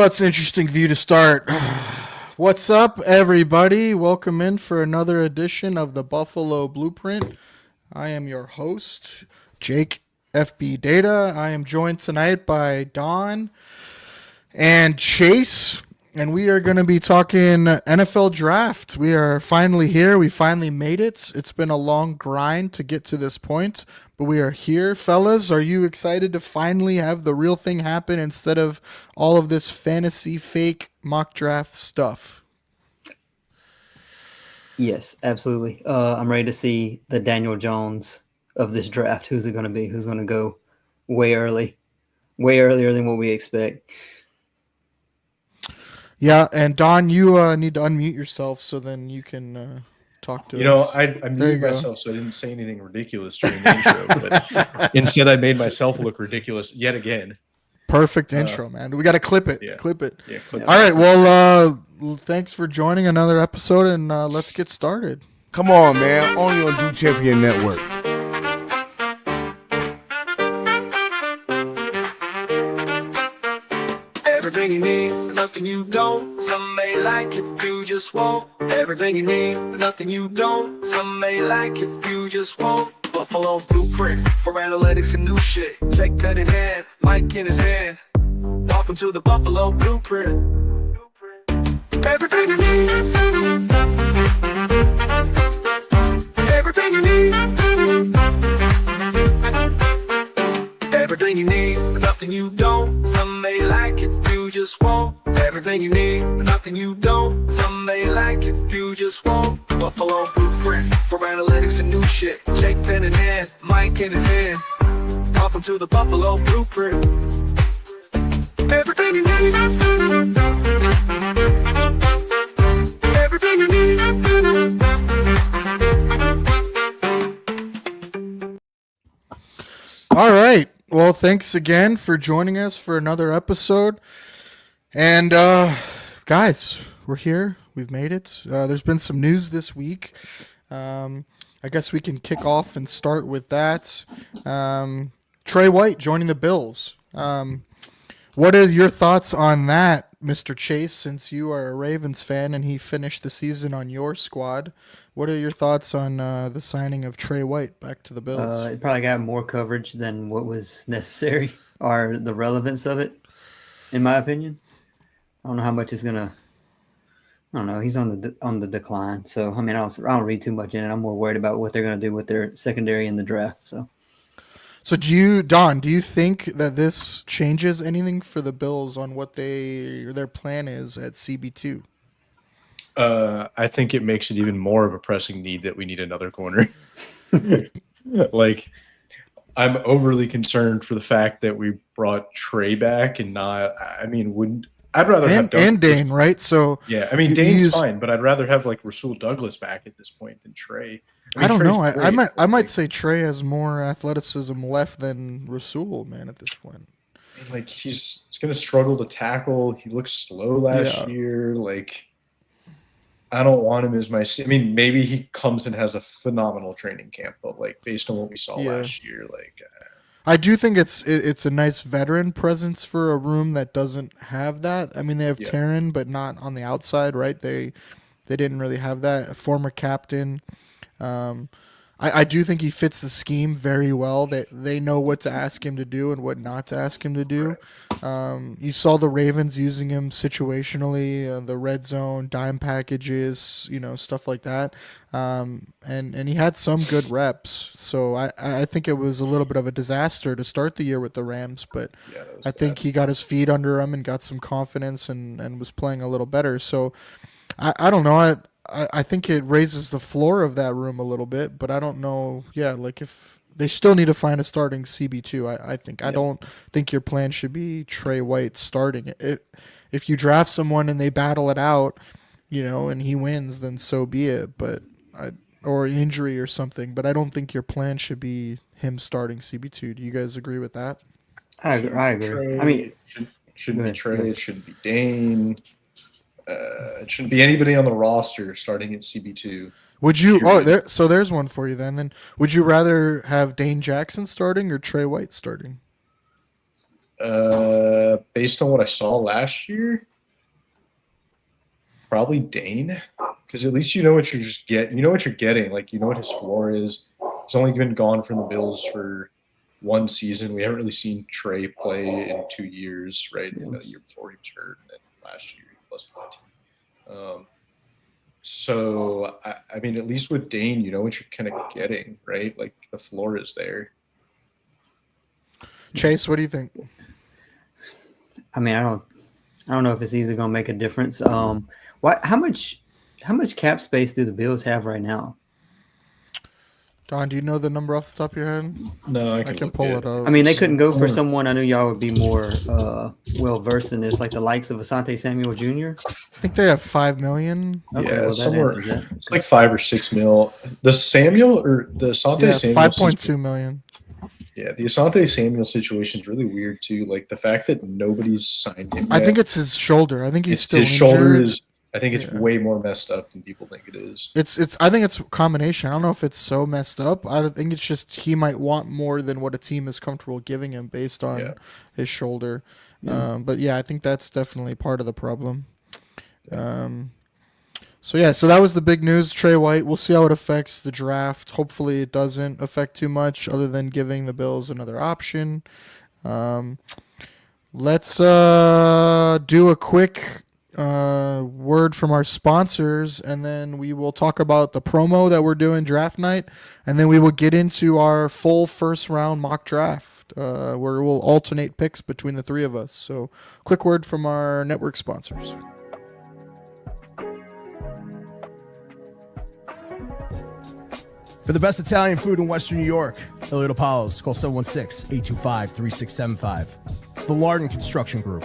that's an interesting view to start. What's up, everybody? Welcome in for another edition of the Buffalo Blueprint. I am your host, Jake FB Data. I am joined tonight by Don and Chase, and we are going to be talking NFL draft. We are finally here. We finally made it. It's been a long grind to get to this point, but we are here. Fellas, are you excited to finally have the real thing happen instead of all of this fantasy fake mock draft stuff? Yes, absolutely. I'm ready to see the Daniel Jones of this draft. Who's it going to be? Who's going to go way early, way earlier than what we expect? Yeah, and Don, you need to unmute yourself so then you can talk to us. I muted myself so I didn't say anything ridiculous during the intro, but instead I made myself look ridiculous yet again. Perfect intro, man. We got to clip it. Yeah. Clip it. Yeah, clip All right, well, thanks for joining another episode, and let's get started. Come on, man. Only on Do Champion Network. Everything you need, nothing you don't. Some may like if you just won't. Everything you need, nothing you don't. Some may like if you just won't. Buffalo Blueprint for analytics and new shit. Check pen in hand, mic in his hand. Welcome to the Buffalo Blueprint. Everything you need. Everything you need. Everything you need, nothing you don't. Some may like it, you just won't. Everything you need, nothing you don't. Some may like it, you just won't. Buffalo Blueprint for analytics and new shit. Jake pen in hand, mic in his hand. Welcome to the Buffalo Blueprint. Everything you need. Everything you need. All right. Well, thanks again for joining us for another episode. And guys, we're here. We've made it. There's been some news this week. I guess we can kick off and start with that. Trey White joining the Bills. What are your thoughts on that, Mr. Chase, since you are a Ravens fan and he finished the season on your squad? What are your thoughts on the signing of Trey White back to the Bills? It probably got more coverage than what was necessary or the relevance of it, in my opinion. I don't know how much is going to – I don't know. He's on the decline. So, I mean, I don't read too much in it. I'm more worried about what they're going to do with their secondary in the draft. So Don, do you think that this changes anything for the Bills on what their plan is at CB2? I think it makes it even more of a pressing need that we need another corner. Like, I'm overly concerned for the fact that we brought Trey back and not. I mean, I'd rather have Dane, right? So yeah, I mean Dane's fine, but I'd rather have like Rasul Douglas back at this point than Trey. I don't know. Great, I might say Trey has more athleticism left than Rasul, man, at this point. Like he's going to struggle to tackle. He looked slow last year. Like I don't want him as my. I mean, maybe he comes and has a phenomenal training camp, but like based on what we saw last year, like. I do think it's a nice veteran presence for a room that doesn't have that. I mean, they have Taron, but not on the outside, right? They didn't really have that. A former captain. I do think he fits the scheme very well. That they know what to ask him to do and what not to ask him to do. You saw the Ravens using him situationally, the red zone, dime packages, stuff like that. And he had some good reps. So I think it was a little bit of a disaster to start the year with the Rams, but I think he got his feet under him and got some confidence and was playing a little better. So I don't know. I think it raises the floor of that room a little bit, but I don't know. Yeah, like if they still need to find a starting CB2, I think. I don't think your plan should be Trey White starting it. If you draft someone and they battle it out, and he wins, then so be it. But or injury or something. But I don't think your plan should be him starting CB2. Do you guys agree with that? I agree. Trey, I mean, shouldn't be Trey. It shouldn't be Dane. It shouldn't be anybody on the roster starting at CB2. Would you? So there's one for you then. Then would you rather have Dane Jackson starting or Trey White starting? Based on what I saw last year, probably Dane, because at least you know what you're just get. You know what you're getting. Like you know what his floor is. He's only been gone from the Bills for one season. We haven't really seen Trey play in 2 years, right? Yeah. The year before he was hurt, and then last year he wasn't on the team. So I mean, at least with Dane, you know what you're kind of getting, right? Like the floor is there. Chase, what do you think? I mean, I don't know if it's either going to make a difference. How much cap space do the Bills have right now? Don, do you know the number off the top of your head? No, I I can look pull at it up. I mean, they couldn't go for someone. I knew y'all would be more well versed in this, like the likes of Asante Samuel Jr. I think they have 5 million. Okay, Yeah, well, that somewhere answers that. it's like 5 or 6 mil. The Samuel or the Asante Yeah, Samuel 5.2 million. Yeah, the Asante Samuel situation is really weird too. Like the fact that nobody's signed him. I yet. think it's his shoulder. I think he's still his injured. shoulder is. I think it's Yeah. way more messed up than people think it is. It's. I think it's a combination. I don't know if it's so messed up. I think it's just he might want more than what a team is comfortable giving him based on his shoulder. But yeah, I think that's definitely part of the problem. So that was the big news. Trey White. We'll see how it affects the draft. Hopefully, it doesn't affect too much, other than giving the Bills another option. Let's do a quick word from our sponsors, and then we will talk about the promo that we're doing draft night, and then we will get into our full first round mock draft, where we'll alternate picks between the three of us. So, quick word from our network sponsors. For the best Italian food in Western New York, Elliot Apollo's, call 716-825-3675. The Lardon Construction Group.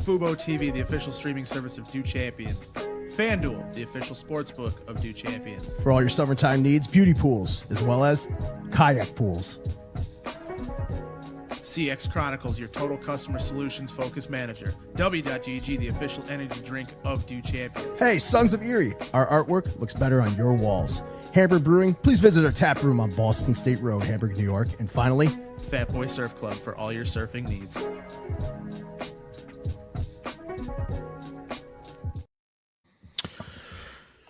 Fubo TV, the official streaming service of Do Champions. FanDuel, the official sportsbook of Do Champions. For all your summertime needs, beauty pools, as well as kayak pools. CX Chronicles, your total customer solutions focused manager. W.GG, the official energy drink of Do Champions. Hey, Sons of Erie, our artwork looks better on your walls. Hamburg Brewing, please visit our tap room on Boston State Road, Hamburg, New York. And finally, Fat Boy Surf Club for all your surfing needs.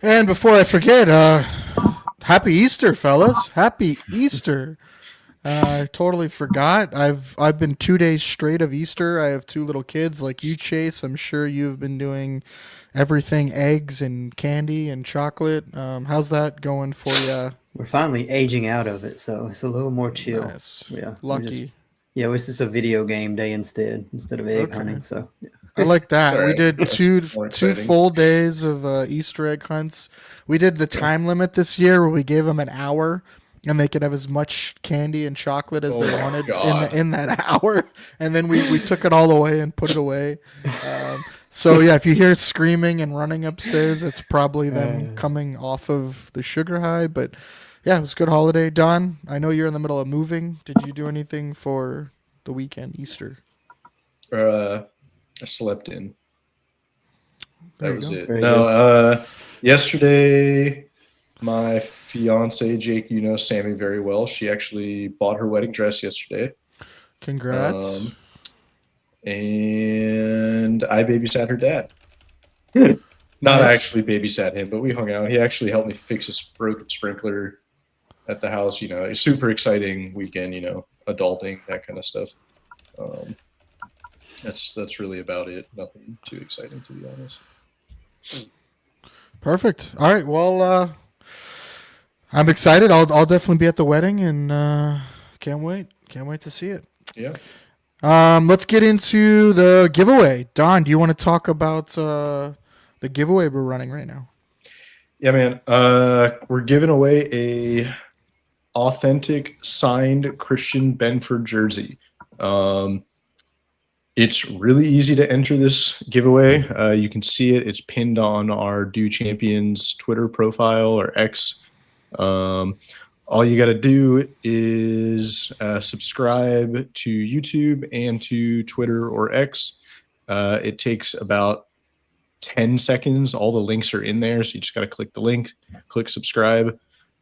And before I forget, happy Easter, fellas! Happy Easter! I totally forgot. I've been 2 days straight of Easter. I have two little kids like you, Chase. I'm sure you've been doing everything eggs and candy and chocolate. How's that going for you? We're finally aging out of it, so it's a little more chill. Nice. Yeah, Lucky. It's just a video game day instead of egg hunting. So yeah. I like that. Sorry, we did that's two more two exciting. full days of Easter egg hunts. We did the time limit this year where we gave them an hour, and they could have as much candy and chocolate as they wanted in that hour. And then we took it all away and put it away. So yeah, if you hear screaming and running upstairs, it's probably them coming off of the sugar high. But yeah, it was a good holiday. Don, I know you're in the middle of moving. Did you do anything for the weekend, Easter? I slept in. There That you was go. it. Very No, yesterday, my fiance, Jake, you know Sammy very well. She actually bought her wedding dress yesterday. Congrats. And I babysat her dad. Not Nice. actually babysat him, but we hung out. He actually helped me fix a broken sprinkler at the house. You know, a super exciting weekend, you know, adulting, that kind of stuff. That's really about it. Nothing too exciting, to be honest. Perfect. All right. Well, I'm excited. I'll definitely be at the wedding, and can't wait. Can't wait to see it. Yeah. Let's get into the giveaway. Don, do you want to talk about the giveaway we're running right now? Yeah, man. We're giving away a authentic signed Christian Benford jersey. It's really easy to enter this giveaway. You can see it. It's pinned on our Do Champions Twitter profile or X. All you got to do is subscribe to YouTube and to Twitter or X. It takes about 10 seconds. All the links are in there, so you just got to click the link, click subscribe.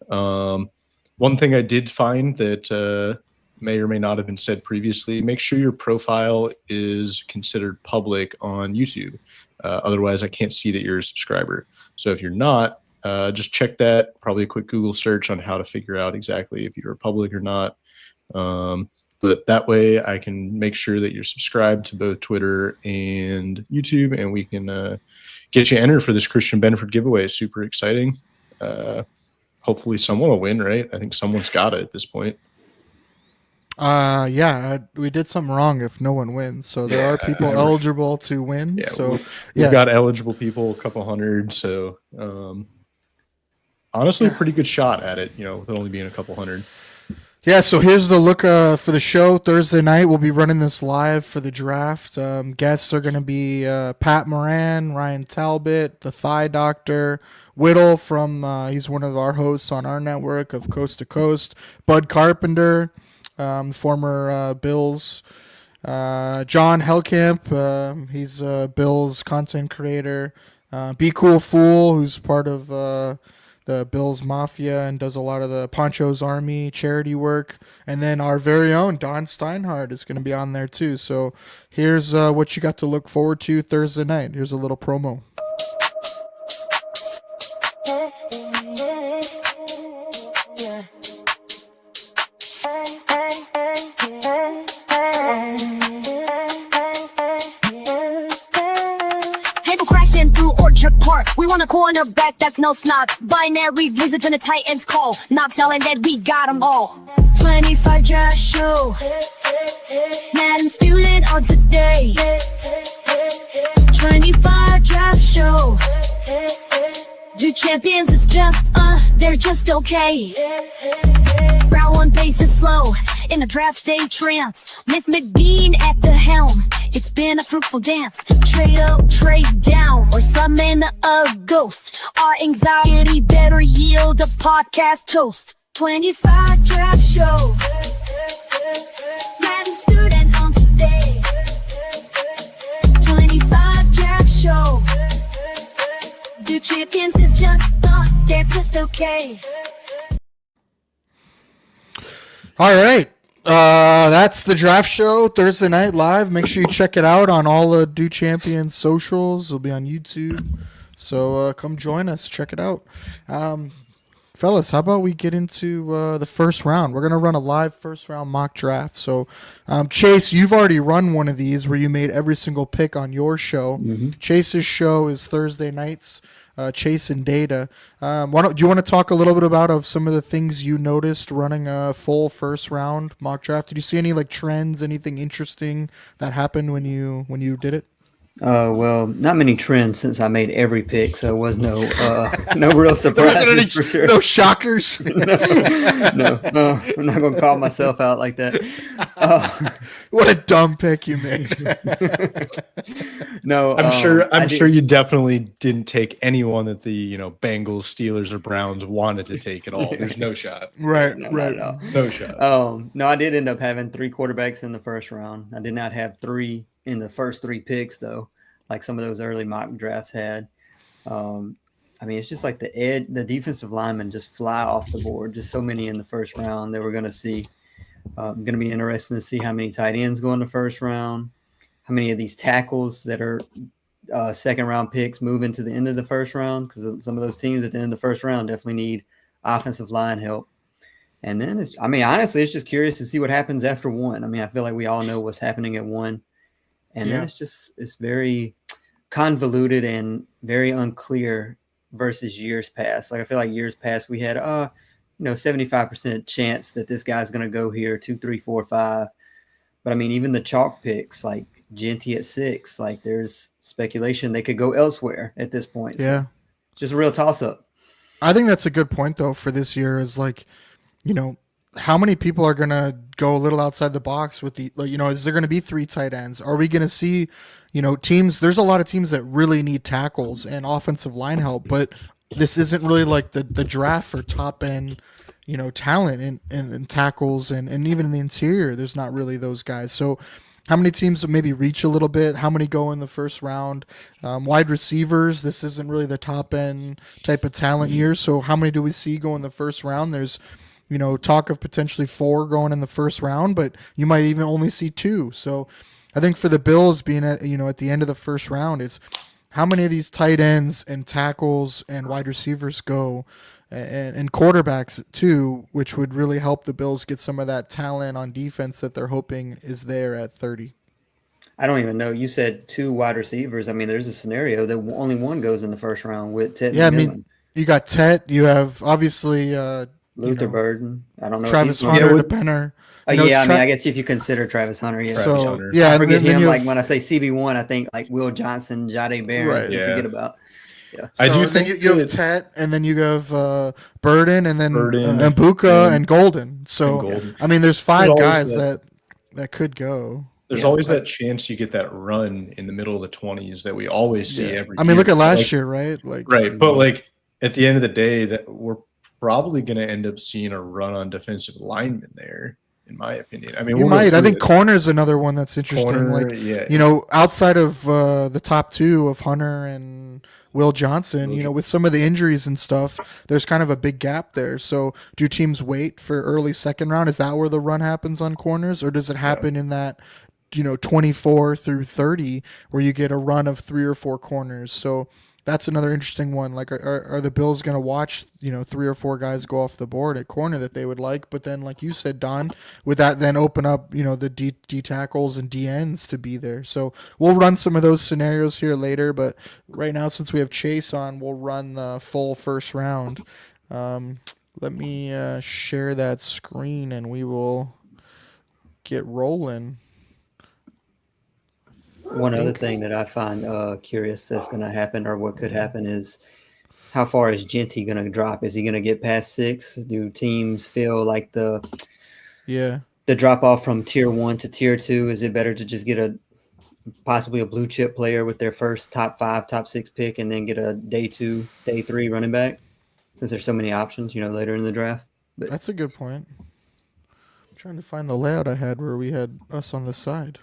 One thing I did find that may or may not have been said previously, make sure your profile is considered public on YouTube. Otherwise, I can't see that you're a subscriber. So if you're not, just check that. Probably a quick Google search on how to figure out exactly if you're public or not. But that way I can make sure that you're subscribed to both Twitter and YouTube, and we can get you entered for this Christian Benford giveaway. Super exciting. Hopefully someone will win, right? I think someone's got it at this point. We did something wrong if no one wins. So there are people eligible to win. Yeah, so we've got eligible people, a couple hundred. So honestly, a pretty good shot at it, with it only being a couple hundred. Yeah, so here's the look for the show. Thursday night, we'll be running this live for the draft. Guests are going to be Pat Moran, Ryan Talbot, the Thigh Doctor, Whittle from, he's one of our hosts on our network of Coast to Coast, Bud Carpenter, former Bills, John Hellkamp, he's Bills content creator, Be Cool Fool, who's part of the Bills Mafia and does a lot of the Poncho's Army charity work. And then our very own Don Steinhart is going to be on there too. So here's what you got to look forward to Thursday night. Here's a little promo. We want a cornerback that's no snot. Binary visit when the Titans call. Not selling that we got them all. 25 draft show. Madden student on today. 25 draft show. Do champions is just, they're just okay. Round one pace is slow. In a draft day trance. With McBean at the helm. It's been a fruitful dance. Trade up, trade down, or summon a ghost. Our anxiety better yield a podcast toast. 25 draft show. Madden student on today. 25 draft show. Do champions is just, they're just okay. All right. That's the draft show Thursday night live. Make sure you check it out on all the Do Champions socials. It'll be on YouTube. So come join us. Check it out. Fellas, how about we get into the first round? We're going to run a live first round mock draft. So, Chase, you've already run one of these where you made every single pick on your show. Mm-hmm. Chase's show is Thursday nights. Chase and Data. Do you want to talk a little bit about some of the things you noticed running a full first round mock draft? Did you see any trends, anything interesting that happened when you did it? Well, not many trends since I made every pick, so it was no real surprises for sure. No shockers. no, I'm not gonna call myself out like that. What a dumb pick you made. No, I'm sure you definitely didn't take anyone that the Bengals, Steelers, or Browns wanted to take at all. There's no shot. Right, no, right. No shot. No, I did end up having 3 quarterbacks in the first round. I did not have 3 in the first 3 picks though, like some of those early mock drafts had. I mean, it's just like the defensive linemen just fly off the board. Just so many in the first round that we're going to see. Going to be interesting to see how many tight ends go in the first round, how many of these tackles that are second round picks move into the end of the first round, because some of those teams at the end of the first round definitely need offensive line help. And then honestly, it's just curious to see what happens after 1. I mean, I feel like we all know what's happening at 1. And then it's very convoluted and very unclear versus years past. Like I feel like years past we had 75% chance that this guy's going to go here 2, 3, 4, 5. But I mean, even the chalk picks like Genty at 6, like there's speculation they could go elsewhere at this point. Yeah, so just a real toss up. I think that's a good point though for this year. Is how many people are going to go a little outside the box with is there going to be 3 tight ends? Are we going to see, teams? There's a lot of teams that really need tackles and offensive line help, but this isn't really like the draft for top end, talent and tackles and even in the interior, there's not really those guys. So how many teams maybe reach a little bit? How many go in the first round? Wide receivers, this isn't really the top end type of talent year. So how many do we see go in the first round? There's talk of potentially 4 going in the first round, but you might even only see 2. So I think for the Bills being at the end of the first round, it's how many of these tight ends and tackles and wide receivers go, and quarterbacks too, which would really help the Bills get some of that talent on defense that they're hoping is there at 30. I don't even know. You said 2 wide receivers. I mean, there's a scenario that only one goes in the first round with Ted Yeah, I McMillan. mean, you got Tet, you have obviously Luther Burden. I don't know. Travis if he's Hunter, with- depender. I mean, I guess if you consider Travis Hunter, yeah. Travis So Hunter. yeah, I and forget then him. you Like have, when I say CB1, I think like Will Johnson, Jade Barron. Right. I Yeah. forget about. Yeah. I so do then think you have that- Tet, and then you have Burden, and then Burden, Mbuka and- and Golden. So and Golden. I mean, there's 5 always guys that- that could go. There's Yeah, always right. that chance you get that run in the middle of the 20s that we always see Yeah. every I mean, year. look at last Like, year, right? Like, Right. But like at the end of the day, that we're probably going to end up seeing a run on defensive linemen there, in my opinion. I mean, you we'll go might. I through think it. corner is another one that's interesting. Corner, Like, yeah. outside of the top 2 of Hunter and Will Johnson, with some of the injuries and stuff, there's kind of a big gap there. So do teams wait for early second round? Is that where the run happens on corners, or does it happen in that 24 through 30 where you get a run of 3 or 4 corners? So that's another interesting one. Like, are the Bills going to watch 3 or 4 guys go off the board at corner that they would like? But then, like you said, Don, would that then open up the D tackles and D ends to be there? So we'll run some of those scenarios here later. But right now, since we have Chase on, we'll run the full first round. Let me share that screen and we will get rolling. One other thing that I find curious that's going to happen, or what could happen, is how far is Genty going to drop? Is he going to get past 6? Do teams feel like the drop off from tier 1 to tier 2? Is it better to just get possibly a blue chip player with their first top 5, top 6 pick, and then get a day 2, day 3 running back? Since there's so many options, later in the draft. But that's a good point. I'm trying to find the layout I had where we had us on the side.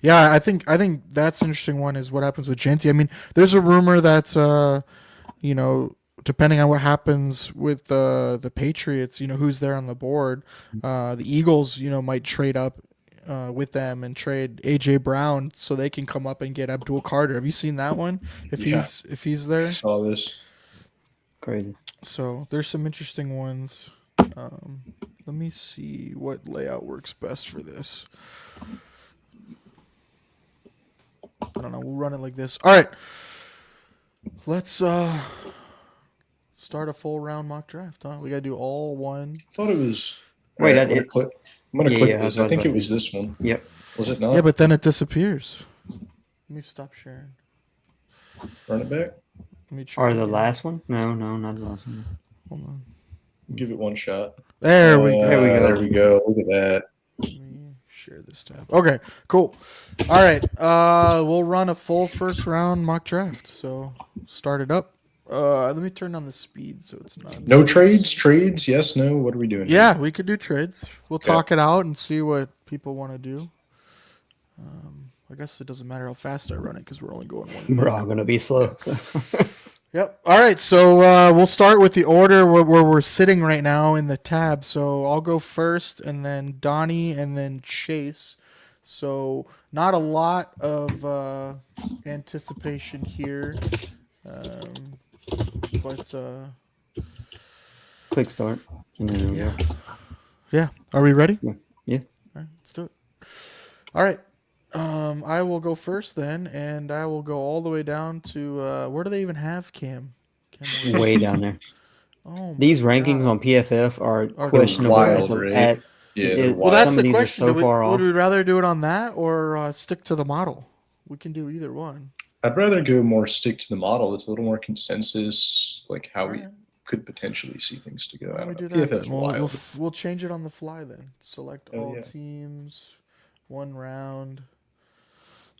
Yeah, I think that's an interesting one is what happens with Genty. I mean, there's a rumor that depending on what happens with the Patriots, who's there on the board, the Eagles, might trade up with them and trade AJ Brown so they can come up and get Abdul Carter. Have you seen that one? If he's there, I saw this. crazy. So there's some interesting ones. Let me see what layout works best for this. I don't know. We'll run it like this. All right. Let's start a full round mock draft, huh? We got to do all one. I thought it was. Wait, I'm going to click yeah, this. I think it was this one. Yep. Was it not? Yeah, but then it disappears. Let me stop sharing. Run it back. Let me try. Or the again. last one? No, not the last one. Hold on. Give it one shot. There we go. There we go. There we go. Look at that. Let me share this tab. Okay, cool. All right. We'll run a full first round mock draft. So start it up. Let me turn on the speed so it's not. No trades? Trades? Yes, no? What are we doing? Yeah, we could do trades. We'll Okay. talk it out and see what people want to do. I guess it doesn't matter how fast I run it because we're only going one. We're all going to be slow. So. Yep. All right. So we'll start with the order where we're sitting right now in the tab. So I'll go first, and then Donnie, and then Chase. So not a lot of anticipation here, but Quick start. And then we go. yeah. Are we ready? Yeah. All right, let's do it. All right. I will go first then, and I will go all the way down to where do they even have Cam? Way down there. Oh, my These rankings God. on PFF are Are questionable. wild, So right? at- Yeah, it- they're Well, wild. that's some the of these are question. so would, far would off. we rather do it on that or stick to the model? We can do either one. I'd rather go more stick to the model. It's a little more consensus, like how we Alright. could potentially see things to go. Why I don't we don't do know. that? Then? PFF's We'll, wild. we'll change it on the fly then. Select Oh, all yeah. teams, one round,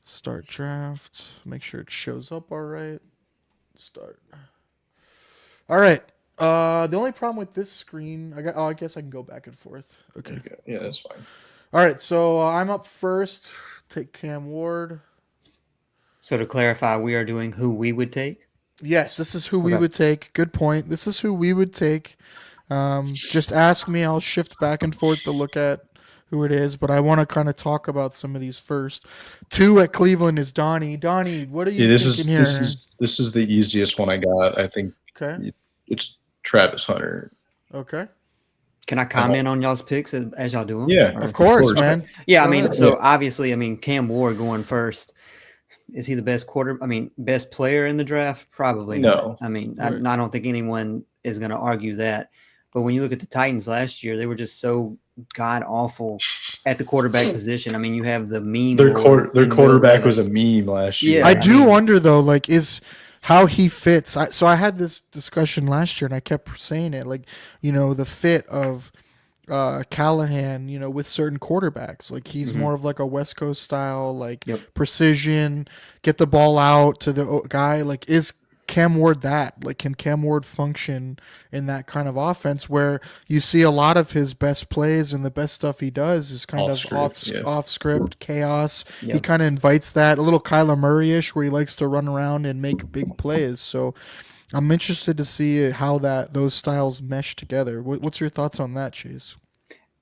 start draft. Make sure it shows up all right. Start. All right. The only problem with this screen, I guess I can go back and forth. Okay. There you go. Yeah, that's fine. All right. So I'm up first. Take Cam Ward. So to clarify, we are doing who we would take. Yes, this is who we Okay. would take. Good point. This is who we would take. Just ask me. I'll shift back and forth to look at who it is, but I want to kind of talk about some of these first. 2 at Cleveland is Donnie. Donnie, what are Yeah, you this thinking is here? this is the easiest one I got. I think Okay. it's Travis Hunter. Okay. Can I comment on y'all's picks as y'all do them? Yeah, Of course, course. man. Yeah, I Go mean, ahead. so obviously, I mean, Cam Ward going first. Is he the best best player in the draft? Probably No. not. I mean, Right. I don't think anyone is going to argue that. But when you look at the Titans last year, they were just so god awful at the quarterback position. I mean, you have the meme. Their lord their in Will quarterback was a Levis. meme last year. Yeah, I I do mean- wonder though, like, is how he fits. So I had this discussion last year, and I kept saying it, like, the fit of Callahan, with certain quarterbacks. Like he's more of like a West Coast style, like Yep. precision, get the ball out to the guy. Like, is Cam Ward that? Like, can Cam Ward function in that kind of offense where you see a lot of his best plays and the best stuff he does is kind Off of script, yeah. off script chaos. He Yep. kind of invites that, a little Kyler Murray-ish, where he likes to run around and make big plays. So I'm interested to see how those styles mesh together. What's your thoughts on that, Chase?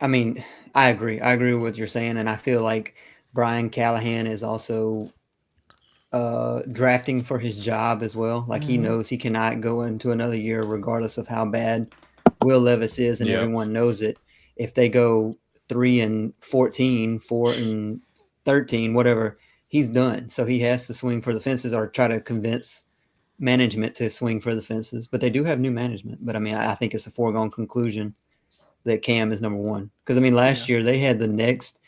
I mean, I agree. I agree with what you're saying, and I feel like Brian Callahan is also drafting for his job as well. Like he knows he cannot go into another year, regardless of how bad Will Levis is, and Yeah. everyone knows it. If they go 3-14, 4-13, whatever, he's done. So he has to swing for the fences or try to convince management to swing for the fences. But they do have new management. But I mean, I think it's a foregone conclusion that Cam is number one. Because I mean, last year they had the next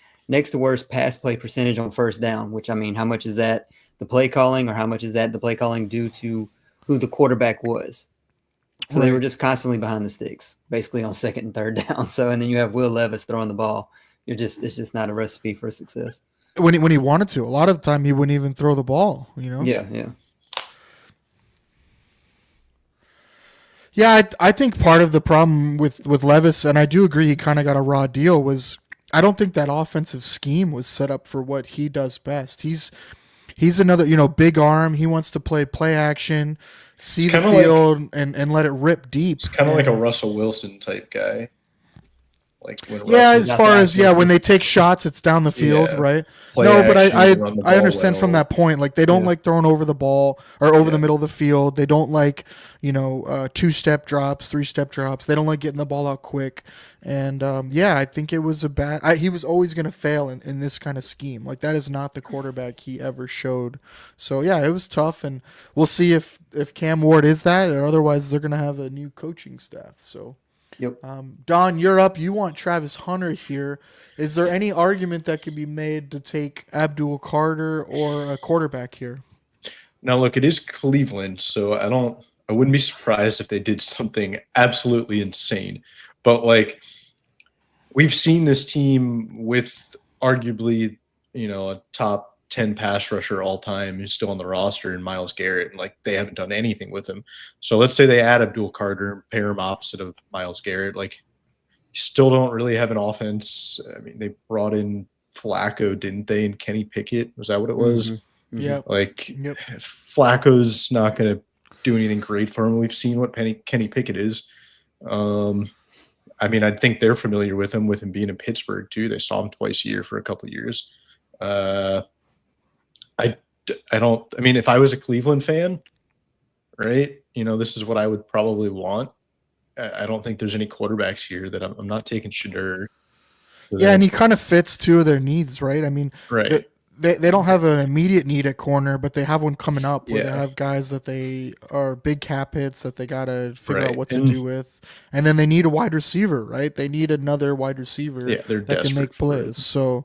to worst pass play percentage on first down, which I mean, how much is that the play calling, or how much is that the play calling due to who the quarterback was? So they were just constantly behind the sticks, basically on second and third down. So, and then you have Will Levis throwing the ball. It's just not a recipe for success. When he wanted to, a lot of the time he wouldn't even throw the ball. Yeah, yeah. Yeah, I think part of the problem with Levis, and I do agree he kind of got a raw deal, was I don't think that offensive scheme was set up for what he does best. He's another, big arm. He wants to play action, see the field, and let it rip deep. It's kind of like a Russell Wilson type guy. Like when as far as when they take shots, it's down the field, Yeah. right? Play No, but action, run the I ball understand from well. that point. Like they don't like throwing over the ball or over the middle of the field. They don't like 2-step drops, 3-step drops. They don't like getting the ball out quick. And I think it was he was always going to fail in this kind of scheme. Like that is not the quarterback he ever showed. So it was tough, and we'll see if Cam Ward is that, or otherwise they're going to have a new coaching staff. So. Yep. Don, you're up. You want Travis Hunter here. Is there any argument that could be made to take Abdul Carter or a quarterback here? Now, look, it is Cleveland, so I wouldn't be surprised if they did something absolutely insane. But like, we've seen this team with arguably, a top 10 pass rusher all time who's still on the roster, in Myles Garrett, and like they haven't done anything with him. So let's say they add Abdul Carter and pair him opposite of Myles Garrett. Like, you still don't really have an offense. I mean, they brought in Flacco, didn't they? And Kenny Pickett, was that what it was? Mm-hmm. Yeah. Like, Yep. Flacco's not going to do anything great for him. We've seen what Kenny Pickett is. I mean, I think they're familiar with him being in Pittsburgh too. They saw him twice a year for a couple of years. I mean, if I was a Cleveland fan, right, this is what I would probably want. I don't think there's any quarterbacks here that I'm not taking Shedeur. Yeah, and he kind of fits two of their needs, right? I mean, Right. They don't have an immediate need at corner, but they have one coming up where they Yeah. have guys that they are big cap hits that they got to figure out Right. what to And- do with. And then they need a wide receiver, right? They need another wide receiver Yeah, they're that can make desperate for it. plays. So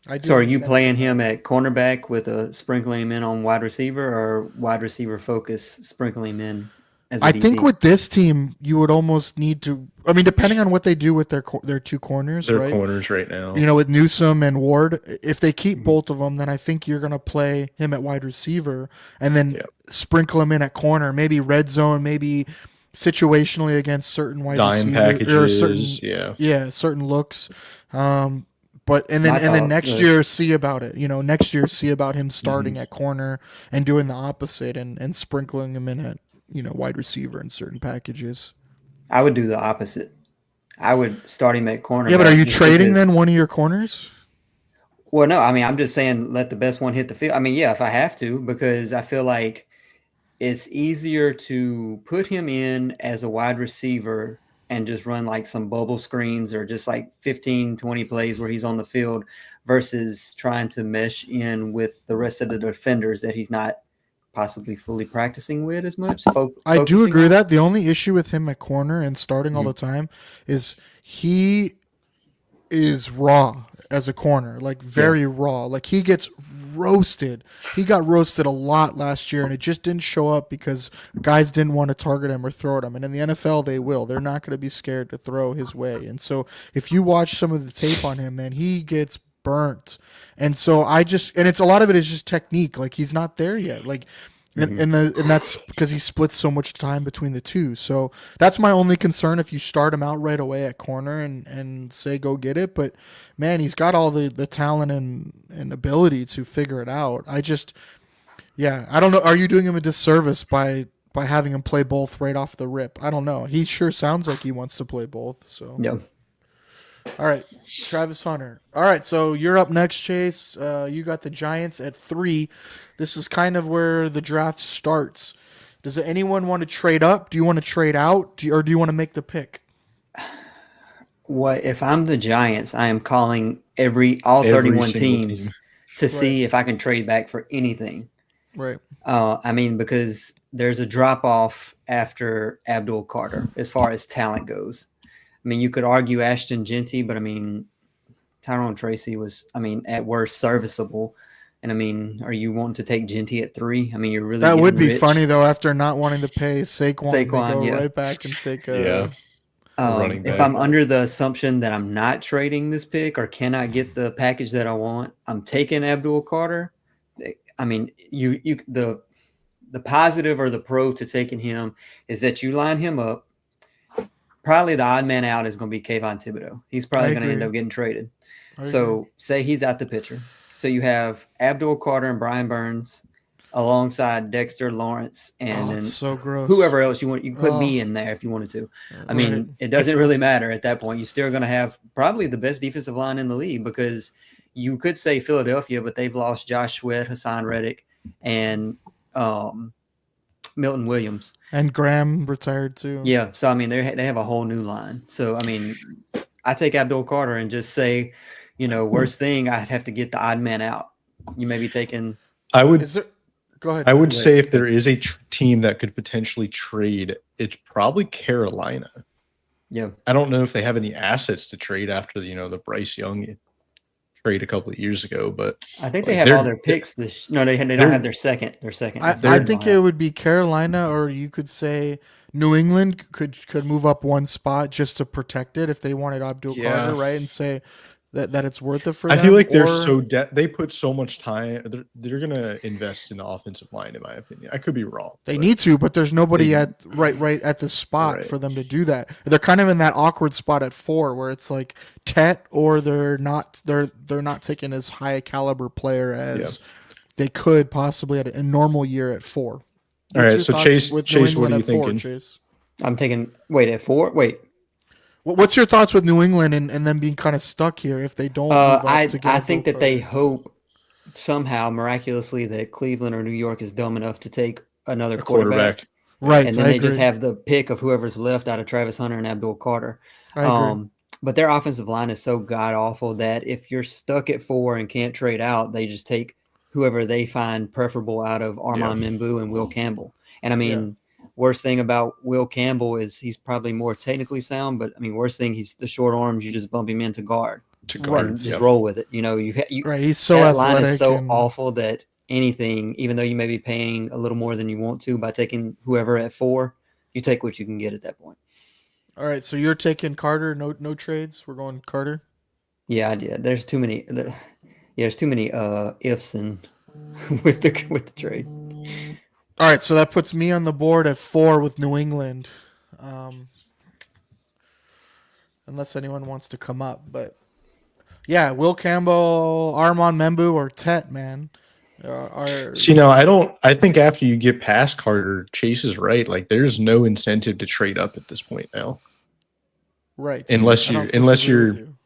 I do So are you understand playing him at cornerback with a sprinkling him in on wide receiver, or wide receiver focus sprinkling him in as a I DT? think with this team, you would almost need to. I mean, depending on what they do with their two corners, They're right? corners right now. With Newsome and Ward, if they keep both of them, then I think you're going to play him at wide receiver and then sprinkle him in at corner, maybe red zone, maybe situationally against certain wide Dime receivers or packages, certain certain looks. But and My then thought, next year see about it. Next year see about him starting at corner and doing the opposite and sprinkling him in wide receiver in certain packages. I would do the opposite. I would start him at cornerback. Yeah, but are you just trading because- then one of your corners? Well, no, I mean, I'm just saying let the best one hit the field. I mean, yeah, if I have to, because I feel like it's easier to put him in as a wide receiver and just run like some bubble screens or just like 15, 20 plays where he's on the field versus trying to mesh in with the rest of the defenders that he's not possibly fully practicing with as much. I do Focusing agree with on. that. The only issue with him at corner and starting all the time is he is raw as a corner, like very raw. Like he gets roasted. He got roasted a lot last year, and it just didn't show up because guys didn't want to target him or throw at him. And in the NFL, they will. They're not going to be scared to throw his way. And so if you watch some of the tape on him, man, he gets burnt. And so and it's a lot of it is just technique. Like he's not there yet. Like. And that's because he splits so much time between the two. So that's my only concern if you start him out right away at corner and say go get it. But man, he's got all the talent and ability to figure it out. I don't know. Are you doing him a disservice by having him play both right off the rip? I don't know. He sure sounds like he wants to play both. So Yep. all right, Travis Hunter. All right, so you're up next, Chase. You got the Giants at 3. This is kind of where the draft starts. Does anyone want to trade up? Do you want to trade out? Or do you want to make the pick? What if I'm the Giants? I am calling all Every 31 single teams team. to see if I can trade back for anything. Right. I mean, because there's a drop off after Abdul Carter as far as talent goes. I mean, you could argue Ashton Genty, but I mean, Tyrone Tracy was, at worst, serviceable. And I mean, are you wanting to take Genty at 3? I mean, you're really That would be rich. funny though. After not wanting to pay Saquon, they Saquon, go yeah. right back and take a running If back. I'm under the assumption that I'm not trading this pick or cannot get the package that I want, I'm taking Abdul Carter. I mean, the positive or the pro to taking him is that you line him up. Probably the odd man out is going to be Kayvon Thibodeau. He's probably going to end up getting traded. So say he's out the picture. So you have Abdul Carter and Brian Burns alongside Dexter Lawrence and then it's so gross. whoever else you want. You can put me in there if you wanted to. I mean, it doesn't really matter at that point. You're still going to have probably the best defensive line in the league because you could say Philadelphia, but they've lost Josh Sweat, Hassan Reddick, and Milton Williams. And Graham retired too. Yeah. So, I mean, they have a whole new line. So, I mean, I take Abdul Carter and just say, worst thing, I'd have to get the odd man out. You may be taking. Go ahead. I would say if there is a team that could potentially trade, it's probably Carolina. Yeah. I don't know if they have any assets to trade after the Bryce Young trade a couple of years ago, but I think they have all their picks. They don't have their second. I think it would be Carolina, or you could say New England could move up one spot just to protect it if they wanted Abdul Carter, right? And say that it's worth it for them. I feel like they're they put so much time. They're going to invest in the offensive line, in my opinion. I could be wrong. They need to, but there's nobody right at the spot for them to do that. They're kind of in that awkward spot at 4 where it's like Tet, or they're not taking as high a caliber player as they could possibly at a normal year at 4. All right, so Chase, what are you thinking? Chase? I'm taking at 4. Wait. What's your thoughts with New England and them being kind of stuck here if they don't move up to get I think that they hope somehow miraculously that Cleveland or New York is dumb enough to take another quarterback. Right. And then they just have the pick of whoever's left out of Travis Hunter and Abdul Carter. I agree. But their offensive line is so god awful that if you're stuck at 4 and can't trade out, they just take whoever they find preferable out of Armand Membu and Will Campbell. And I mean, worst thing about Will Campbell is he's probably more technically sound, but I mean, worst thing, he's the short arms. You just bump him into guard. And just roll with it. He's so that athletic. Line is so awful that anything, even though you may be paying a little more than you want to by taking whoever at 4, you take what you can get at that point. All right, so you're taking Carter. No trades. We're going Carter. Yeah, I did. There's too many. There's too many ifs and with the trade. All right, so that puts me on the board at 4 with New England, unless anyone wants to come up. But yeah, Will Campbell, Armand Membu, or Tet, man. See, now I think after you get past Carter, Chase is right. Like, there's no incentive to trade up at this point now. Right. Unless I don't you're, disagree with you.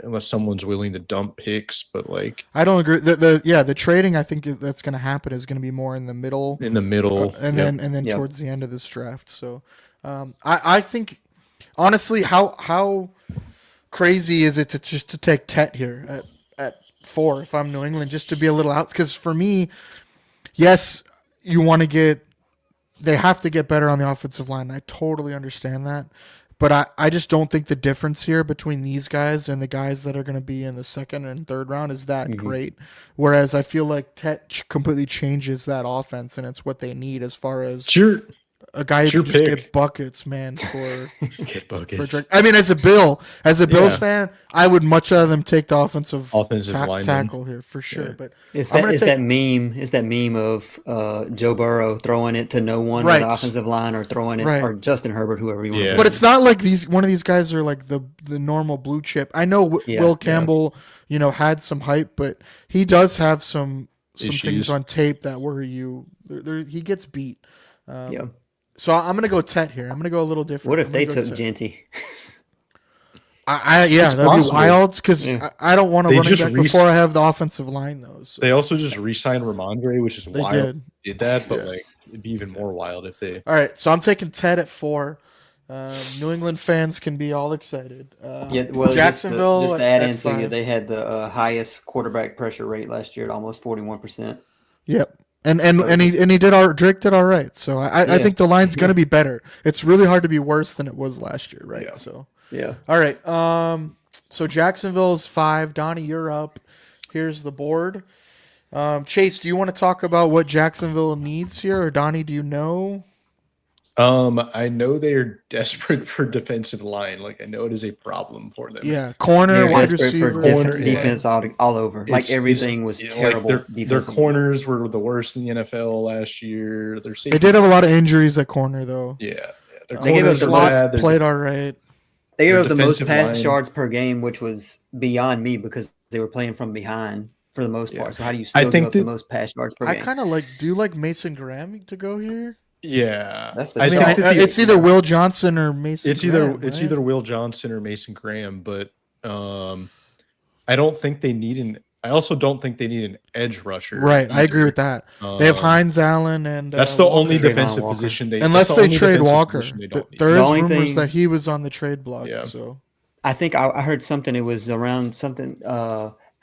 unless someone's willing to dump picks, but like I don't agree. The trading I think that's going to happen is going to be more in the middle, in the middle, and then Yep. towards the end of this draft. So, I think honestly, how crazy is it to take Tet here at 4 if I'm New England, just to be a little out? Because for me, yes, you want to they have to get better on the offensive line. I totally understand that. But I just don't think the difference here between these guys and the guys that are going to be in the second and third round is that great. Whereas I feel like Tet completely changes that offense, and it's what they need as far as a guy who can just get buckets, man. Get buckets. I mean, as a Bills fan, I would much rather them take the offensive tackle here for sure. Yeah. But It's that meme of Joe Burrow throwing it to no one on the offensive line, or throwing it, or Justin Herbert, whoever you want. Yeah. But it's not like one of these guys are like the normal blue chip. I know Will Campbell, had some hype, but he does have some things on tape that worry you. He gets beat. So I'm gonna go Tet here. I'm gonna go a little different. What if they took Genty? That'd be wild, because I don't want to running back before I have the offensive line though. So. They also just re-signed Ramondre, which is wild. They did that, but like it'd be even more wild if they. All right, so I'm taking Tet at 4. New England fans can be all excited. Jacksonville. Just to add into you, they had the highest quarterback pressure rate last year at almost 41%. Yep. And Drake did all right. So I think the line's going to be better. It's really hard to be worse than it was last year, right? Yeah. So yeah. All right. So Jacksonville's 5. Donnie, you're up. Here's the board. Chase, do you want to talk about what Jacksonville needs here, or Donnie, do you know? I know they are desperate for defensive line. Like, I know it is a problem for them. Yeah, corner, wide receiver, defense all over. Like, everything was terrible. Like their corners were the worst in the NFL last year. They did have a lot of injuries at corner, though. Yeah. They gave us played all right. They gave up the most pass yards per game, which was beyond me, because they were playing from behind for the most part. So how do you still give up the most pass yards per game? I kind of do you like Mason Graham to go here? Yeah, it's either Will Johnson or Mason. It's either Will Johnson or Mason Graham, but I don't think they need I also don't think they need an edge rusher. Right, either. I agree with that. They have Hines Allen, and that's the only defensive position they. Unless they trade Walker, there is rumors that he was on the trade block. Yeah. So I think I heard something. It was around something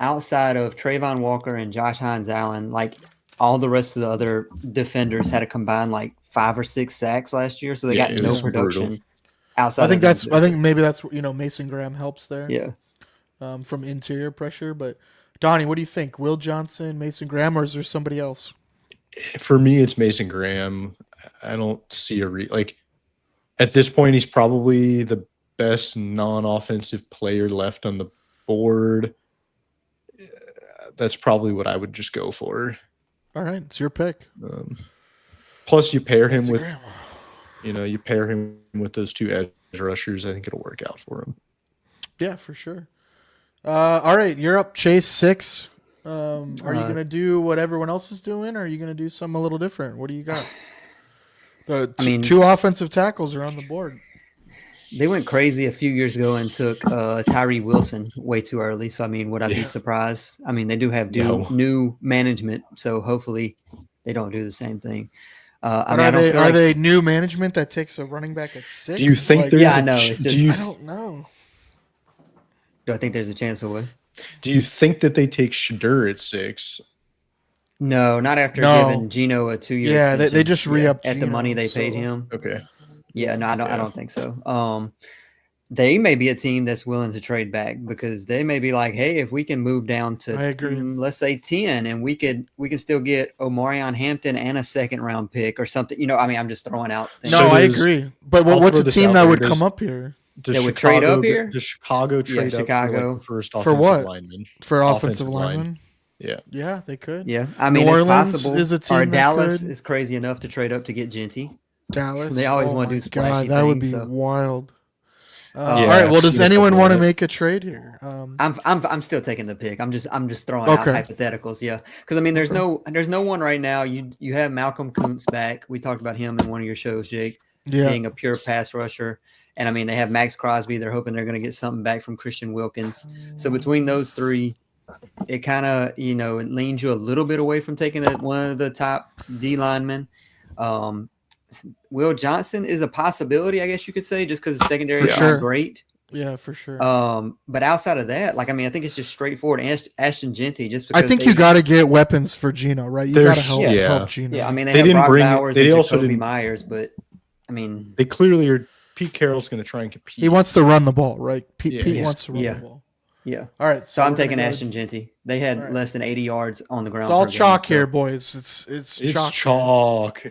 outside of Trayvon Walker and Josh Hines Allen, like. All the rest of the other defenders had a combined 5 or 6 sacks last year, so they got no production outside. I think maybe that's Mason Graham helps there. Yeah, from interior pressure. But Donnie, what do you think? Will Johnson, Mason Graham, or is there somebody else? For me, it's Mason Graham. I don't see at this point, he's probably the best non-offensive player left on the board. That's probably what I would just go for. All right, it's your pick. Plus, you pair him with, those 2 edge rushers. I think it'll work out for him. Yeah, for sure. All right, you're up, Chase, 6. Are you gonna do what everyone else is doing, or are you gonna do something a little different? What do you got? Two offensive tackles are on the board. They went crazy a few years ago and took Tyree Wilson way too early. So, would I be surprised? They do have new management, so hopefully they don't do the same thing. Are they new management that takes a running back at 6? Do you think there's I don't know. Do I think there's a chance of what? Do you think that they take Shadur at 6? No, not after giving Geno a 2-year extension. Yeah, they just re-upped at the money they paid him. Okay. Yeah, no, I don't think so. They may be a team that's willing to trade back, because they may be like, hey, if we can move down to, I agree. Let's say 10, and we can still get Omarion Hampton and a 2nd-round pick or something. I'm just throwing out things. No, I agree. But what's a team that would come up here? Would trade up here? Does Chicago trade up Chicago for first offensive what? Lineman? For offensive lineman? Yeah, they could. Yeah, New Orleans it's possible. Is a team or Dallas is crazy enough to trade up to get Genty. Dallas. They always want to do splashy that would be things, wild. All right. Well, I've does seen a anyone couple want to of it. make a trade here? I'm still taking the pick. I'm just throwing out Okay. hypotheticals. Yeah, because I mean, there's no one right now. You have Malcolm Kuntz back. We talked about him in one of your shows, Jake, Yeah. being a pure pass rusher. And I mean, they have Max Crosby. They're hoping they're going to get something back from Christian Wilkins. So between those three, it kind of it leans you a little bit away from taking one of the top D linemen. Will Johnson is a possibility, I guess you could say, just because the secondary is not great. Yeah, for sure. But outside of that, like I mean, I think it's just straightforward. Ashton Genty, just because I think you got to get weapons for Gino, right? You got to help Gino. Yeah, I mean, they didn't have Brock bring. Bowers They and also Jacoby didn't. Myers, but I mean, They clearly are. Pete Carroll's going to try and compete. He wants to run the ball, right? Pete Yeah. wants to run the ball. Yeah. All right. So I'm we're gonna taking go- Ashton Genty. They had less than 80 yards on the ground. It's all per game, chalk so- here, boys. It's chalk. chalk.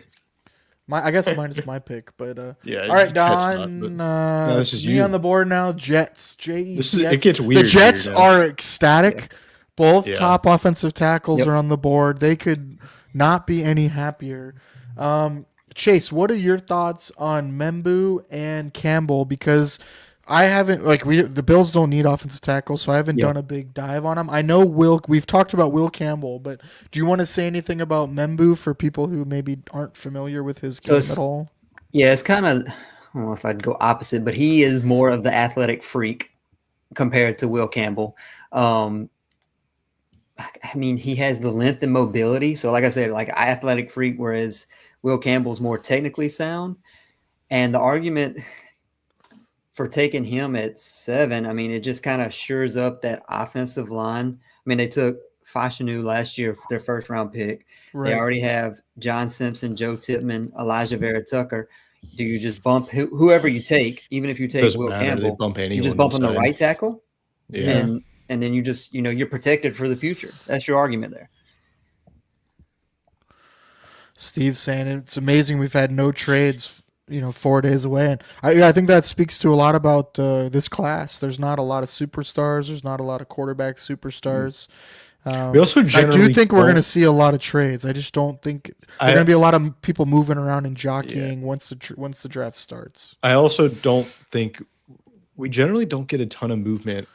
I guess mine is my pick, but Yeah, all right, Jets Don. not, but- this is me you. on the board now. Jets. This is Jets. it gets weird. The Jets here now. are ecstatic. Both Yeah. top offensive tackles Yep. are on the board. They could not be any happier. Chase, what are your thoughts on Membu and Campbell? Because I haven't the Bills don't need offensive tackles, so I haven't done a big dive on them. I know we've talked about Will Campbell, but do you want to say anything about Membu for people who maybe aren't familiar with his game at all? Yeah, it's kind of, I don't know if I'd go opposite, but he is more of the athletic freak compared to Will Campbell. I mean, he has the length and mobility. So like I said, like athletic freak, whereas Will Campbell's more technically sound. And the argument for taking him at 7, I mean, it just kind of shores up that offensive line. I mean, they took Fashanu last year for their first round pick. Right. They already have John Simpson, Joe Tippmann, Elijah Vera Tucker. Do you just bump whoever you take, even if you take Doesn't Will matter. They Campbell, bump you just anyone bump on the inside. right tackle? Yeah. And then you just, you're protected for the future. That's your argument there. Steve's saying it's amazing we've had no trades, 4 days away, and I think that speaks to a lot about this class. There's not a lot of superstars. There's not a lot of quarterback superstars. We also I generally do think we're going to don't- see a lot of trades. I just don't think there are going to be a lot of people moving around and jockeying once the draft starts. I also don't think we generally don't get a ton of movement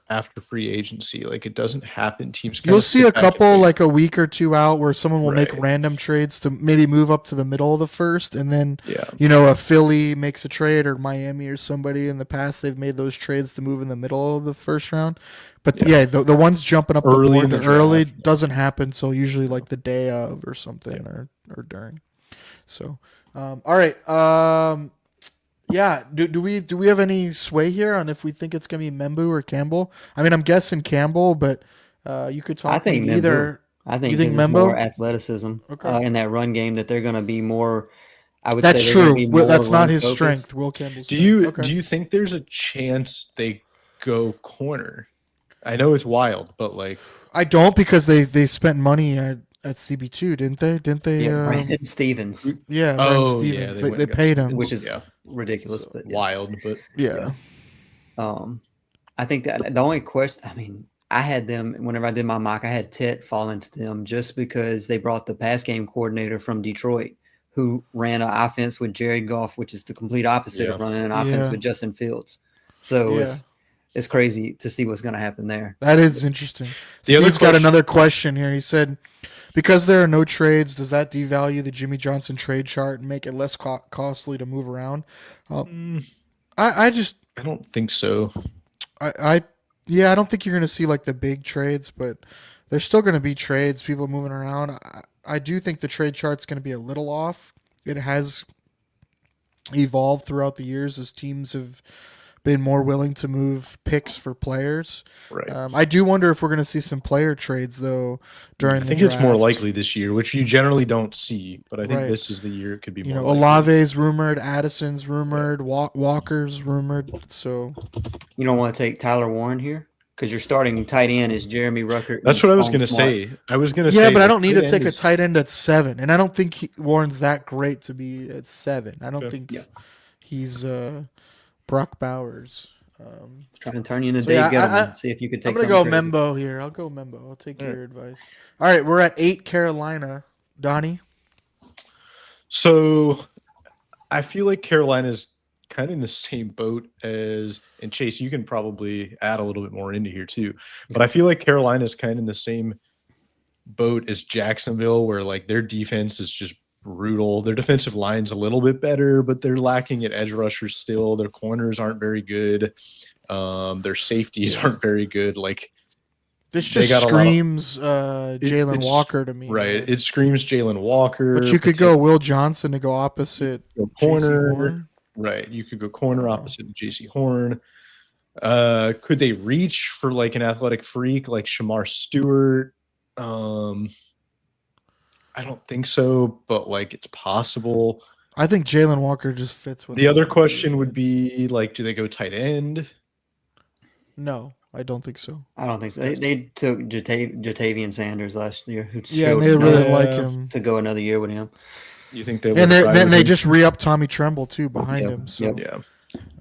after free agency. Like it doesn't happen. Teams kinda You'll see sit a back and couple wait. like a week or two out where someone will make Right. random trades to maybe move up to the middle of the first, and then Yeah. a Philly makes a trade or Miami or somebody in the past they've made those trades to move in the middle of the first round. But the ones jumping up Early the in board the early draft. doesn't happen till usually like the day of or something or during. So all right. Yeah, do we have any sway here on if we think it's gonna be Membu or Campbell? I mean, I'm guessing Campbell, but you could talk I think maybe either. I think You think there's Membo? more athleticism Okay. in that run game that they're going to be more. I would That's say they're gonna true. be Well, more that's not his run-focused. strength. Will Campbell's. Do you strength. Okay. do you think there's a chance they go corner? I know it's wild, but like I don't because they spent money at CB2, didn't they? Didn't they? Yeah, Brandon Stevens, Yeah, Brandon oh Stevens. yeah, They went and got paid him. Stevens. which is yeah, ridiculous, so but wild, but Yeah. I think that the only question, I mean, I had them whenever I did my mock, I had Tet fall into them just because they brought the pass game coordinator from Detroit who ran an offense with Jared Goff, which is the complete opposite of running an offense Yeah. with Justin Fields. So Yeah. it's crazy to see what's going to happen there. That is interesting. The other Steve's got question- another question here. He said, because there are no trades, does that devalue the Jimmy Johnson trade chart and make it less costly to move around? I don't think so. I don't think you're going to see like the big trades, but there's still going to be trades, people moving around. I do think the trade chart's going to be a little off. It has evolved throughout the years as teams have been more willing to move picks for players. Right. I do wonder if we're going to see some player trades though during I the think it's more draft. likely this year, which you generally don't see, but I think Right. this is the year it could be You more. know, likely. Olave's rumored, Addison's rumored, Walker's rumored. So You don't want to take Tyler Warren here because your starting tight end is Jeremy Ruckert. That's and what I was Spawn going to Smart. say. I was going to yeah, say, but I the don't need to tight take end a is- tight end at 7, and I don't think Warren's that great to be at 7. I don't think he's Brock Bowers. Trying to turn you into So, Dave yeah, Gettleman. See if you could I'm take. gonna go something crazy. Membo here. I'll go Membo. I'll take your advice. All right, we're at 8 Carolina. Donnie. So I feel like Carolina's kind of in the same boat as, and Chase, you can probably add a little bit more into here too, but I feel like Carolina's kind of in the same boat as Jacksonville, where like their defense is just brutal. Their defensive line's a little bit better, but they're lacking at edge rushers still. Their corners aren't very good. Their safeties aren't very good. Like, This they just got a lot of- screams Jalen it's- Walker to me. Right. man. It screams Jalen Walker. But you could go Will Johnson to go opposite Go J.C. corner. Horn. Right. You could go corner opposite JC Horn. Could they reach for like an athletic freak like Shamar Stewart? I don't think so, but like it's possible. I think Jalen Walker just fits with The other question would be like, do they go tight end? No, I don't think so. I don't think so. They took Jatavian Sanders last year, who Yeah, and showed they really Yeah. like him. to go another year with him. You think they? And would try then with they him? just re-up Tommy Tremble too behind Yep, him. So yep. Yeah.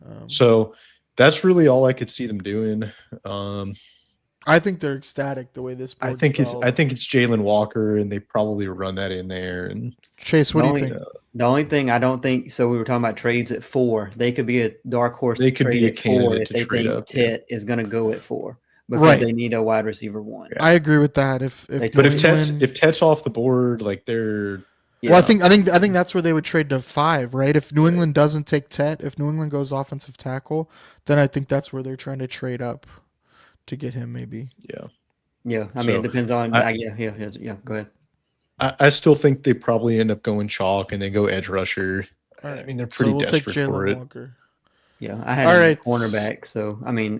um, So that's really all I could see them doing. I think they're ecstatic the way this. I board think it's developed. Jalen Walker, and they probably run that in there. And Chase. What do you The think? The only thing I don't think, so we were talking about trades at 4. They could be a dark horse. They to could be trade a at 4 candidate if to they trade think up, yeah. Tet is going to go at 4 because Right. they need a wide receiver 1. Yeah. I agree with that. If They but New if Tet's England- off the board, like they're Yeah. Well, I think that's where they would trade to 5, right? If New England doesn't take Tet, if New England goes offensive tackle, then I think that's where they're trying to trade up to get him. Maybe. yeah. Yeah, I mean, So, it depends on. I- Yeah. Go ahead. I still think they probably end up going chalk and they go edge rusher. I mean, they're pretty so we'll take desperate for Jalen it. Walker. Yeah, I had All him right. cornerback. So I mean,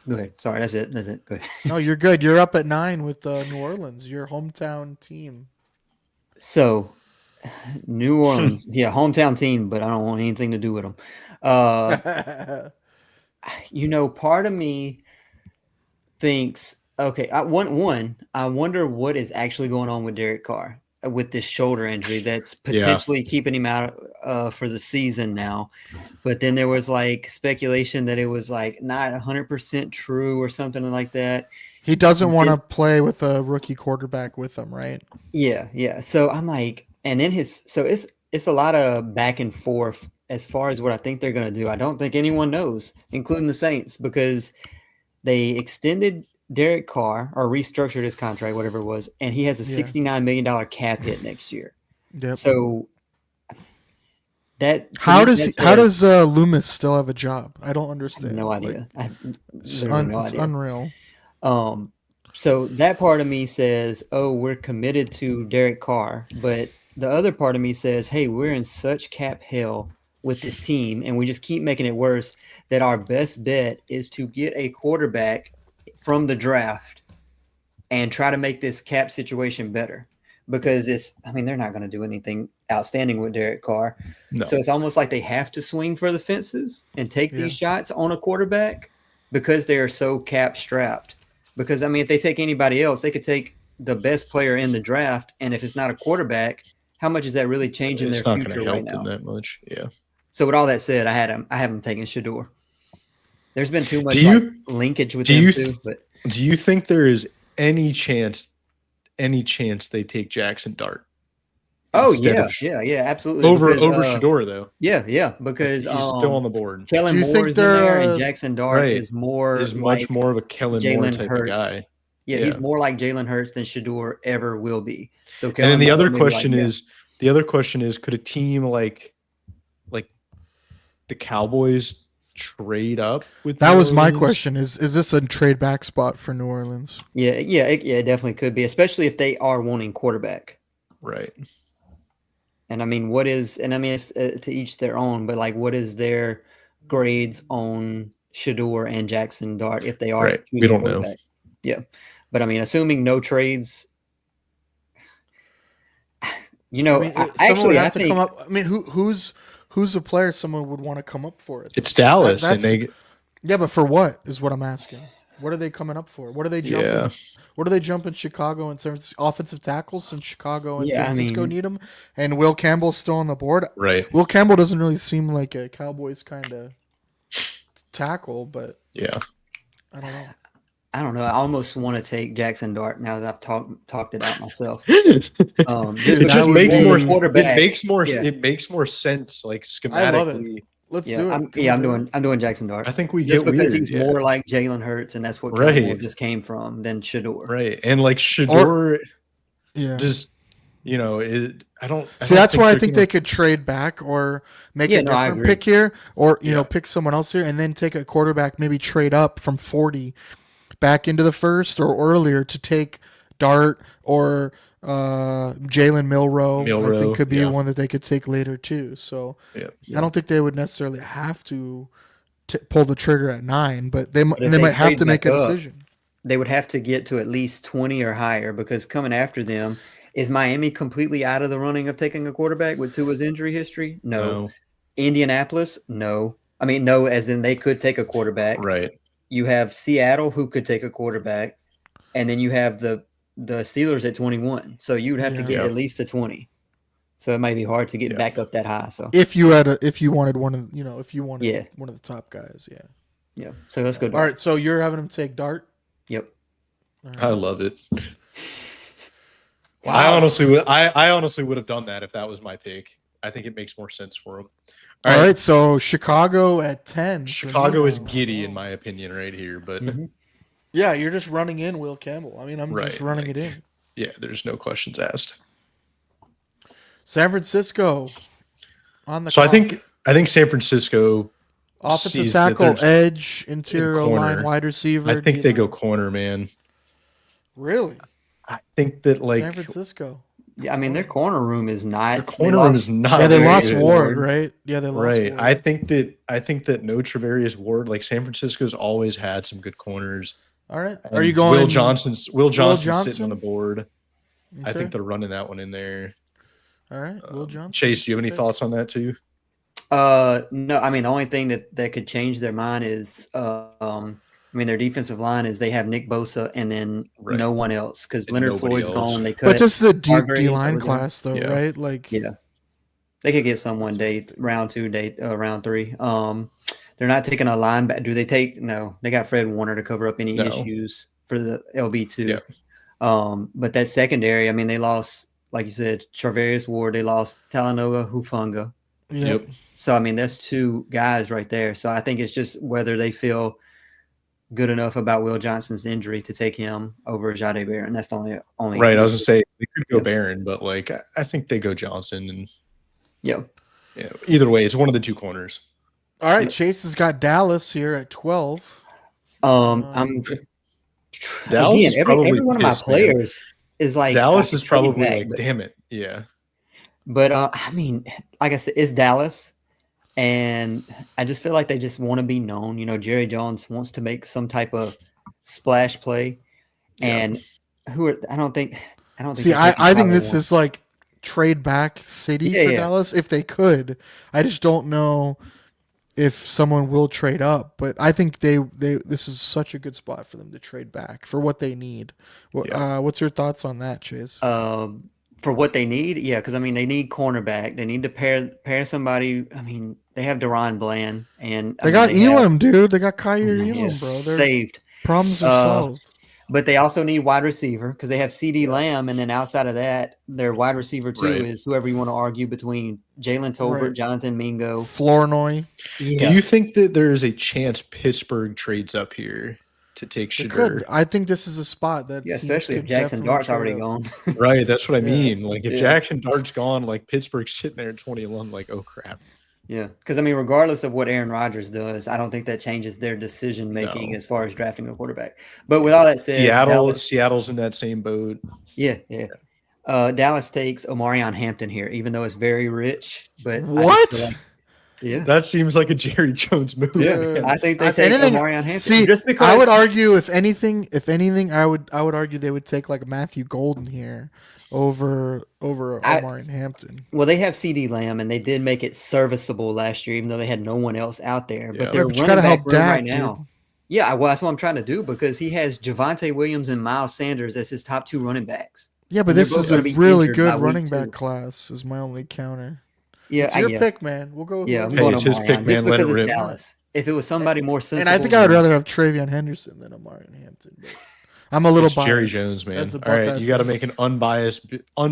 go ahead. Sorry, that's it. Go ahead. No, you're good. You're up at 9 with New Orleans, your hometown team. So, New Orleans, yeah, hometown team, but I don't want anything to do with them. Part of me thinks, okay, I wonder what is actually going on with Derek Carr with this shoulder injury that's potentially keeping him out for the season now. But then there was like speculation that it was like not 100% true or something like that. He doesn't want to play with a rookie quarterback with him, right? Yeah. So I'm like, and then it's a lot of back and forth as far as what I think they're going to do. I don't think anyone knows, including the Saints, because they extended Derek Carr or restructured his contract, whatever it was, and he has a $69 million cap hit next year. Yep. So that How does Loomis still have a job? I don't understand. no Like, idea. I it's literally no it's idea. unreal. So that part of me says, oh, we're committed to Derek Carr. But the other part of me says, hey, we're in such cap hell with this team, and we just keep making it worse, that our best bet is to get a quarterback from the draft and try to make this cap situation better. Because they're not going to do anything outstanding with Derek Carr. No. So it's almost like they have to swing for the fences and take these shots on a quarterback because they are so cap strapped. Because, if they take anybody else, they could take the best player in the draft. And if it's not a quarterback, how much is that really changing It's their not future going to right help them now? that much. Yeah. So with all that said, I have him taking Shador. There's been too much linkage with do them you too. But Do you think there is any chance they take Jackson Dart? instead of absolutely. over Because, Shador though? Yeah, because He's still on the board. Kellen Do you Moore think is in there, they're, and Jackson Dart right, is more Is much like more of a Kellen Moore Jalen type Hurts. of guy. Yeah, Yeah. he's more like Jalen Hurts than Shador ever will be. So, And then the Kellen other Moore may be question like, is, could a team like the Cowboys trade up with That New was my Orleans? question. Is this a trade back spot for New Orleans? it definitely could be, especially if they are wanting quarterback. Right. And it's to each their own, but like, what is their grades on Shador and Jackson Dart if they are? Right. We choosing don't know. quarterback? Yeah, but assuming no trades, Someone would have to come up. Who's a player someone would want to come up for it? It's Dallas, and That's- they Yeah, but for what is what I'm asking. What are they coming up for? What are they jumping? Yeah. What are they jumping Chicago and San Francisco? Offensive tackles since Chicago and Yeah, San Francisco I mean- need them, and Will Campbell's still on the board. right. Will Campbell doesn't really seem like a Cowboys kind of tackle, but Yeah. I don't know. I don't know. I almost want to take Jackson Dart now that I've talked it out myself. Just It because just he's makes a more. quarterback. It makes more. Yeah. It makes more sense, like I love it. schematically. Let's Yeah, do it. I'm Can we do I'm doing Jackson Dart. I think we just get because weird. he's Yeah. more like Jalen Hurts, and that's what Kellen Moore Right. just came from than Shador. Right. And like Shador Yeah. just, I don't See, that's why I they're think gonna- they could trade back or make Yeah, a no, I different agree. pick here, or Yeah. pick someone else here, and then take a quarterback, maybe trade up from 40 back into the first or earlier to take Dart or Jalen Milrow. I think could be yeah. one that they could take later too. So Yeah. I don't think they would necessarily have to pull the trigger at 9, but they if they they might have trade to make back a up, decision. They would have to get to at least 20 or higher, because coming after them, is Miami completely out of the running of taking a quarterback with Tua's injury history? No. Indianapolis? No. I mean, no, as in they could take a quarterback. Right. You have Seattle, who could take a quarterback, and then you have the Steelers at 21. So you would have to Yeah. get Yeah. at least to 20. So it might be hard to get Yeah. back up that high. So If you wanted one of if you wanted one of the top guys, yeah. yeah. So let's go. All right, so you're having them take Dart. Yep. I love it. Wow. I honestly would have done that if that was my pick. I think it makes more sense for him. All right, so Chicago at 10. Chicago is giddy in my opinion right here, but Yeah, you're just running in Will Campbell. I mean, I'm just Right, running like- it in. yeah, there's no questions asked. San Francisco on the So I clock. think San Francisco Offensive sees that tackle, there's edge, interior corner. line, wide receiver. I think they D-line. go corner, man. Really? I think that San Francisco. Yeah, I mean their corner room is not. the corner room is not. Yeah, they very lost good. Ward, right? Yeah, they lost Right. Ward. I think that no Travarius Ward, like San Francisco's always had some good corners. All right. And Are you going Will Johnson's sitting Johnson? on the board. I Okay. think they're running that one in there. All right. Will Johnson. Chase, do you have any Okay. thoughts on that too? No, I mean the only thing that could change their mind is I mean their defensive line is they have Nick Bosa and then Right. no one else, because And Leonard nobody Floyd's else. gone. They cut. But this is a deep Hargrave D line over there. class, though, Yeah. right? Like, Yeah, they could get someone round 2, round 3. They're not taking a linebacker. Do they take? No, they got Fred Warner to cover up any No. issues for the LB2. Yeah. But that secondary, I mean, they lost, like you said, Travarius Ward. They lost Talanoa Hufanga. yep. So I mean, that's 2 guys right there. So I think it's just whether they feel good enough about Will Johnson's injury to take him over Jade Barron. That's the only Right. I was gonna say they could go Yep. Barron, but like I think they go Johnson, and yeah. either way, it's one of the two corners. All right. Chase has got Dallas here at 12. I'm Dallas is again, probably every one of my pissed, man. players is like Dallas I is could take it probably back, like, but- damn it, yeah. But I mean, like I said, it's Dallas, and I just feel like they just want to be known. You know, Jerry Jones wants to make some type of splash play, and I don't think. See, they're taking I think Tyler this Warren. is like trade back city Yeah, for yeah. Dallas if they could. I just don't know if someone will trade up, but I think they this is such a good spot for them to trade back for what they need. What's your thoughts on that, Chase? For what they need, yeah, because I mean they need cornerback. They need to pair somebody. I mean, they have Deron Bland, and They got have- Elam, dude. They got Kyrie yeah, Elam, bro. Their saved. problems are solved. But they also need wide receiver because they have CD Lamb, and then outside of that, their wide receiver too Right. is whoever you want to argue between Jalen Tolbert, Right. Jonathan Mingo. Flournoy. Yeah. Do you think that there is a chance Pittsburgh trades up here to take They Shador? could. I think this is a spot that Yeah, teams especially if could Jackson definitely Dart's trade already up. gone. Right, that's what I Yeah. mean. Like if Yeah. Jackson Dart's gone, like Pittsburgh's sitting there at 21, like, oh crap. Yeah, because I mean, regardless of what Aaron Rodgers does, I don't think that changes their decision making No. as far as drafting a quarterback. But with all that said, Seattle's in that same boat. yeah. Dallas takes Omarion Hampton here, even though it's very rich. But I just What? feel like- yeah, That seems like a Jerry Jones move. yeah. man. I think they If take anything- Omarion Hampton. See, just because I would argue if anything, I would argue they would take like Matthew Golden here over Omar and Hampton. Well, they have CD Lamb, and they did make it serviceable last year, even though they had no one else out there. Yeah. But their Yeah, but you running gotta back help room Dak, right now. dude. Yeah, well, that's what I'm trying to do because he has Javonte Williams and Miles Sanders as his top 2 running backs. Yeah, but And they're this both is a gonna be really injured by good week running 2. back class. Is my only counter. Yeah, It's your yeah. pick, man. We'll go. With Yeah, I'm whoever Hey, going it's his Omarion, pick, just man. Let because it it's rip. Dallas. If it was somebody more sensible, And I think I would rather have Travion Henderson than Omar and Hampton. But I'm a little It's biased. Jerry Jones, man. As a All right, Buckeye you got to fan. make an unbiased pick. All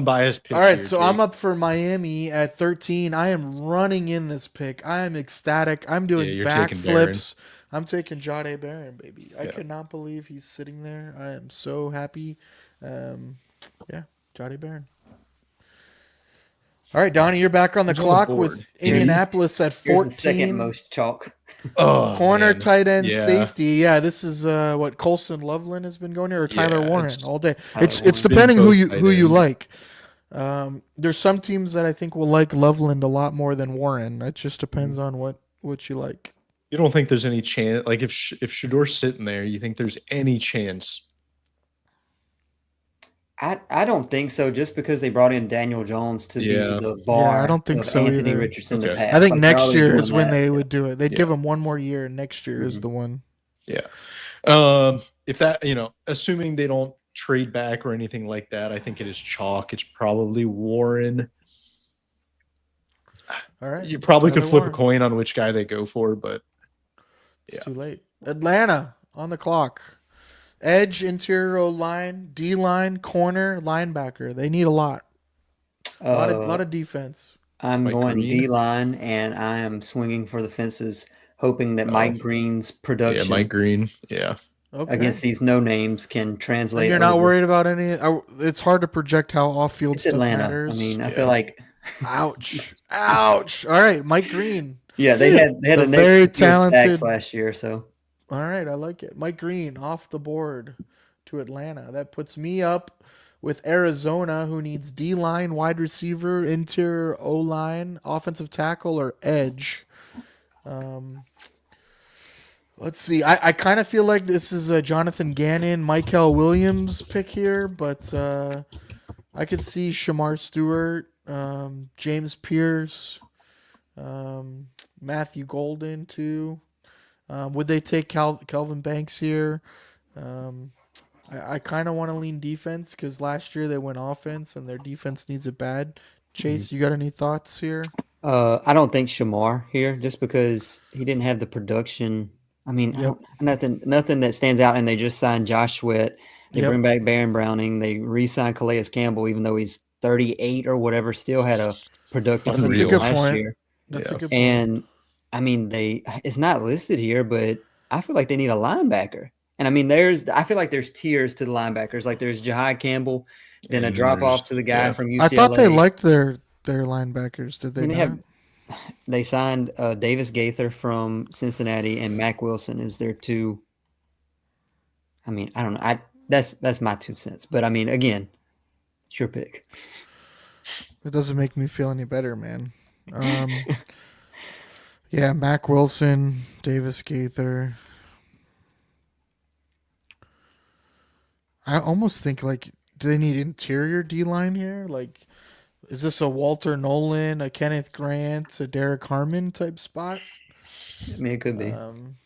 right, here, so Jake. I'm up for Miami at 13. I am running in this pick. I am ecstatic. I'm doing you're taking backflips. I'm taking Jahdae Barron, baby. I Yeah. could not believe he's sitting there. I am so happy. Yeah, Jahdae Barron. All right, Donnie, you're back on the Who's on the clock board? with Indianapolis at Here's the second 14. most chalk. Oh, Corner, man. tight end, Yeah. safety. Yeah, this is what Colson Loveland has been going here, or Tyler Yeah, Warren it's- all day. Tyler It's Warren. depending Been who both you tight who you ends. like. There's some teams that I think will like Loveland a lot more than Warren. It just depends on what you like. You don't think there's any chance? Like if Shador's sitting there, you think there's any chance? I don't think so. Just because they brought in Daniel Jones to Yeah. be the bar. I don't think of so Anthony either. Richardson Okay. to pass. I think Like, they're next always year doing is when that. they would do it. They'd Yeah. give him one more year, and next year is the one. Yeah. If that, assuming they don't trade back or anything like that, I think it is chalk. It's probably Warren. All right, You probably could Tyler flip Warren. a coin on which guy they go for, but It's too late. Atlanta on the clock. Edge, interior O-line, D-line, corner, linebacker. They need a lot. A lot of defense. I'm Mike going Green? D-line, and I am swinging for the fences, hoping that Mike Green's yeah, production Mike Green. Yeah. Okay. against these no names can And translate. you're not over. worried about any. It's hard to project how off-field It's stuff Atlanta. matters. I mean, I Yeah. feel like Ouch! Ouch! All right, Mike Green. yeah, they had The a very next few sacks talented- last year, so All right, I like it. Mike Green off the board to Atlanta. That puts me up with Arizona, who needs D-line, wide receiver, interior O-line, offensive tackle, or edge. Let's see. I kind of feel like this is a Jonathan Gannon, Michael Williams pick here, but I could see Shamar Stewart, James Pierce, Matthew Golden too. Would they take Kelvin Banks here? I kind of want to lean defense because last year they went offense and their defense needs it bad. Chase, you got any thoughts here? I don't think Shamar here, just because he didn't have the production. I mean, nothing that stands out. And they just signed Josh Sweat. They Yep. bring back Baron Browning. They re-signed Calais Campbell, even though he's 38 or whatever. Still had a productive That's a season good last point. year. That's a Yeah. good point. And I mean, it's not listed here, but I feel like they need a linebacker. And I mean, I feel like there's tiers to the linebackers. Like there's Jahai Campbell, then a And drop off there's- to the guy yeah. from UCLA. I thought they liked their linebackers. Did they And they not? have- They signed Davis Gaither from Cincinnati, and Mac Wilson is their two. I mean, I don't know. That's my 2 cents. But I mean, again, it's your pick. It doesn't make me feel any better, man. Yeah, Mac Wilson, Davis Gaither. I almost think like, do they need interior D line here? Like, is this a Walter Nolan, a Kenneth Grant, a Derek Harmon type spot? I mean, it could be. Um,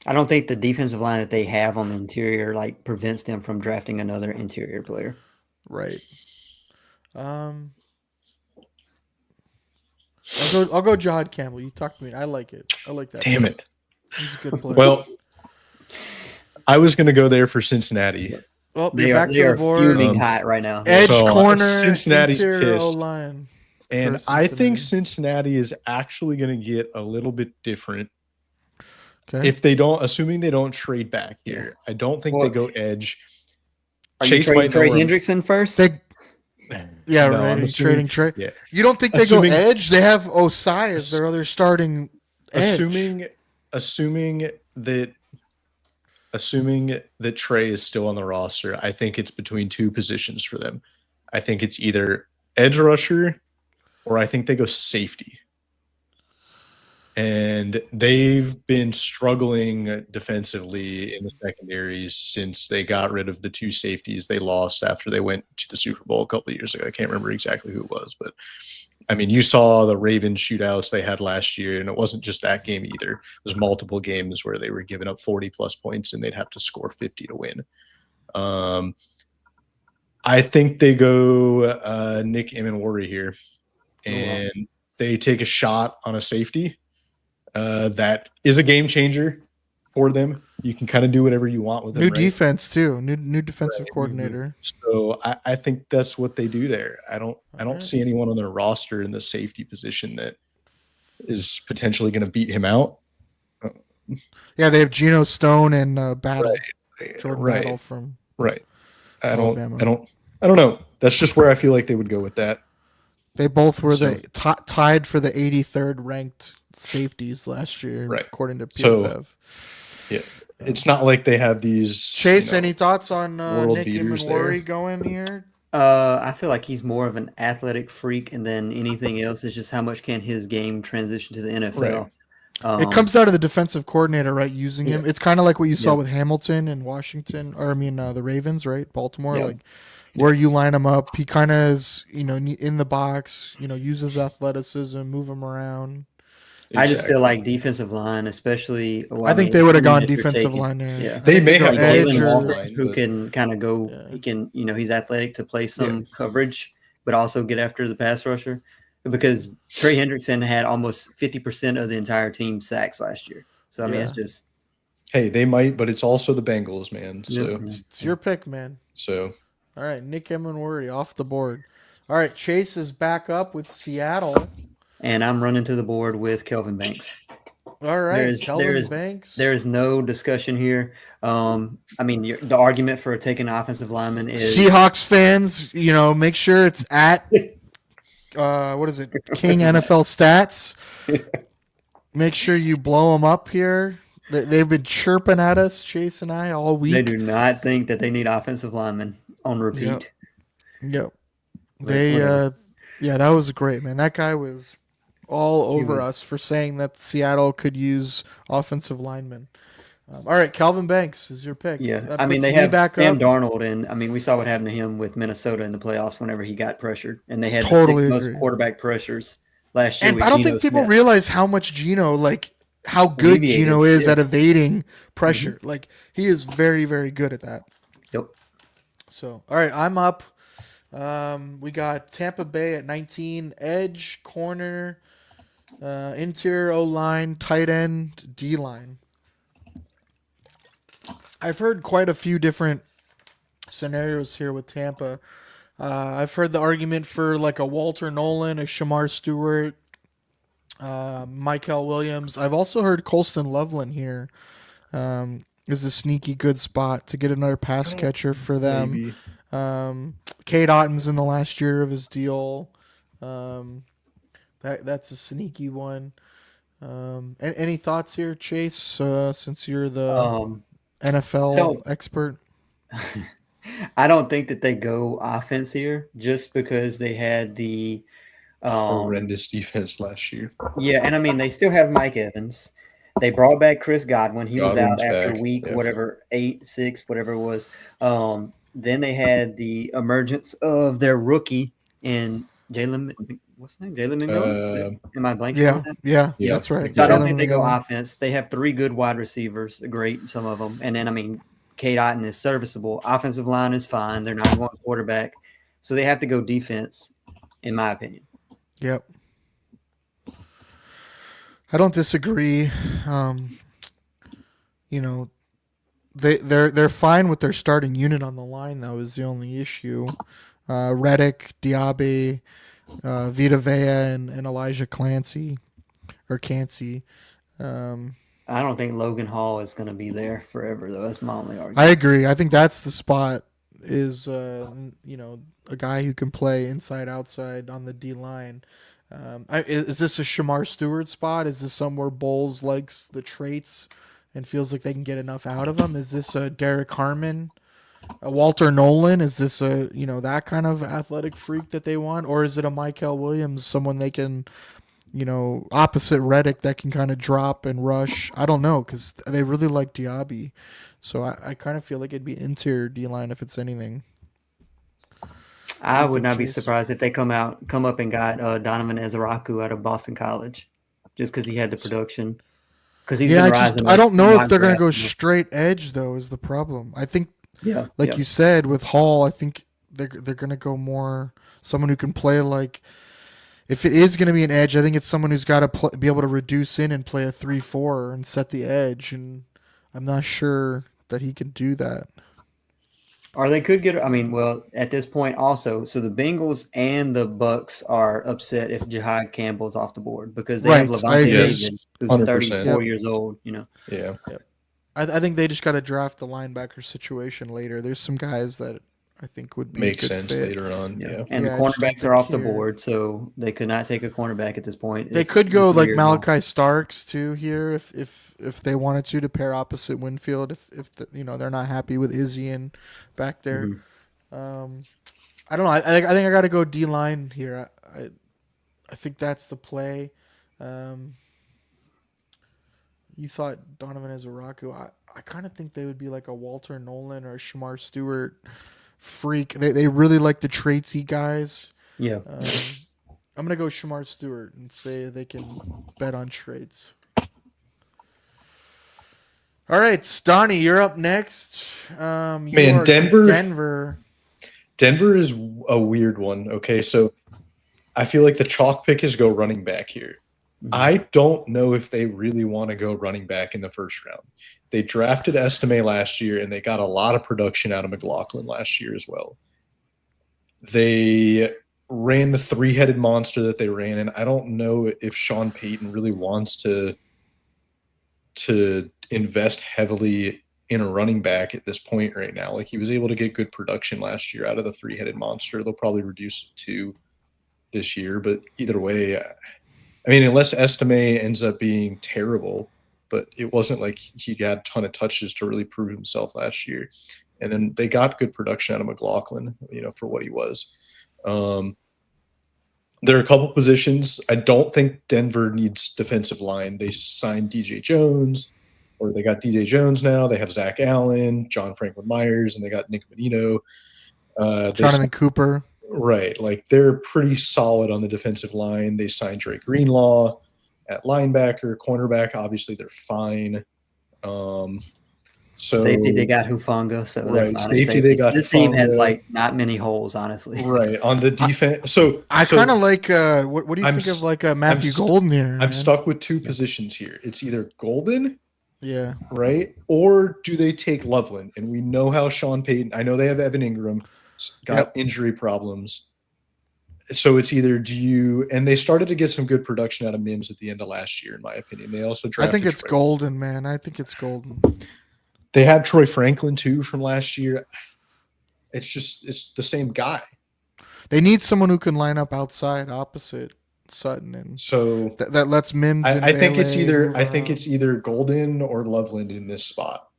I don't think the defensive line that they have on the interior prevents them from drafting another interior player. Right. I'll go Jahad Campbell. You talked to me. I like it. I like that. Damn it. He's a good player. Well, I was going to go there for Cincinnati. well, They you're are, back they to are the board. fuming hot right now. Edge So, corner, Cincinnati's interior pissed. O-line. And for I think Cincinnati. Cincinnati is actually going to get a little bit different Okay. if they don't, assuming they don't trade back here. I don't think Well, they go edge. Are you trading Trey Hendrickson first? They, yeah, No, right. I'm and assuming- trading Trey. yeah. You don't think they Assuming- go edge? They have Osai as their other starting edge. Assuming that Trey is still on the roster, I think it's between two positions for them. I think it's either edge rusher or I think they go safety. And they've been struggling defensively in the secondaries since they got rid of the two safeties they lost after they went to the Super Bowl a couple of years ago. I can't remember exactly who it was, but I mean, you saw the Ravens shootouts they had last year, and it wasn't just that game either. It was multiple games where they were giving up 40-plus points, and they'd have to score 50 to win. I think they go Nick Emenwari here, and they take a shot on a safety. That is a game changer for them you can kind of do whatever you want with him. New right? defense too. New defensive Right. coordinator. So I think that's what they do there. I don't right. see anyone on their roster in the safety position that is potentially going to beat him out. Yeah, they have Geno Stone and Battle. Jordan Right. Battle from Right. Alabama. I don't know. That's just where I feel like they would go with that. They both were So- tied for the 83rd ranked safeties last year, Right. according to So- PFF. Yeah. It's not like they have these Chase, any thoughts on world Nick beaters Emenwari there. going here? I feel like he's more of an athletic freak, and then anything else is just how much can his game transition to the NFL. It comes down to the defensive coordinator, right? Using him. It's kind of like what you saw Yeah. with Hamilton and Washington, or the Ravens, right? Baltimore, Yeah. like where you line him up. He kind of is, in the box. Uses athleticism, move him around. I just feel like defensive line, especially. Well, I think they would have gone if you're defensive taking- line there. Yeah, I They think may go have like gone edge Jalen defensive or- Walker, line, who but- can kind of go. Yeah. He can, he's athletic to play some coverage, but also get after the pass rusher. Because Trey Hendrickson had almost 50% of the entire team sacks last year. So I mean, it's Yeah. just Hey, they might, but it's also the Bengals, man. So, It's your pick, man. so All right, Nick Emenwari off the board. All right, Chase is back up with Seattle. and I'm running to the board with Kelvin Banks. All right, There's- Kelvin there's- Banks. There is no discussion here. I mean, the argument for taking an offensive lineman is Seahawks fans, make sure it's at what is it? King NFL Stats. Make sure you blow them up here. They've been chirping at us, Chase and I, all week. they do not think that they need offensive linemen on repeat. Yep. Whatever. That was great, man. That guy was all over was- us for saying that Seattle could use offensive linemen. All right, Calvin Banks is your pick. Yeah, That I mean puts they me have back Sam up. Darnold, and I mean we saw what happened to him with Minnesota in the playoffs whenever he got pressured, and they had Totally the 6 agree. most quarterback pressures last year. And with I don't Geno think people Smith. realize how much how good Alleviated, Geno is yeah. at evading pressure. Like he is very, very good at that. Yep. So, all right, I'm up. We got Tampa Bay at 19, edge, corner, interior O-line, tight end, D-line. I've heard quite a few different scenarios here with Tampa. I've heard the argument for like a Walter Nolan, a Shamar Stewart, Michael Williams. I've also heard Colston Loveland here is a sneaky good spot to get another pass catcher for them. maybe. Cade Otton's in the last year of his deal. That's a sneaky one. Any thoughts here, Chase? Since you're the NFL don't- expert. I don't think that they go offense here just because they had the Horrendous defense last year. yeah, and I mean they still have Mike Evans. They brought back Chris Godwin. He was out Godwin's after back, week yeah. whatever 8, 6, whatever it was. Then they had the emergence of their rookie in Jalen. What's his name? Jalen McMillan. Am I blanking? Yeah, on that? yeah, Yeah. that's right. So I don't Jalen think they go McMillan. offense. They have 3 good wide receivers, great some of them, and then I mean, Cade Otton is serviceable. Offensive line is fine. They're not going quarterback, so they have to go defense, in my opinion. Yep. I don't disagree. They're fine with their starting unit on the line. That was the only issue. Reddick, Diaby, Vita Vea, and Elijah Clancy or Cansey. I don't think Logan Hall is going to be there forever, though. That's my only argument. I agree. I think that's the spot. Is a guy who can play inside outside on the D line. Is this a Shamar Stewart spot? Is this somewhere Bowles likes the traits and feels like they can get enough out of him? Is this a Derek Harmon, a Walter Nolan? Is this a that kind of athletic freak that they want, or is it a Michael Williams, someone they can opposite Reddick that can kind of drop and rush? I don't know because they really like Diaby, so I kind of feel like it'd be interior D line if it's anything. I would think, not be Chase? surprised if they come up and got Donovan Ezeraku out of Boston College, just because he had the production. Because he's Yeah, been I rising. I don't know in if they're going to go draft. straight edge though. Is the problem? I think, Yeah, like yeah. you said with Hall, I think they're going to go more someone who can play like. If it is going to be an edge, I think it's someone who's got to be able to reduce in and play a 3-4 and set the edge. And I'm not sure that he can do that. Or they could get. I mean, well, at this point, also, so the Bengals and the Bucks are upset if Jahad Campbell's off the board because they have Right, I Levante agree. Yes, David, who's 100%. 34 years old. You know, Yeah. I think they just got to draft the linebacker situation later. There's some guys that I think would be a Makes good sense fit. later on. Yeah. and Yeah, the I just don't cornerbacks are think off the here. board, so they could not take a cornerback at this point. They if could go like Greer's off. Malachi Starks too here if they wanted to pair opposite Winfield if they're not happy with Izzy and back there. I don't know. I think I got to go D line here. I think that's the play. You thought Donovan Izaraku. I kind of think they would be like a Walter Nolan or a Shamar Stewart freak. They really like the traitsy guys. Yeah, I'm going to go Shamar Stewart and say they can bet on traits. All right, Stoney, you're up next. Man, Denver is a weird one. Okay, so I feel like the chalk pick is go running back here. I don't know if they really want to go running back in the first round. They drafted Estime last year, and they got a lot of production out of McLaughlin last year as well. They ran the three-headed monster that they ran, and I don't know if Sean Payton really wants to invest heavily in a running back at this point right now. Like, he was able to get good production last year out of the three-headed monster. They'll probably reduce it to this year, but either way, I mean, unless Estime ends up being terrible, but it wasn't like he got a ton of touches to really prove himself last year. And then they got good production out of McLaughlin, for what he was. There are a couple positions. I don't think Denver needs defensive line. They signed DJ Jones, or they got DJ Jones now. They have Zach Allen, John Franklin Myers, and they got Nick Menino. Jonathan Cooper. Right. Like, they're pretty solid on the defensive line. They signed Drake Greenlaw at linebacker, cornerback. Obviously, they're fine. So safety they got Hufanga, so they're right. fine. Safety they got. This team has Hufanga. like not many holes, honestly. Right on the defense. So I kind of like. What do you think of like Matthew st- Golden here? I'm stuck with two positions here. It's either Golden, Yeah. right, or do they take Loveland? And we know how Sean Payton. I know they have Evan Ingram, got injury problems. So it's either and they started to get some good production out of Mims at the end of last year, in my opinion. They also drafted. I think it's Troy. Golden, man. I think it's Golden. They had Troy Franklin too from last year. It's the same guy. They need someone who can line up outside opposite Sutton, and so that lets Mims. I think LA it's either move it's either Golden or Loveland in this spot.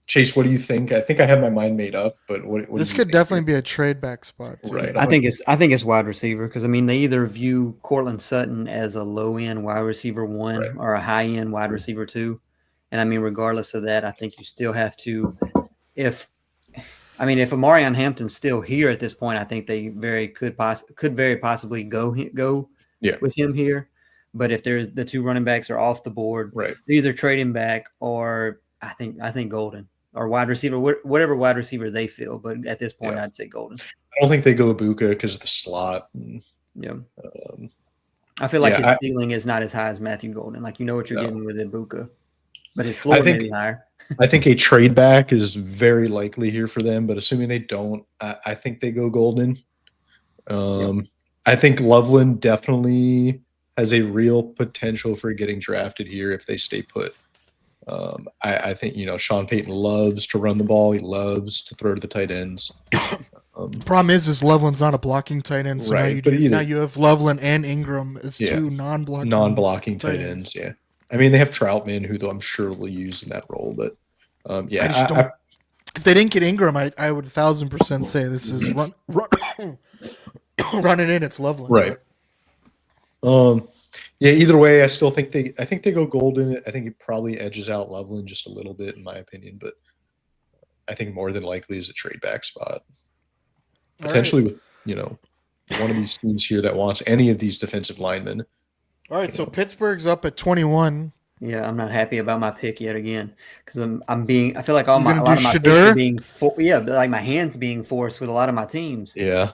Chase, what do you think? I think I have my mind made up, but what this do you could think definitely here? be a trade back spot, too. Right. I think it's wide receiver because I mean they either view Cortland Sutton as a low end wide receiver one Right. or a high end wide receiver two, and I mean regardless of that, I think you still have to if Amarion Hampton's still here at this point, I think they could very possibly go with him here. But if there's the two running backs are off the board, right, they either trade him back or I think Golden or wide receiver, whatever wide receiver they feel. But at this point, I'd say Golden. I don't think they go Ibuka because of the slot. Yeah. I feel like his I- ceiling is not as high as Matthew Golden. Like, you know what you're getting with Ibuka, but his floor may be higher. I think a trade back is very likely here for them, but assuming they don't, I think they go Golden. I think Loveland definitely has a real potential for getting drafted here if they stay put. I think, Sean Payton loves to run the ball. He loves to throw to the tight ends. Problem is Loveland's not a blocking tight end, so Right, now you have Loveland and Ingram as two non-blocking tight ends. Yeah, I mean they have Troutman, who though I'm sure will use in that role, but if they didn't get Ingram, I would 1,000% say this is running in. It's Loveland, right? Yeah. Either way, I think they go Golden. I think it probably edges out Loveland just a little bit, in my opinion, but I think more than likely is a trade back spot. Potentially with, one of these teams here that wants any of these defensive linemen. All right, so Pittsburgh's up at 21. Yeah, I'm not happy about my pick yet again because I feel like a lot of my picks Shedeur? are being like my hands being forced with a lot of my teams. Yeah.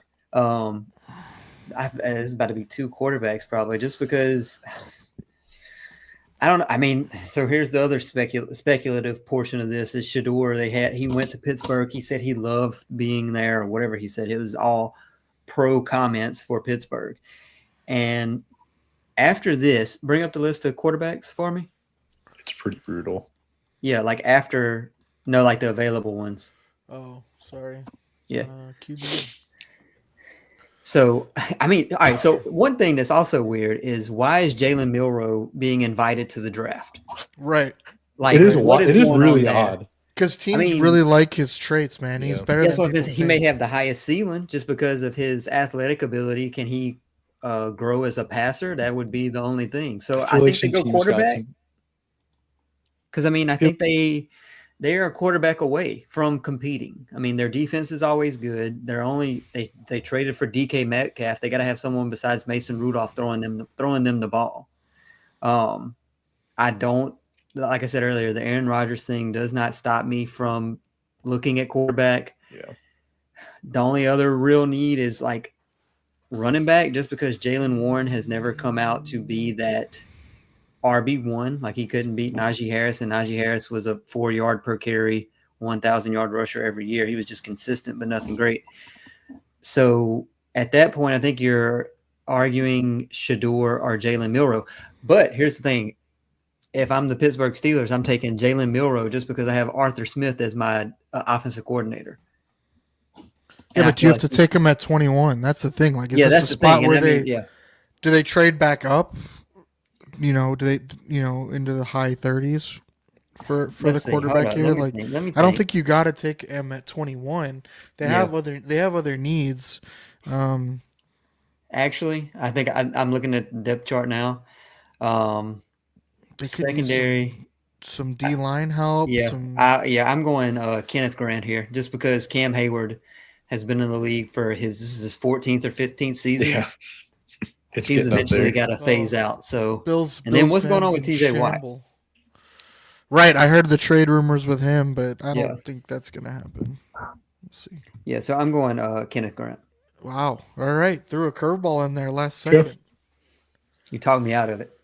It's about to be two quarterbacks probably just because I don't know. I mean, so here's the other speculative portion of this is Shador. He went to Pittsburgh. He said he loved being there or whatever he said. It was all pro comments for Pittsburgh. And after this, bring up the list of quarterbacks for me. It's pretty brutal. Yeah, like after like the available ones. Oh, sorry. Yeah. QB. So, I mean, all right. So one thing that's also weird is why is Jalen Milroe being invited to the draft? Right. Like it is what it is going really on there? odd. Because teams really like his traits, man. He's better Yes, than well, people he may think. have the highest ceiling just because of his athletic ability. Can he grow as a passer? That would be the only thing. So I think they go quarterback. Because I mean, I think they are a quarterback away from competing. I mean, their defense is always good. They traded for DK Metcalf. They got to have someone besides Mason Rudolph throwing them the ball. I don't, like I said earlier, the Aaron Rodgers thing does not stop me from looking at quarterback. Yeah. The only other real need is like running back, just because Jalen Warren has never come out to be that RB1. Like he couldn't beat Najee Harris, and Najee Harris was a 4-yard per carry, 1,000-yard rusher every year. He was just consistent, but nothing great. So at that point, I think you're arguing Shador or Jalen Milroe. But here's the thing. If I'm the Pittsburgh Steelers, I'm taking Jalen Milroe just because I have Arthur Smith as my offensive coordinator. Yeah, but you have to take him at 21. That's the thing. Like, is this a spot where do they trade back up? Do they into the high 30s for the quarterback here? Like, I don't think you got to take him at 21. They have other needs. Actually, I think I'm looking at the depth chart now. Secondary, some D-line help. Yeah, I'm going Kenneth Grant here, just because Cam Hayward has been in the league for this is his 14th or 15th season. Yeah. He's eventually got to phase out. So then what's going on with TJ Watt? Right, I heard the trade rumors with him, but I don't think that's going to happen. Let's see. Yeah, so I'm going Kenneth Grant. Wow. All right, threw a curveball in there last second. You talked me out of it.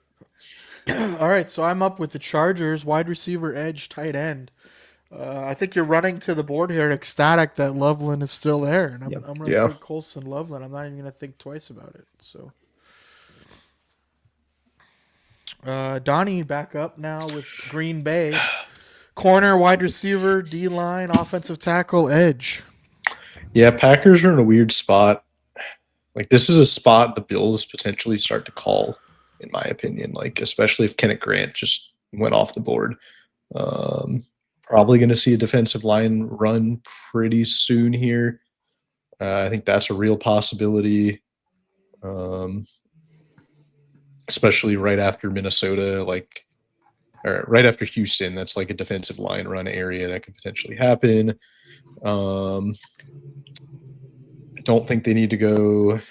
All right, so I'm up with the Chargers, wide receiver, edge, tight end. I think you're running to the board here ecstatic that Loveland is still there. And I'm going to take Colson Loveland. I'm not even going to think twice about it. So, Donnie back up now with Green Bay. Corner, wide receiver, D-line, offensive tackle, edge. Yeah, Packers are in a weird spot. Like, this is a spot the Bills potentially start to call, in my opinion. Like, especially if Kenneth Grant just went off the board. Probably going to see a defensive line run pretty soon here. I think that's a real possibility, especially right after Minnesota, or right after Houston. That's like a defensive line run area that could potentially happen. I don't think they need to go.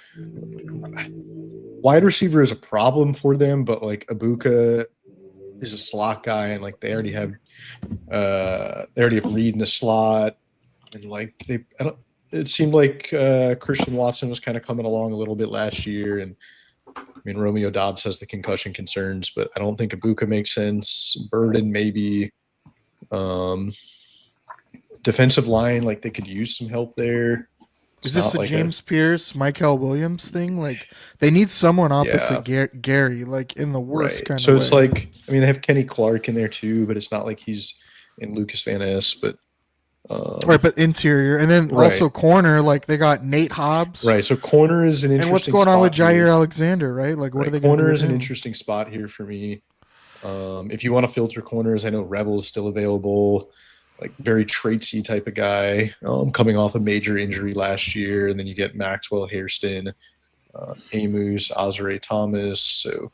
Wide receiver is a problem for them, but like Ibuka is a slot guy, and like they already have Reed in the slot, and like it seemed like Christian Watson was kind of coming along a little bit last year, and I mean Romeo Doubs has the concussion concerns, but I don't think Ibuka makes sense. Burden maybe. Defensive line, like they could use some help there. Is this a James Pierce, Michael Williams thing? Like they need someone opposite Gary, like in the worst kind of way. So it's like, I mean, they have Kenny Clark in there too, but it's not like he's in Lucas Van Ness, but right, but interior, and then also corner, like they got Nate Hobbs. Right, so corner is an interesting. And what's going on with Jair Alexander? Right, like what are they? Corner is an interesting spot here for me. If you want to filter corners, I know Revel is still available. Like very traitsy type of guy, coming off a major injury last year, and then you get Maxwell Hairston, Amos, Azare Thomas, so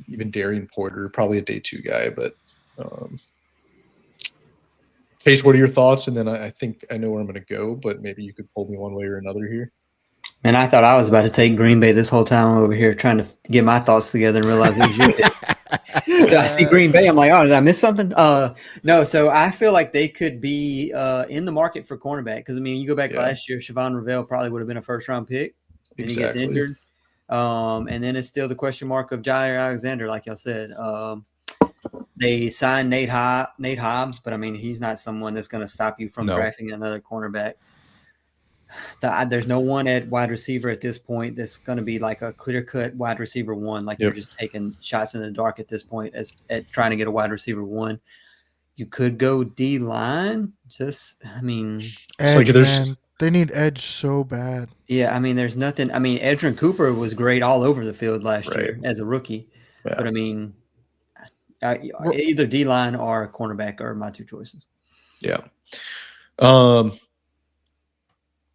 even Darian Porter, probably a day 2 guy. But Case, what are your thoughts? And then I think I know where I'm going to go, but maybe you could pull me one way or another here. Man, I thought I was about to take Green Bay this whole time over here trying to get my thoughts together and realize it was you. So I see Green Bay. I'm like, oh, did I miss something? No. So I feel like they could be in the market for cornerback because I mean, you go back last year, Siobhan Ravel probably would have been a first-round pick, and he gets injured. And then it's still the question mark of Jair Alexander, like y'all said. They signed Nate Hobbs, but I mean, he's not someone that's going to stop you from No. drafting another cornerback. There's no one at wide receiver at this point that's going to be like a clear-cut wide receiver one. Like you're just taking shots in the dark at this point at trying to get a wide receiver one. You could go D-line. Edge, man. They need edge so bad. Yeah, I mean, there's nothing. I mean, Edrin Cooper was great all over the field last year as a rookie. Yeah. But I mean, either D-line or cornerback are my two choices. Yeah.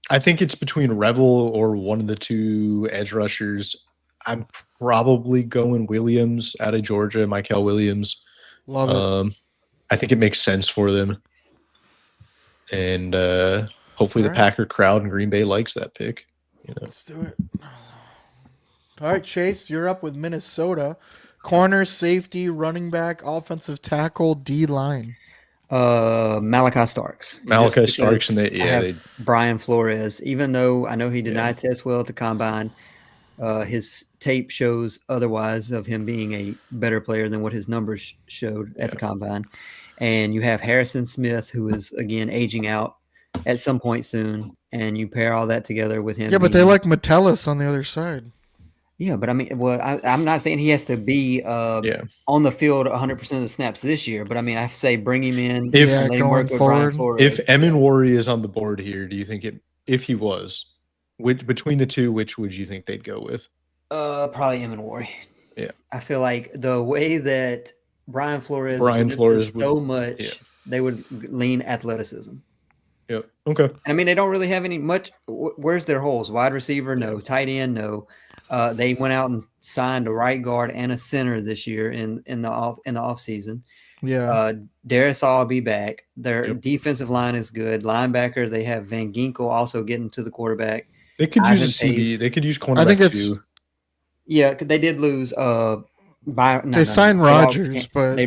I think it's between Revel or one of the two edge rushers. I'm probably going Williams out of Georgia, Michael Williams. Love it. I think it makes sense for them. And hopefully the Packer crowd in Green Bay likes that pick. Let's do it. All right, Chase, you're up with Minnesota. Corner, safety, running back, offensive tackle, D-line. Malachi Starks. And Brian Flores. Even though I know he did not test well at the combine, his tape shows otherwise of him being a better player than what his numbers showed at the combine. And you have Harrison Smith, who is again aging out at some point soon, and you pair all that together with him. Yeah, but they like Metellus on the other side. Yeah, but I mean, I'm not saying he has to be on the field 100% of the snaps this year, but I mean, I say bring him in. Going forward. If Eminwari is on the board here, do you think if he was, between the two, which would you think they'd go with? Probably Eminwari. Yeah. I feel like the way that Brian Flores so much, they would lean athleticism. Yeah. Okay. And I mean, they don't really have any much. Where's their holes? Wide receiver, no. Tight end, no. They went out and signed a right guard and a center this year in the off season. Yeah. Darisaw will be back. Their defensive line is good. Linebacker, they have Van Ginkel also getting to the quarterback. They could use a CB. They could use cornerback. I think it's too. Yeah, they did lose. They signed Rodgers, but they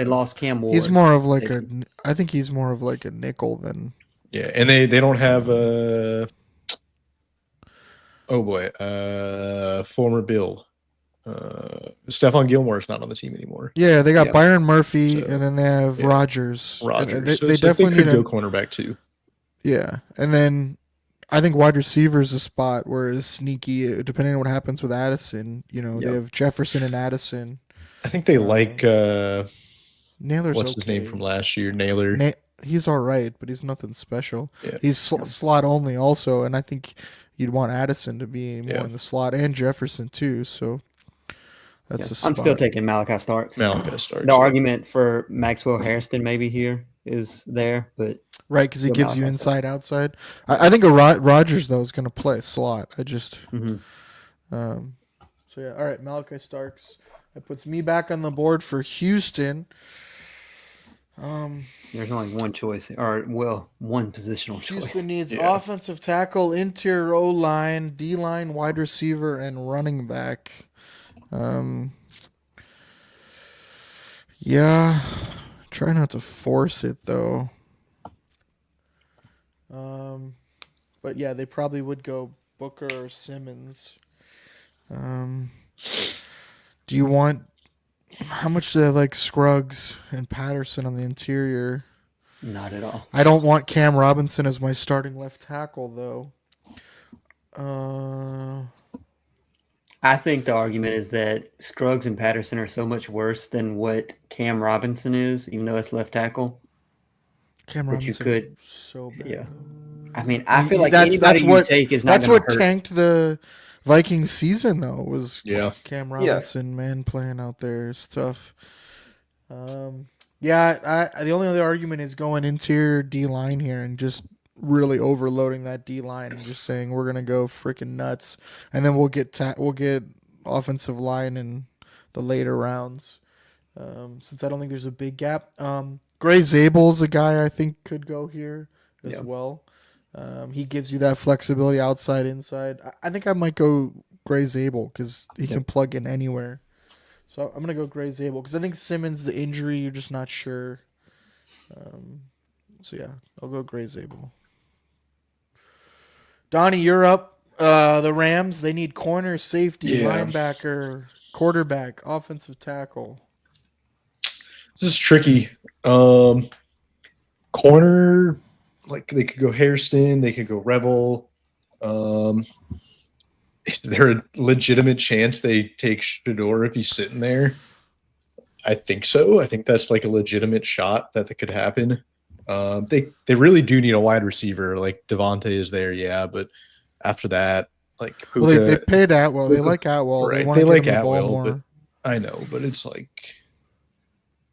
lost Cam Ward. He's more of like I think he's more of like a nickel than. Yeah, and they don't have former Bill. Stephon Gilmore is not on the team anymore. Yeah, they got Byron Murphy, and then they have Rodgers. They definitely could go cornerback too. Yeah, and then I think wide receiver is a spot where it's sneaky, depending on what happens with Addison. They have Jefferson and Addison. I think they like Naylor's. What's his name from last year? Naylor. He's all right, but he's nothing special. Yeah. He's slot only also, and I think you'd want Addison to be more in the slot and Jefferson too. So that's a spot. I'm still taking Malachi Starks. The argument for Maxwell Hairston maybe here is there, but right, because he gives you inside outside. I think Rodgers though is going to play slot. So yeah, all right, Malachi Starks. That puts me back on the board for Houston. There's only one choice, one positional choice. Houston needs offensive tackle, interior O-line, D-line, wide receiver, and running back. Yeah, try not to force it though. But yeah, they probably would go Booker or Simmons. Do you want? How much do they like Scruggs and Patterson on the interior? Not at all. I don't want Cam Robinson as my starting left tackle, though. I think the argument is that Scruggs and Patterson are so much worse than what Cam Robinson is, even though it's left tackle. Cam Robinson is so bad. Yeah. I mean, I feel like anybody you take is not going to hurt. That's what tanked the Vikings season, though, was Cam Robinson, man, playing out there. It's tough. The only other argument is going interior D-line here and just really overloading that D-line and just saying we're going to go freaking nuts. And then we'll get offensive line in the later rounds since I don't think there's a big gap. Gray Zabel's a guy I think could go here as well. He gives you that flexibility outside, inside. I think I might go Gray Zabel because he can plug in anywhere. So I'm going to go Gray Zabel because I think Simmons, the injury, you're just not sure. So yeah, I'll go Gray Zabel. Donnie, you're up. The Rams, they need corner, safety, Yeah. linebacker, quarterback, offensive tackle. This is tricky. Corner, like they could go Hairston, they could go Revel. Is there a legitimate chance they take Shador if he's sitting there? I think so. I think that's like a legitimate shot that could happen. They really do need a wide receiver. Like Devontae is there, yeah, but after that, like Puka, Well, they paid Atwell. They like Atwell. right? They want They to like get him the ball Atwell, but more. I know, but it's like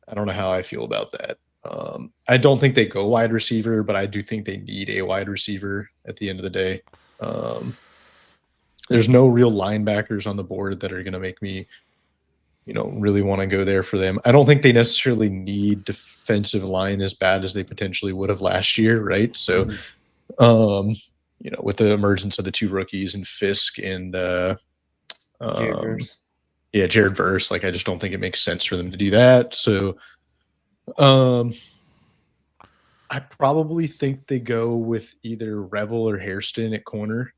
I don't know how I feel about that. I don't think they go wide receiver, but I do think they need a wide receiver at the end of the day. There's no real linebackers on the board that are going to make me, really want to go there for them. I don't think they necessarily need defensive line as bad as they potentially would have last year, right? So, with the emergence of the two rookies and Fisk and Jared Verse. Jared Verse, like I just don't think it makes sense for them to do that. So, I probably think they go with either Revel or Hairston at corner.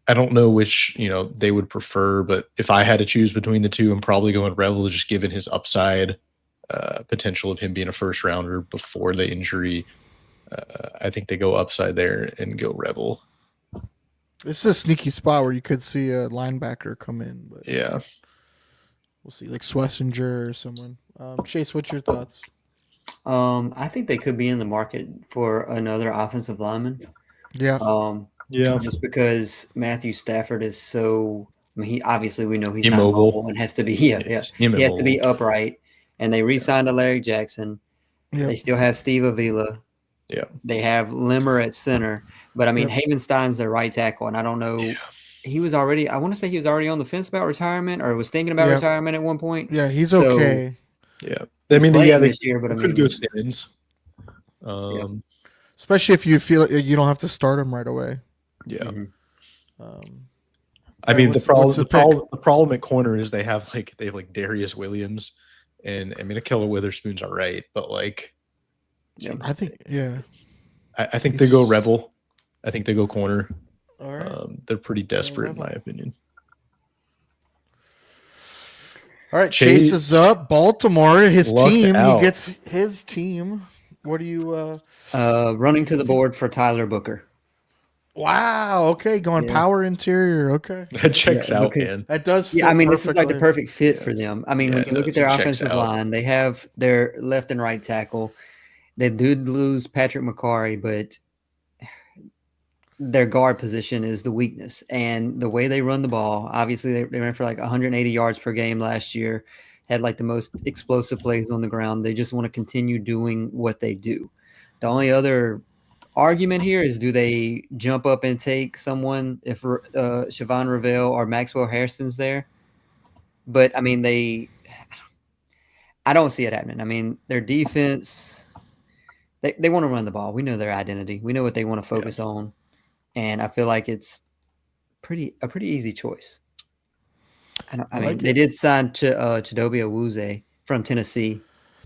I don't know which, they would prefer, but if I had to choose between the two, I'm probably going Revel, just given his upside potential of him being a first rounder before the injury. I think they go upside there and go Revel. This is a sneaky spot where you could see a linebacker come in, but Yeah. we'll see, like Schlesinger or someone. Chase, what's your thoughts? I think they could be in the market for another offensive lineman. Yeah. Yeah. Just because Matthew Stafford is so. I mean, we know he's Immobile. not mobile and has to be. He has to be Immobile. upright. And they re-signed to Larry Jackson. Yep. They still have Steve Avila. Yeah. They have Limmer at center. But I mean, Yep. Havenstein's their right tackle, and I don't know. Yeah. He was already. I want to say he was already on the fence about retirement, or was thinking about Yep. retirement at one point. Yeah, he's So, okay. Yeah. I mean, playing they this year, but I could mean, go Simmons. Especially if you feel you don't have to start him right away. Yeah. Mhm. I mean, what's the the problem at corner is they have Darius Williams, and I mean, Akella Witherspoon's all right, but I think, yeah. I think they go Revel. I think they go corner. All right. They're pretty desperate, in my Revel. opinion. All right, Chase is up. Baltimore, his Lucked team. out. He gets his team. What do you? running to the board for Tyler Booker. Wow. Okay, going Yeah. power interior. Okay, That checks Yeah, out, because- man. that does. Fit Yeah, I mean, this is like the perfectly. perfect fit for them. I mean, Yeah, when you look it at their checks offensive out. line, they have their left and right tackle. They did lose Patrick McCarry, but their guard position is the weakness. And the way they run the ball, obviously, they ran for like 180 yards per game last year, had like the most explosive plays on the ground. They just want to continue doing what they do. The only other argument here is, do they jump up and take someone if Siobhan Ravel or Maxwell Hairston's there? But I mean, I don't see it happening. I mean, their defense, they want to run the ball. We know their identity. We know what they want to focus on. And I feel like it's a pretty easy choice. I mean, they did sign Chidobe Awuzie from Tennessee.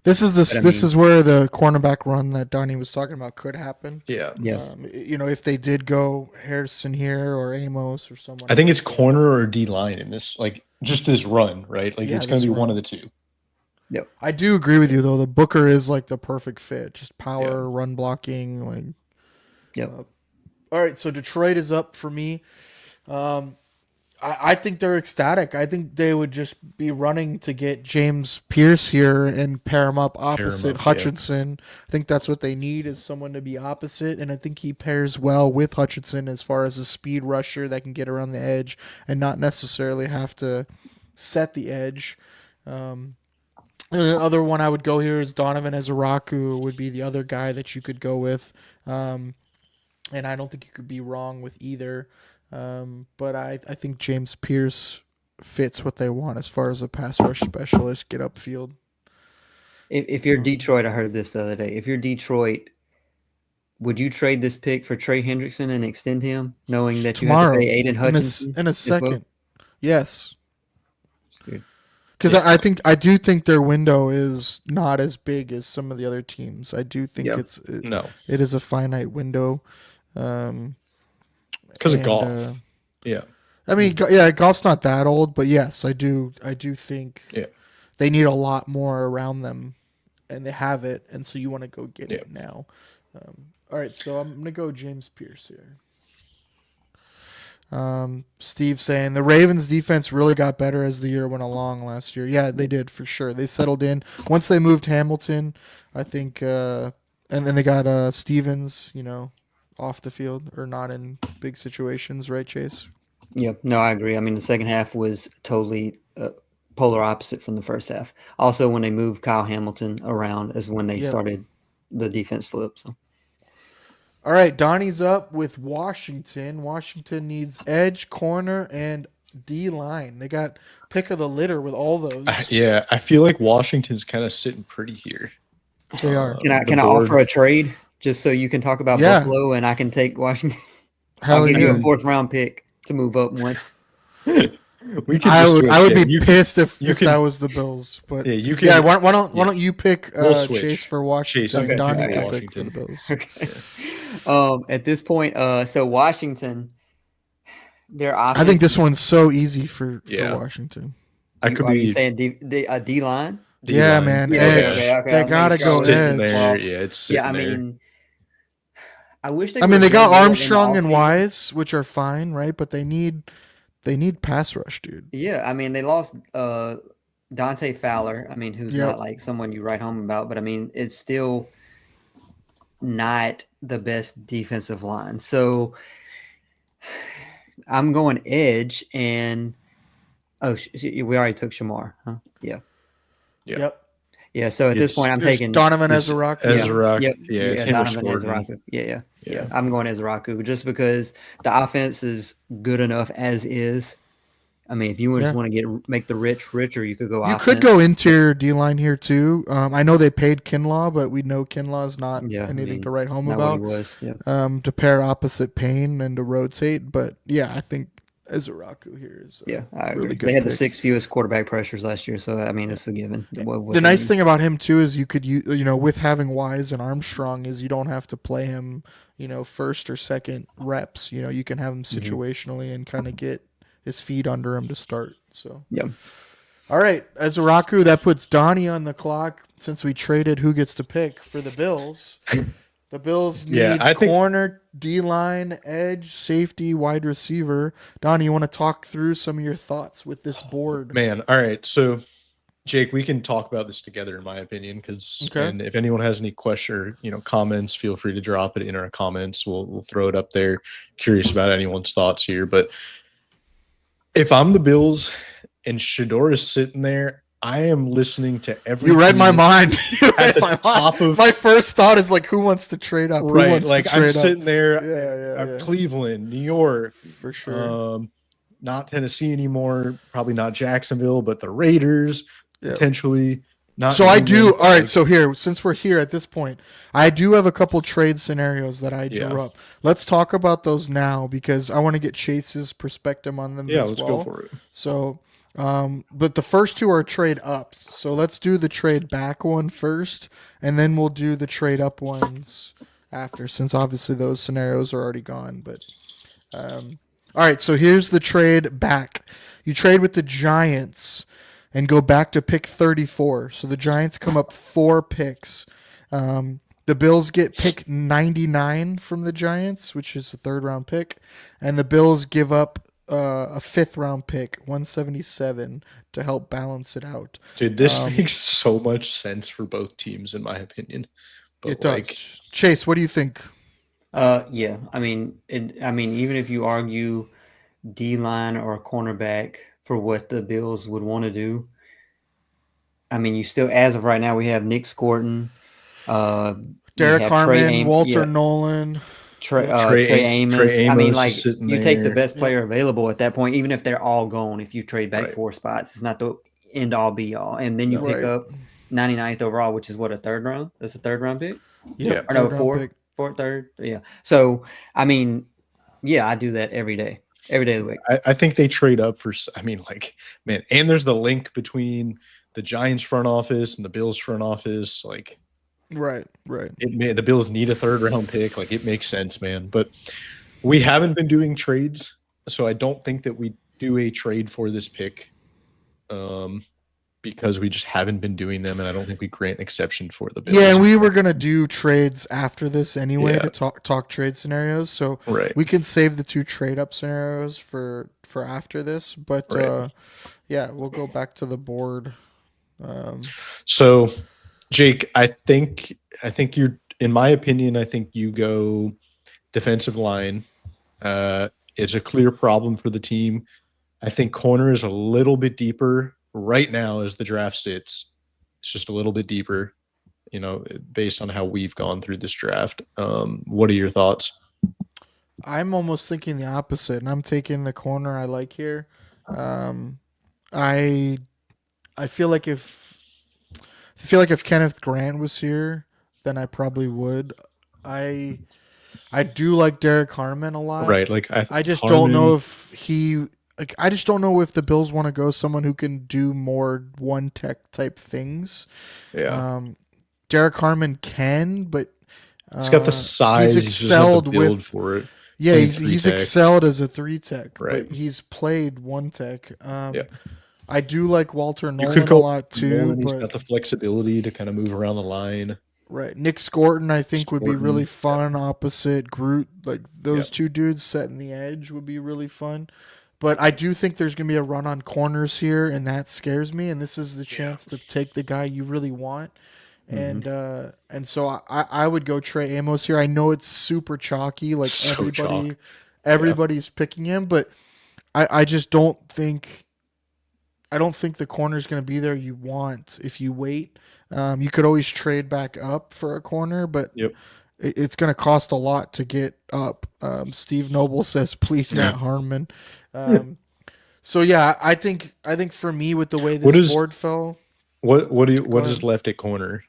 This is But I this mean- is where the cornerback run that Donnie was talking about could happen. Yeah. Yeah. If they did go Harrison here or Amos or someone. I think else. it's corner or D line in this, just this run, right? Like Yeah, it's going this to be one run. of the two. I do agree with you though. The Booker is like the perfect fit. Just power, run blocking, like. Yep. All right, so Detroit is up for me. I think they're ecstatic. I think they would just be running to get James Pierce here and pair him up opposite yeah. Hutchinson. I think that's what they need, is someone to be opposite, and I think he pairs well with Hutchinson as far as a speed rusher that can get around the edge and not necessarily have to set the edge. The other one I would go here is Donovan Ezeraku would be the other guy that you could go with. And I don't think you could be wrong with either. But I think James Pierce fits what they want as far as a pass rush specialist, get upfield. If you're Detroit, I heard this the other day. If you're Detroit, would you trade this pick for Trey Hendrickson and extend him, knowing that Tomorrow, you have to pay Aiden Hutchinson in a as well? second. Yes. Good. Because I do think their window is not as big as some of the other teams. I do think Yep. it No. is a finite window. Because of golf. Yeah. I mean, yeah, golf's not that old, but yes, I do think they need a lot more around them, and they have it, and so you want to go get it now. All right, so I'm gonna go James Pierce here. Steve saying the Ravens defense really got better as the year went along last year. Yeah, they did for sure. They settled in once they moved Hamilton, I think, and then they got Stevens, off the field or not in big situations, right, Chase? Yeah, no, I agree. I mean, the second half was totally polar opposite from the first half. Also, when they moved Kyle Hamilton around is when they started the defense flip. So. All right, Donnie's up with Washington. Washington needs edge, corner, and D-line. They got pick of the litter with all those. Yeah, I feel like Washington's kind of sitting pretty here. They are. Can I offer a trade just so you can talk about Buffalo and I can take Washington? Hell I'll give you a yeah. 4th round pick to move up one. I would be pissed if that was the Bills, but you can. Yeah, why don't you pick Chase for Washington? Okay. Donnie can Washington. pick for the Bills. Okay. At this point, so Washington, their offense. I think this one's so easy for Washington. Are you saying D line? Yeah, man. Edge. They gotta go edge. There. Yeah, it's sitting I there. mean, I wish they. They got Armstrong and Wise, which are fine, right? But they need pass rush, dude. Yeah, I mean, they lost Dante Fowler. I mean, who's not like someone you write home about, but I mean, it's still not the best defensive line. So I'm going edge, and we already took Shamar, huh? Yeah. Yep. Yeah, so at this point, I'm taking Donovan Ezraku. It's him Donovan Ezraku. Yeah. I'm going Ezraku just because the offense is good enough as is. I mean, if you just want to make the rich richer, you could go. You could go interior D line here too. I know they paid Kinlaw, but we know Kinlaw's not anything to write home about. What he was. To pair opposite Payne and to rotate, but yeah, I think Ezraku here is I agree. really good. They had the 6th fewest quarterback pressures last year, so I mean, it's a given. The nice thing about him too is you could with having Wise and Armstrong is you don't have to play him first or second reps. You can have him situationally and kind of get his feet under him to start. So all right, Ezraku, that puts Donnie on the clock since we traded who gets to pick for the Bills. The Bills need corner, D-line, edge, safety, wide receiver. Donnie, you want to talk through some of your thoughts with this board? Man, all right. So, Jake, we can talk about this together, in my opinion, and if anyone has any question or comments, feel free to drop it in our comments. We'll throw it up there. Curious about anyone's thoughts here, but if I'm the Bills and Shador is sitting there, I am listening to everything. You read my mind. My first thought is like, who wants to trade up? Right, I'm sitting there. Cleveland, New York, for sure. Not Tennessee anymore. Probably not Jacksonville, but the Raiders potentially. Not. So I do. All right. So here, since we're here at this point, I do have a couple trade scenarios that I drew up. Let's talk about those now because I want to get Chase's perspective on them. Let's go for it. So. But the first two are trade ups. So let's do the trade back one first, and then we'll do the trade up ones after, since obviously those scenarios are already gone. But all right, so here's the trade back. You trade with the Giants and go back to pick 34. So the Giants come up 4 picks. The Bills get pick 99 from the Giants, which is a 3rd round pick, and the Bills give up a 5th round pick, 177, to help balance it out. Dude, this makes so much sense for both teams, in my opinion. But it does. Chase, what do you think? Yeah. I mean, even if you argue D-line or cornerback for what the Bills would want to do, I mean, you still, as of right now, we have Nick Scorton, Derek Harmon, Walter Nolan. Trey Amos. I mean, like, you take the best player available at that point, even if they're all gone. If you trade back 4 spots, it's not the end all be all. And then you pick up 99th overall, which is what, a 3rd round? That's a 3rd round pick? Yeah. Or no, 4th. Yeah. So, I mean, I do that every day of the week. I think they trade up for, man, and there's the link between the Giants front office and the Bills front office. Like, Right. The Bills need a 3rd round pick. Like, it makes sense, man. But we haven't been doing trades, so I don't think that we do a trade for this pick. Because we just haven't been doing them, and I don't think we grant exception for the Bills. Yeah, and we were gonna do trades after this anyway Yeah. to talk trade scenarios. So Right. we can save the 2 trade up scenarios for after this. But Right. yeah, we'll go back to the board. So, Jake, I think you're, in my opinion, I think you go defensive line. It's a clear problem for the team. I think corner is a little bit deeper right now as the draft sits. It's just a little bit deeper, based on how we've gone through this draft. What are your thoughts? I'm almost thinking the opposite, and I'm taking the corner I like here. I feel like if Kenneth Grant was here, then I probably would. I do like Derek Harmon a lot. Right. Like, I just don't know if I just don't know if the Bills want to go someone who can do more one tech type things. Yeah. Derek Harmon can, but he's got the size. He's excelled just build with for it. Yeah, he's excelled as a 3 tech, right. but he's played 1 tech. Yeah. I do like Walter You Nolan could go a lot too. He's But got the flexibility to kind of move around the line. right, Nick Scorton I think would be really fun opposite Groot. Like those 2 dudes setting the edge would be really fun. But I do think there's going to be a run on corners here, and that scares me. And this is the chance to take the guy you really want. And so I would go Trey Amos here. I know it's super chalky, like everybody's picking him, but I just don't think the corner's going to be there you want if you wait. You could always trade back up for a corner, but it's going to cost a lot to get up. Steve Noble says, "Please, not Harmon." So yeah, I think for me with the way this board fell, what is left at corner?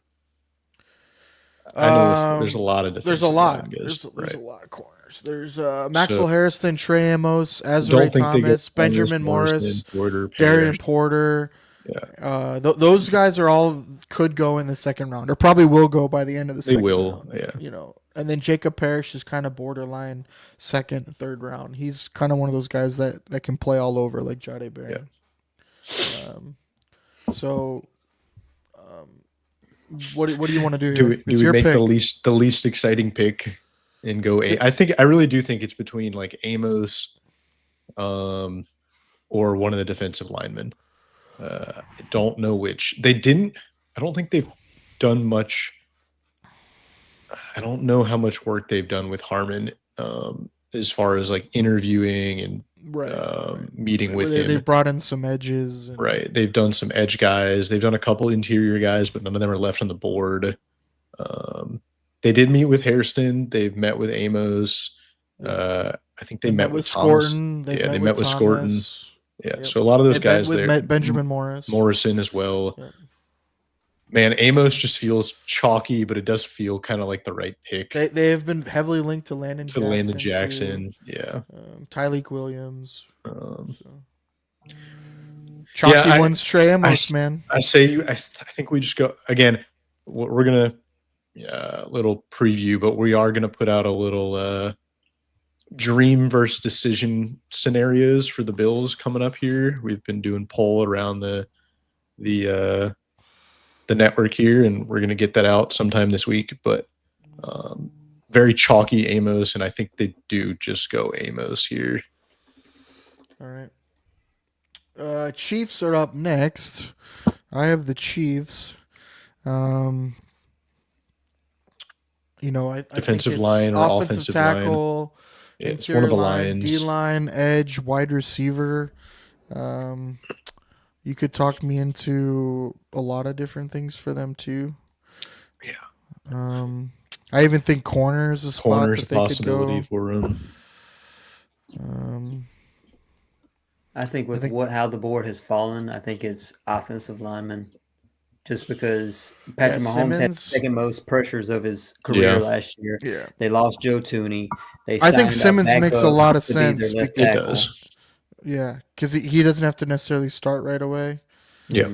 I know there's a lot of there's a lot of corners. There's Maxwell Harrison, Trey Amos, Azrae Thomas, Benjamin Morris, Darian Porter. Yeah, those guys are all could go in the 2nd round, or probably will go by the end of the second round. Yeah, and then Jacob Parrish is kind of borderline 2nd, 3rd round. He's kind of one of those guys that can play all over like Jade Barron. Yeah. What do you want to do here? Do we make the least exciting pick and go? I really do think it's between like Amos, or one of the defensive linemen. I don't know which. I don't think they've done much. I don't know how much work they've done with Harmon, as far as like interviewing and meeting with him. They've brought in some edges. Right. They've done some edge guys. They've done a couple interior guys, but none of them are left on the board. They did meet with Hairston. They've met with Amos. I think they met with Scorton. They met with Scorton. Yeah. So a lot of those guys there. Benjamin Morrison as well. Yeah. Man, Amos just feels chalky, but it does feel kind of like the right pick. They have been heavily linked to Landon Jackson. Yeah. Tyleek Williams. Chalky ones, Trey Amos, man. I think we just go again. We're gonna little preview, but we are gonna put out a little dream versus decision scenarios for the Bills coming up here. We've been doing poll around the network here, and we're going to get that out sometime this week. But very chalky Amos, and I think they do just go Amos here. All right. Chiefs are up next. I have the Chiefs. I Defensive think line or offensive tackle, line. Yeah, it's interior one of the line, lines. D-line, edge, wide receiver. You could talk me into a lot of different things for them too. Yeah. I even think corner is a spot that they possibility could go. for them. I think how the board has fallen, I think it's offensive lineman. Just because Patrick Mahomes had the 2nd most pressures of his career last year. Yeah. They lost Joe Tooney. I think Simmons makes a lot of sense. It does. Yeah, because he doesn't have to necessarily start right away. Yeah.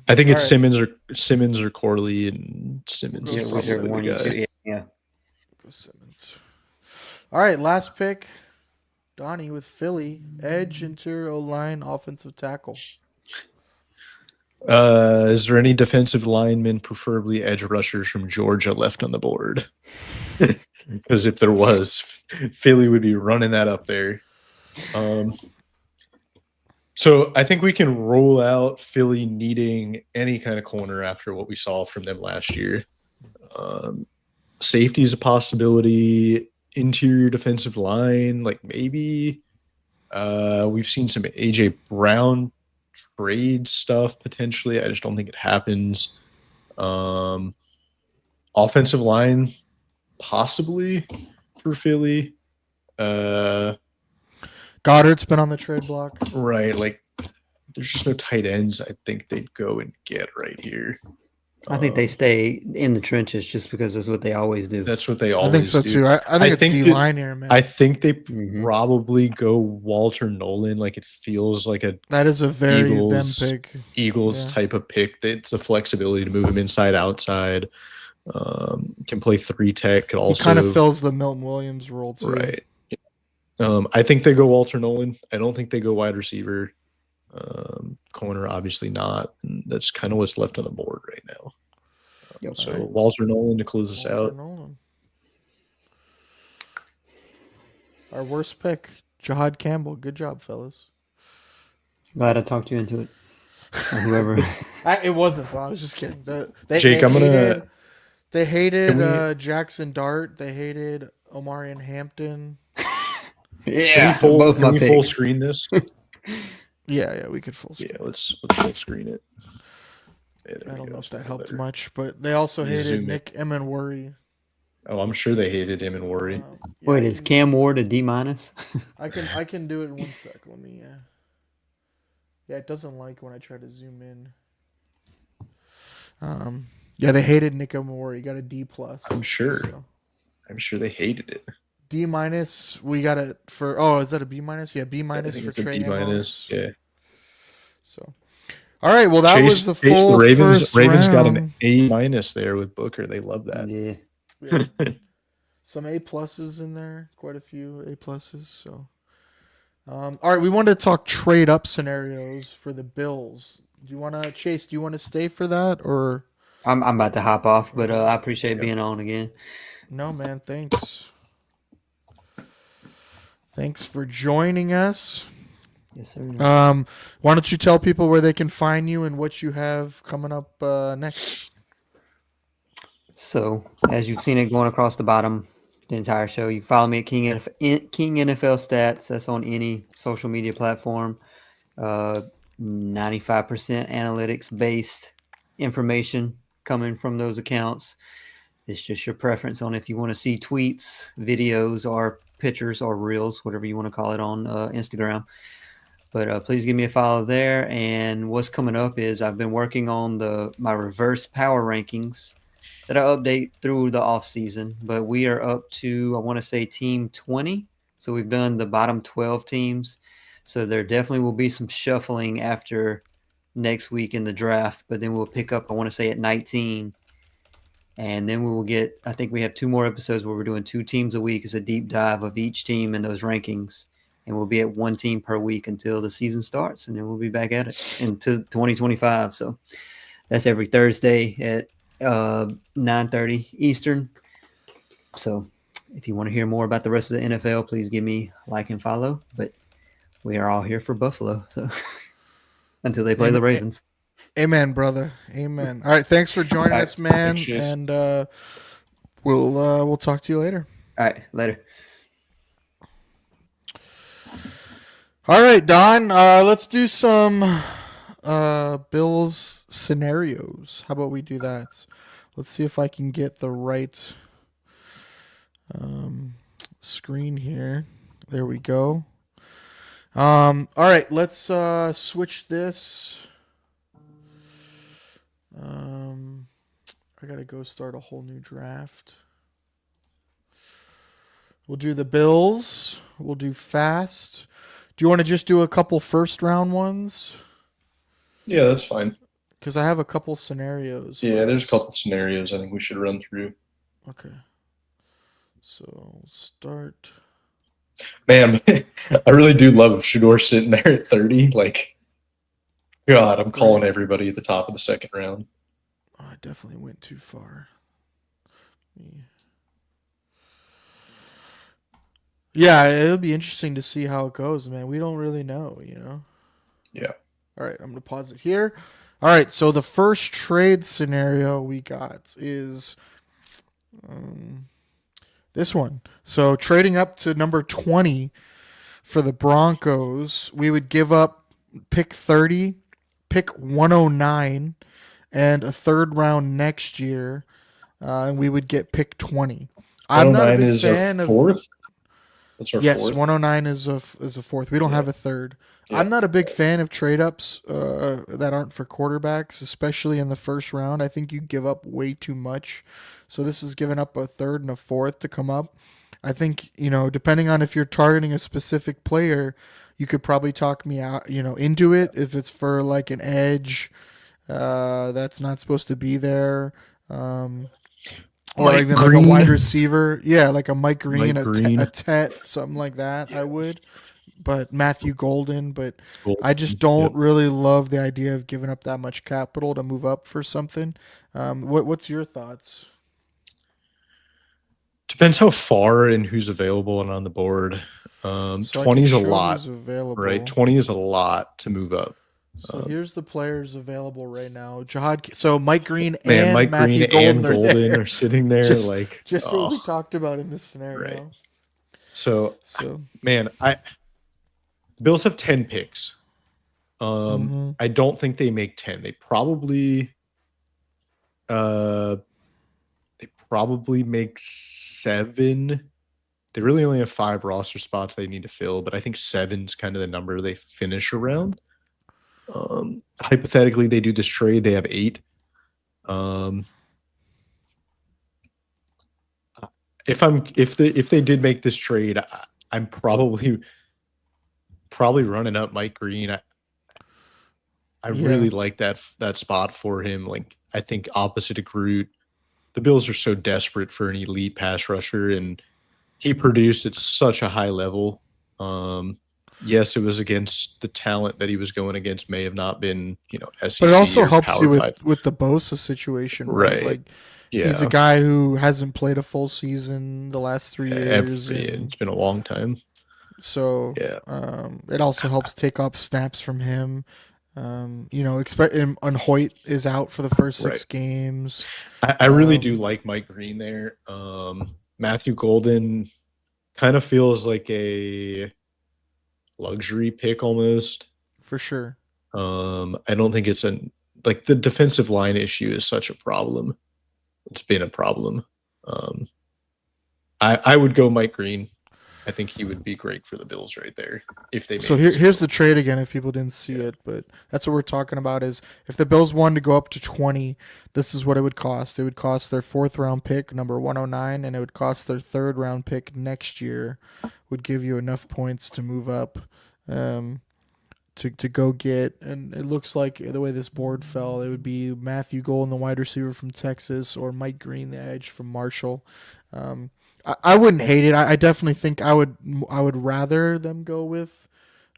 I think it's all right. Simmons or Corley, and Simmons Yeah, is Simmons. whichever probably one the you guy. choose. Yeah. Go Simmons. All right, last pick. Donnie with Philly. Edge, interior line, offensive tackle. Is there any defensive linemen, preferably edge rushers from Georgia, left on the board? Because if there was, Philly would be running that up there. So I think we can rule out Philly needing any kind of corner after what we saw from them last year. Safety is a possibility. Interior defensive line, like maybe. We've seen some AJ Brown trade stuff potentially. I just don't think it happens. Offensive line, possibly for Philly. Goddard's been on the trade block. Right, like there's just no tight ends I think they'd go and get right here. I think they stay in the trenches just because that's what they always do. That's what they I always think so do. too. I think it's D line here, man. I think they Mhm. probably go Walter Nolan. Like it feels like a That is a very Eagles- them pick. Eagles Yeah. type of pick. It's the flexibility to move him inside, outside. Can play 3 tech. Could He also kind of fills the Milton Williams role too. right. I think they go Walter Nolan. I don't think they go wide receiver. Corner, obviously not. And that's kind of what's left on the board right now. Yep. So Right. Walter Nolan to close us Walter out. Nolan. Our worst pick, Jahad Campbell. Good job, fellas. Glad I talked you into it. Or whoever. It wasn't, though. I was just kidding. Jake, I'm gonna- They hated Can we- Jackson Dart. They hated Omarion Hampton. Yeah, Can we both my full picks. screen this? Yeah, we could full screen. Yeah, let's full screen it. Yeah, there I we don't go. know if that Something helped better. much, but they also You hated zoom Nick Emenworry. Oh, I'm sure they hated him and Worry. Yeah, Wait, I is can- Cam Ward a D minus? I can do it in 1 sec. Let me. Yeah, it doesn't like when I try to zoom in. Yeah, they hated Nick Emenworry. He got a D plus. I'm sure. So. I'm sure they hated it. D minus. We got it for. Oh, is that a B minus? Yeah, B I minus think for it's a Trey B Amos. minus. Yeah. So, all right. Well, that was the full Chase, the Ravens. first Ravens got an round. A minus there with Booker. They love that. Yeah. Yeah. Some A pluses in there. Quite a few A pluses. So, all right. We wanted to talk trade up scenarios for the Bills. Do you want to Chase? Do you want to stay for that or? I'm about to hop off, but I appreciate being on again. No, man. Thanks. Thanks for joining us. Yes, sir. Why don't you tell people where they can find you and what you have coming up next? So, as you've seen it going across the bottom, the entire show, you can follow me at King NFL Stats. That's on any social media platform. 95% analytics based information coming from those accounts. It's just your preference on if you want to see tweets, videos, or pictures or reels, whatever you want to call it on Instagram. But please give me a follow there. And what's coming up is I've been working on my reverse power rankings that I update through the off season. But we are up to, I want to say, team 20. So we've done the bottom 12 teams. So there definitely will be some shuffling after next week in the draft. But then we'll pick up, I want to say, at 19. And then we will get, I think we have 2 more episodes where we're doing 2 teams a week as a deep dive of each team in those rankings. And we'll be at 1 team per week until the season starts. And then we'll be back at it into 2025. So that's every Thursday at 9:30 Eastern. So if you want to hear more about the rest of the NFL, please give me a like and follow. But we are all here for Buffalo. So until they play the Ravens. Amen, brother. Amen. All right. Thanks for joining us, man. Thanks, Chase. And we'll talk to you later. All right. Later. All right, Don. Let's do some Bills scenarios. How about we do that? Let's see if I can get the right screen here. There we go. All right, let's switch this. I gotta go start a whole new draft. We'll do the Bills. We'll do fast. Do you want to just do a couple first round ones? Yeah, that's fine. Because I have a couple scenarios. Yeah, for there's a us. couple scenarios I think we should run through. Okay. So start. Man, I really do love Shador sitting there at 30. Like, God, I'm calling everybody at the top of the second round. Oh, I definitely went too far. Yeah, it'll be interesting to see how it goes, man. We don't really know, you know? Yeah. All right, I'm going to pause it here. All right, so the first trade scenario we got is this one. So trading up to number 20 for the Broncos, we would give up pick 30, pick 109, and a third round next year, and we would get pick 20. I'm not a 109 big is fan our of. fourth. That's our Yes, fourth. 109 is a fourth. We don't have a third. Yeah. I'm not a big fan of trade ups that aren't for quarterbacks, especially in the first round. I think you give up way too much. So this is giving up a third and a fourth to come up. I think, depending on if you're targeting a specific player, you could probably talk me out, into it if it's for like an edge that's not supposed to be there. Or Mike even like Green. a wide receiver. Yeah, like a Mike Green, Mike Green. a Tet, something like that, I would. But Matthew Golden, but Golden, I just don't really love the idea of giving up that much capital to move up for something. What's your thoughts? Depends how far and who's available and on the board. So 20 is a lot, available. right? 20 is a lot to move up. So here's the players available right now. So Mike Green Man, and Mike Matthew Green Golden, and Golden there. are sitting there Just what we talked about in this scenario. Right. So man, Mm-hmm. the Bills have 10 picks. I don't think they make 10. They probably make 7. They really only have 5 roster spots they need to fill, but I think 7's kind of the number they finish around. Hypothetically, they do this trade, they have 8. If they did make this trade, I'm probably running up Mike Green. I really like that spot for him. Like, I think opposite of Groot, the Bills are so desperate for an elite pass rusher, and he produced at such a high level. Yes, it was against the talent that he was going against may have not been, SEC. But it also or helps Power you 5. with the Bosa situation, right? Right. Like, Yeah. he's a guy who hasn't played a full season the last 3 years. It's been a long time. So it also helps take up snaps from him. Expect and Hoyt is out for the first 6 games. I really do like Mike Green there. Matthew Golden kind of feels like a luxury pick almost. For sure. I don't think it's the defensive line issue is such a problem. It's been a problem. I would go Mike Green. I think he would be great for the Bills right there if they. So here's the trade again. If people didn't see it, but that's what we're talking about. Is if the Bills wanted to go up to 20, this is what it would cost. It would cost their 4th round pick, number 109, and it would cost their 3rd round pick next year. Would give you enough points to move up, to go get. And it looks like the way this board fell, it would be Matthew Golden, the wide receiver from Texas, or Mike Green, the edge from Marshall. I wouldn't hate it. I definitely think I would rather them go with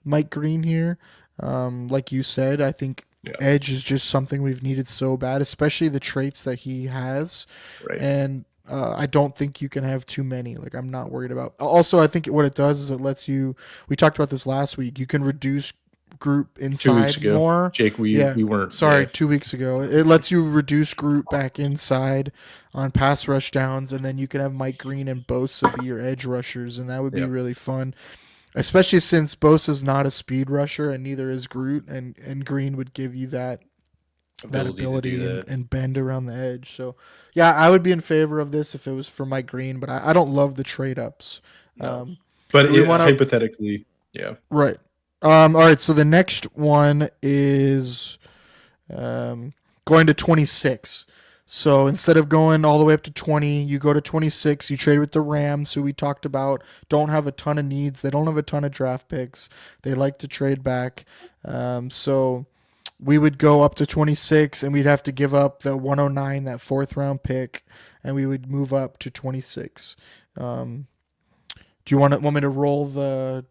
Mike Green here. Like you said, I think edge is just something we've needed so bad, especially the traits that he has. Right. And I don't think you can have too many. Like, I'm not worried about. Also, I think what it does is it lets you. We talked about this last week. You can reduce group inside 2 weeks ago. more. Jake, we weren't. Sorry, 2 weeks ago. It lets you reduce group back inside on pass rush downs, and then you can have Mike Green and Bosa be your edge rushers, and that would be really fun. Especially since Bosa's not a speed rusher, and neither is Groot, and Green would give you that ability and bend around the edge. So, yeah, I would be in favor of this if it was for Mike Green, but I don't love the trade-ups. But hypothetically, yeah. Right. All right, so the next one is going to 26. So instead of going all the way up to 20, you go to 26. You trade with the Rams, who we talked about, don't have a ton of needs. They don't have a ton of draft picks. They like to trade back. So we would go up to 26, and we'd have to give up the 109, that 4th-round pick, and we would move up to 26. Do you want me to roll the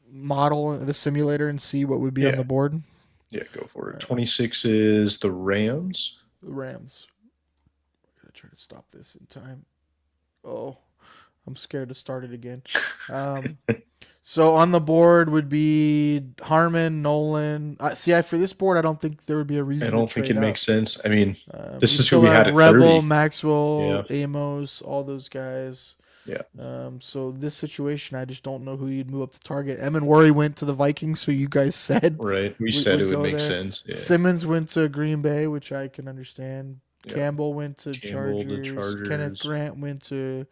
model, the simulator, and see what would be on the board? Yeah, go for it. 26 is the Rams. The Rams. I'm going to try to stop this in time. Oh, I'm scared to start it again. So on the board would be Harmon, Nolan. For this board, I don't think there would be a reason. I don't think it makes sense. I mean, this is who still we have had at Rebel, 30. Maxwell, Amos, all those guys. Yeah. So this situation, I just don't know who you'd move up the target. Emin Worry went to the Vikings, so you guys said Right. We said it would go make there. sense. Yeah. Simmons went to Green Bay, which I can understand. Yeah. Campbell went to Campbell to Chargers. Chargers. Kenneth Grant went to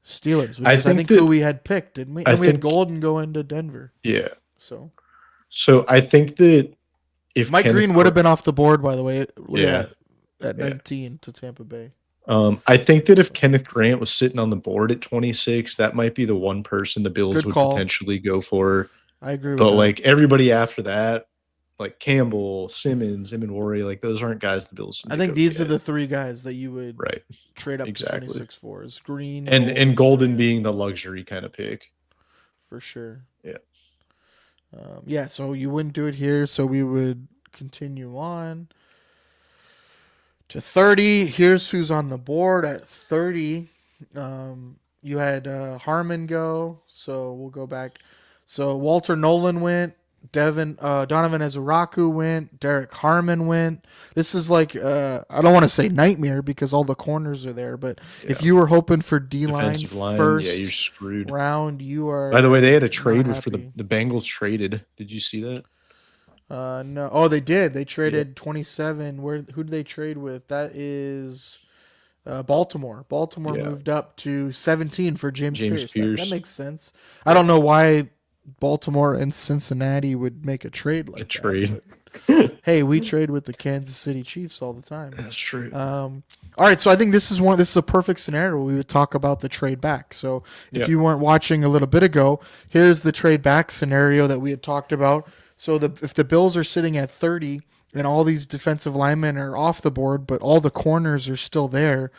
Steelers, which I is, I think think, who that- we had picked, didn't we? I And we had think- Golden going to Denver. Yeah. So I think that if Mike Kenneth Green would have been off the board, by the way. Yeah. At Yeah. 19 to Tampa Bay. I think that if Kenneth Grant was sitting on the board at 26, that might be the one person the Bills Good would call. potentially go for. I agree with But that. like everybody after that, like Campbell, Simmons, Emin Worry, like those aren't guys the Bills. I think these are the 3 guys that you would right. trade up Exactly. to 26 for. Is Green And Golden being the luxury kind of pick. for sure. Yeah. So you wouldn't do it here, so we would continue on to 30. Here's who's on the board at 30. You had Harmon go, so we'll go back. So Walter Nolan went. Donovan Ezuraku went. Derek Harmon went. This is like I don't want to say nightmare because all the corners are there, but if you were hoping for D-line Defensive line, first you're screwed. round, you are. By the way, they had a trade for happy. the Bengals traded. Did you see that? No. Oh, they did. They traded 27. Who did they trade with? That is Baltimore. Baltimore moved up to 17 for James Pierce. That makes sense. I don't know why Baltimore and Cincinnati would make a trade like that. But, hey, we trade with the Kansas City Chiefs all the time. That's true. All right, so I think this is a perfect scenario where we would talk about the trade back. So if you weren't watching a little bit ago, here's the trade back scenario that we had talked about. So if the Bills are sitting at 30 and all these defensive linemen are off the board, but all the corners are still there,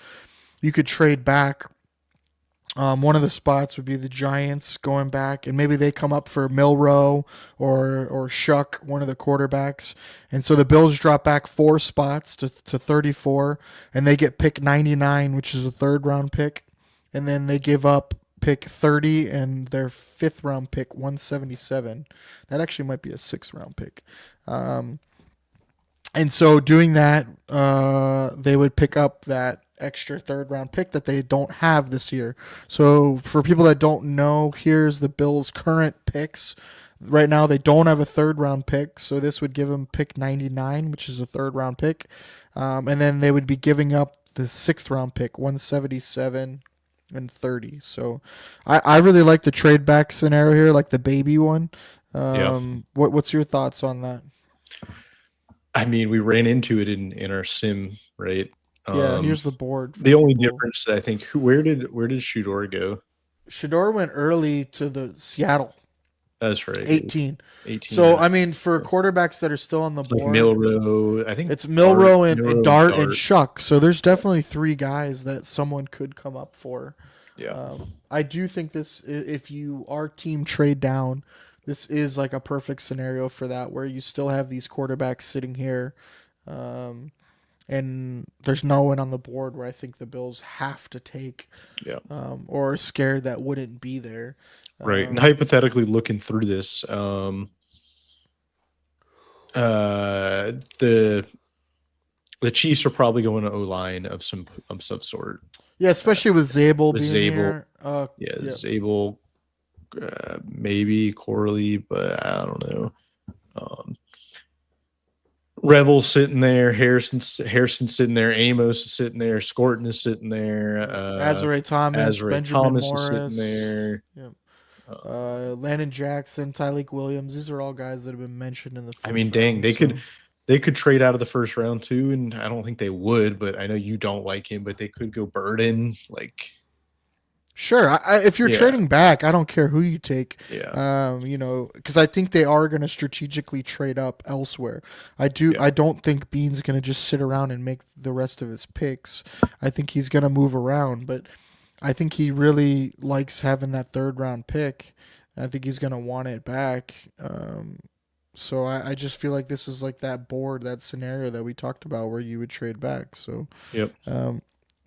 you could trade back. One of the spots would be the Giants going back, and maybe they come up for Milroe or Shuck, one of the quarterbacks. And so the Bills drop back 4 spots to 34, and they get pick 99, which is a 3rd-round pick. And then they give up pick 30 and their 5th-round pick, 177. That actually might be a 6th-round pick. And so doing that, they would pick up that extra 3rd-round pick that they don't have this year. So for people that don't know, here's the Bills' current picks. Right now, they don't have a 3rd-round pick, so this would give them pick 99, which is a 3rd-round pick. And then they would be giving up the 6th-round pick, 177 and 30. So I really like the trade back scenario here, like the baby one. What's your thoughts on that? I mean, we ran into it in our sim, right? Here's the board. The only difference, I think, where did Shador go? Shador went early to the Seattle. That's right. 18. So, I mean, for quarterbacks that are still on the board. Like Milroe, I think it's Milroe and Dart and Shuck. So there's definitely 3 guys that someone could come up for. Yeah. I do think this, if you are team trade down, this is like a perfect scenario for that, where you still have these quarterbacks sitting here. And there's no one on the board where I think the Bills have to take, or are scared that wouldn't be there. Right. And hypothetically looking through this, the Chiefs are probably going to O-line of some sort. Yeah, especially with Zabel With being Zabel. here. Zabel, maybe Corley, but I don't know. Revel's sitting there, Harrison's sitting there, Amos is sitting there, Scorton is sitting there, Azare Thomas, Benjamin Thomas Morris, is sitting there. Landon Jackson, Tyleek Williams. These are all guys that have been mentioned in the first I mean, dang, round, they could trade out of the first round too, and I don't think they would, but I know you don't like him, but they could go Burden. Like, Sure. If you're Yeah. trading back, I don't care who you take. Yeah. Because I think they are going to strategically trade up elsewhere. I Yeah. don't think Bean's going to just sit around and make the rest of his picks. I think he's going to move around, but I think he really likes having that third round pick. I think he's going to want it back. So I just feel like this is like that board, that scenario that we talked about where you would trade back. So Yep.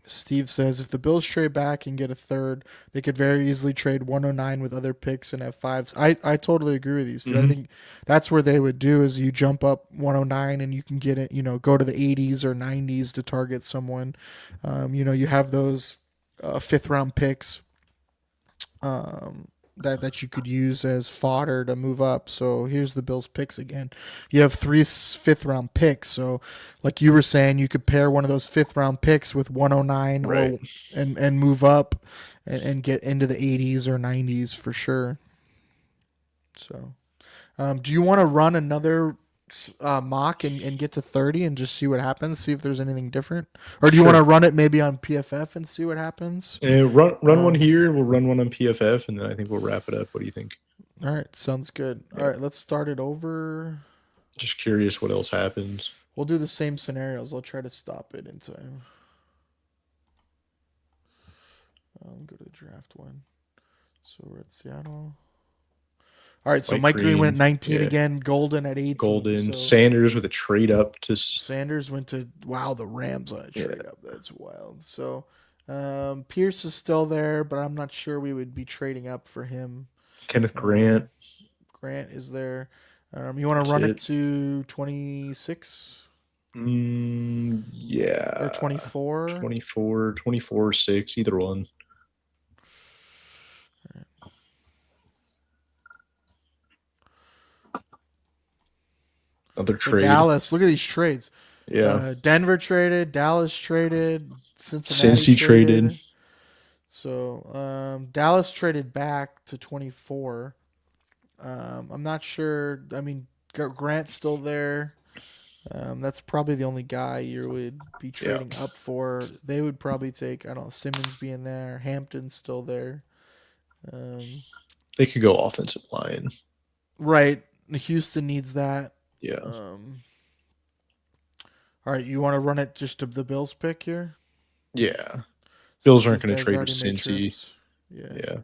Steve says if the Bills trade back and get a third, they could very easily trade 109 with other picks and have fives. I totally agree with you, Steve. I think that's where they would do is you jump up 109 and you can get it, go to the 80s or 90s to target someone. You have those fifth round picks that you could use as fodder to move up. So here's the Bills picks again. You have 3 fifth round picks. So like you were saying, you could pair one of those fifth round picks with 109 Right. and move up and get into the 80s or 90s for sure. So do you want to run another mock and get to 30 and just see what happens, see if there's anything different? Or do you want to run it maybe on PFF and see what happens? Run one here. We'll run one on PFF, and then I think we'll wrap it up. What do you think? All right, sounds good. All right, let's start it over. Just curious what else happens. We'll do the same scenarios. I'll try to stop it in time. Go to the draft one. So we're at Seattle. All right, so Mike Green went at 19 again. Golden at 18. Golden. So Sanders with a trade up to. Sanders went to the Rams on a trade up. That's wild. So Pierce is still there, but I'm not sure we would be trading up for him. Kenneth Grant. Grant is there. You want to run it to 26? Yeah. Or 24? 24, 6, either one. Another trade. Dallas. Look at these trades. Yeah. Denver traded. Dallas traded. Cincinnati Cincy traded. So Dallas traded back to 24. I'm not sure. I mean, Grant's still there. That's probably the only guy you would be trading up for. They would probably take, I don't know, Simmons being there. Hampton's still there. They could go offensive line. Right. Houston needs that. Yeah. All right, you want to run it just to the Bills pick here? Yeah. Bills aren't going to trade with Cincy. Yeah.